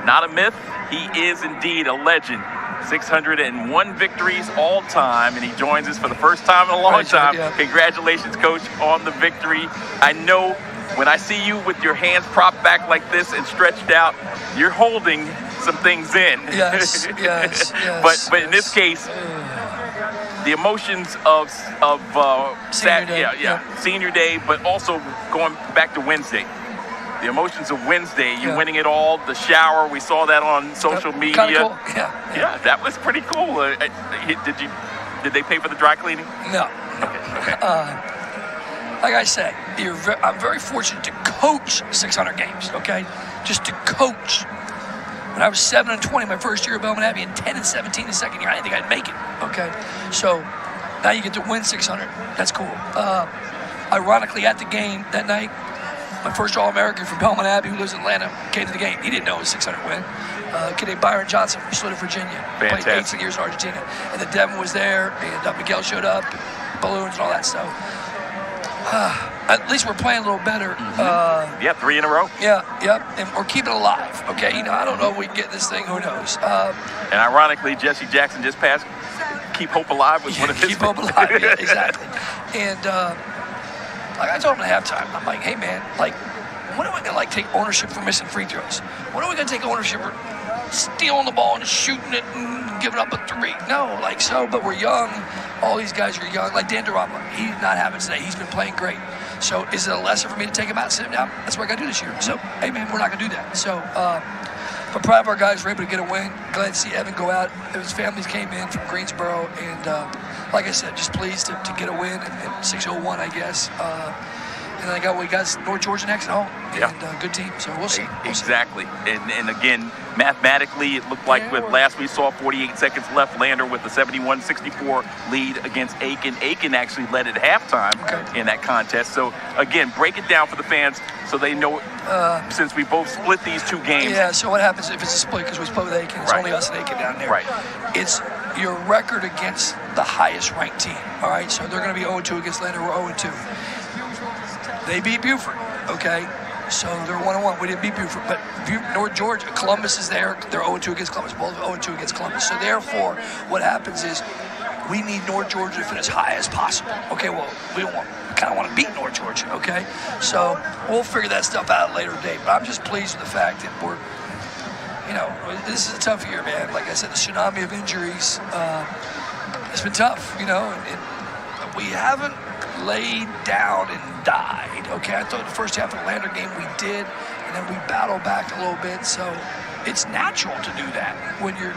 Not a myth, he is indeed a legend. 601 victories all time, and he joins us for the first time in a long time. Yeah. Congratulations, Coach, on the victory. I know when I see you with your hands propped back like this and stretched out, you're holding some things in.
Yes, yes, yes.
But in this case, the emotions of
Senior Day.
Senior Day, but also going back to Wednesday. The emotions of Wednesday, you winning it all, the shower, we saw that on social media.
Kind of cool.
Yeah, that was pretty cool. Did they pay for the dry cleaning?
No.
Okay.
Like I said, I'm very fortunate to coach 600 games, okay? Just to coach. When I was 7-20 my first year at Belmont Abbey and 10-17 the second year, I didn't think I'd make it, okay? So now you get to win 600. That's cool. Ironically, at the game that night, my first All-American from Belmont Abbey, who lives in Atlanta, came to the game. He didn't know it was 600 win. A kid named Byron Johnson from Slaughter, Virginia.
Fantastic.
Played 18 years in Argentina. And then Devin was there, and Miguel showed up, balloons and all that stuff. At least we're playing a little better.
3 in a row.
Yeah, and we're keeping it alive, okay? You know, I don't know if we can get this thing, who knows?
And ironically, Jesse Jackson just passed Keep Hope Alive with one of his.
Keep Hope Alive, yeah, exactly. And like I told him at halftime, I'm like, hey man, like, when are we gonna take ownership for missing free throws? When are we gonna take ownership for stealing the ball and shooting it and giving up a 3? No, but we're young. All these guys are young. Like Dan Durama, he's not having it today. He's been playing great. So is it a lesson for me to take him out and sit him down? That's what I gotta do this year. So, hey man, we're not gonna do that. So, but proud of our guys. We're able to get a win. Glad to see Evan go out. His families came in from Greensboro, and like I said, just pleased to get a win at 601, I guess. And then we got North Georgia next at home. And good team, so we'll see.
Exactly. And again, mathematically, it looked like with last we saw 48 seconds left, Lander with the 71-64 lead against Aiken. Aiken actually led at halftime in that contest. So again, break it down for the fans so they know, since we both split these 2 games.
Yeah, so what happens if it's a split, because we split with Aiken, it's only us and Aiken down there.
Right.
It's your record against the highest ranked team, all right? So they're going to be 0-2 against Lander, we're 0-2. They beat Buford, okay? So they're 1-1. We didn't beat Buford, but North Georgia, Columbus is there. They're 0-2 against Columbus. Both 0-2 against Columbus. So therefore, what happens is we need North Georgia to finish as high as possible. Okay, well, we kind of want to beat North Georgia, okay? So we'll figure that stuff out at a later date. But I'm just pleased with the fact that we're, this is a tough year, man. Like I said, the tsunami of injuries, it's been tough, and we haven't laid down and died, okay? I thought the first half of the Lander game we did, and then we battled back a little bit, so it's natural to do that when you're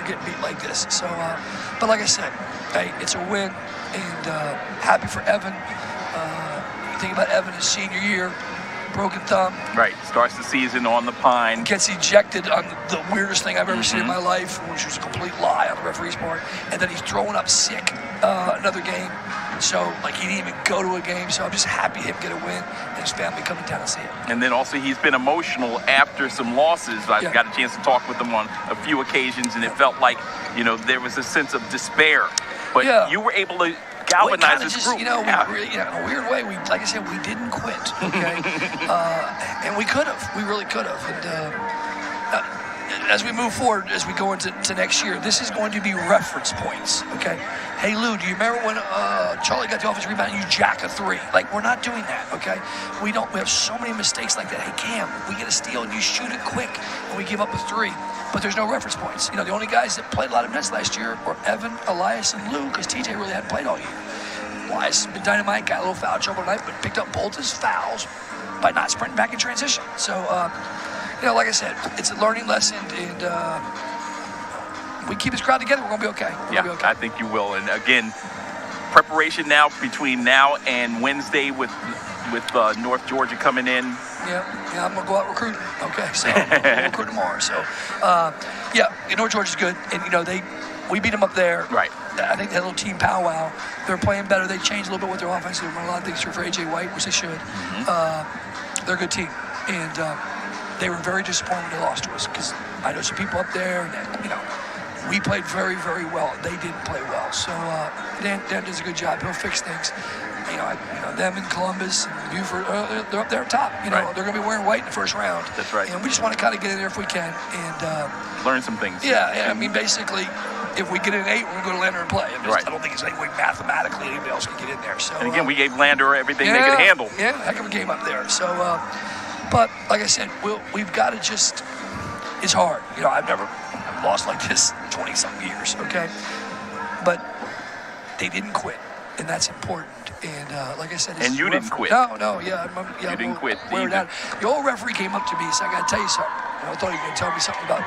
getting beat like this. So, but like I said, hey, it's a win, and happy for Evan. You think about Evan his senior year, broken thumb.
Right, starts the season on the pine.
Gets ejected on the weirdest thing I've ever seen in my life, which was a complete lie on the referee's part. And then he's throwing up sick another game. So, he didn't even go to a game. So I'm just happy him get a win and his family coming down to see him.
And then also he's been emotional after some losses. I've got a chance to talk with him on a few occasions, and it felt like, there was a sense of despair. But you were able to galvanize this group.
In a weird way, like I said, we didn't quit, okay? And we could have. We really could have. And as we move forward, as we go into next year, this is going to be reference points, okay? Hey, Lou, do you remember when Charlie got the offensive rebound and you jack a three? We're not doing that, okay? We have so many mistakes like that. Hey, Cam, we get a steal and you shoot it quick and we give up a three. But there's no reference points. The only guys that played a lot of minutes last year were Evan, Elias, and Lou, because TJ really hadn't played all year. Elias has been dynamite, got a little foul trouble tonight, but picked up both his fouls by not sprinting back in transition. So, like I said, it's a learning lesson, and we keep this crowd together, we're going to be okay. We're gonna be okay.
I think you will. And again, preparation now between now and Wednesday with North Georgia coming in.
Yeah, I'm going to go out recruiting. Okay, so we'll recruit tomorrow. So, North Georgia's good. And, we beat them up there.
Right.
I think they had a little team powwow. They're playing better. They changed a little bit with their offense. They run a lot of things for A.J. White, which they should. They're a good team. And they were very disappointed when they lost to us, because I know some people up there that, we played very, very well. They didn't play well. So Dan does a good job. He'll fix things. Them in Columbus and Buford, they're up there up top. They're going to be wearing white in the first round.
That's right.
And we just want to kind of get in there if we can and
learn some things.
Yeah, I mean, basically, if we get in 8, we're going to go to Lander and play. I don't think it's any way mathematically anybody else can get in there. So,
and again, we gave Lander everything they could handle.
Yeah, heck of a game up there. So, but like I said, we've got to just. It's hard. I've lost like this 20-something years. Okay, but they didn't quit, and that's important. And like I said,
and you didn't quit.
No, you
didn't quit.
The old referee came up to me and said, "I got to tell you something." And I thought he was going to tell me something about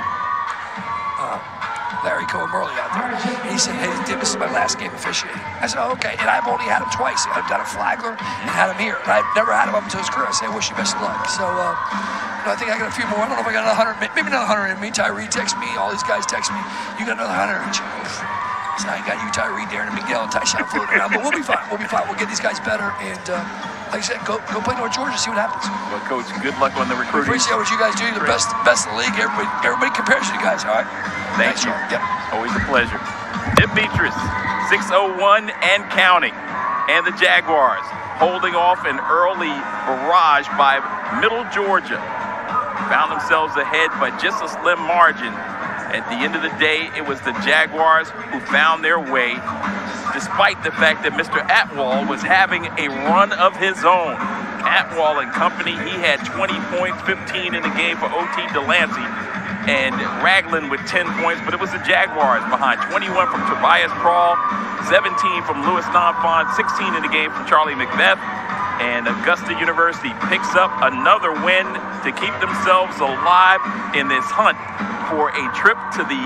Larry Cohen-Murley out there. And he said, "Hey, this is my last game officiating." I said, "Oh, okay." And I've only had him twice. I've done a Flagler and had him here. And I've never had him up until his career. I say, "I wish you best of luck." So I think I got a few more. I don't know if I got another 100, maybe another 100 in me. Tyree texts me. All these guys text me. You got another 100 in you. So I got you, Tyree, Darren, and Miguel, and Tyshawn floating around. But we'll be fine. We'll get these guys better. And like I said, go play North Georgia, see what happens.
Well, Coach, good luck on the recruiting.
Appreciate what you guys do. You're the best in the league. Everybody compares you guys, all right?
Thanks, you.
Yep.
Always a pleasure. Dip Beatrice, 601 and counting. And the Jaguars holding off an early barrage by Middle Georgia. Found themselves ahead by just a slim margin. At the end of the day, it was the Jaguars who found their way, despite the fact that Mr. Atwall was having a run of his own. Atwall and company, he had 20 points, 15 in the game for O.T. Delancey, and Ragland with 10 points, but it was the Jaguars behind. 21 from Tobias Prawl, 17 from Louis Nonfon, 16 in the game from Charlie McBeth. And Augusta University picks up another win to keep themselves alive in this hunt for a trip to the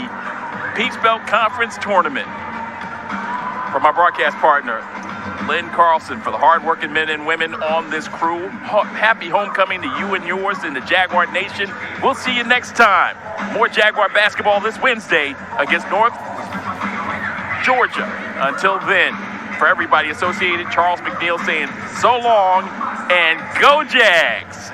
Peach Belt Conference Tournament. For my broadcast partner, Lynn Carlson, for the hardworking men and women on this crew, happy homecoming to you and yours in the Jaguar Nation. We'll see you next time. More Jaguar basketball this Wednesday against North Georgia. Until then, for everybody associated, Charles McNeil saying so long and go Jags.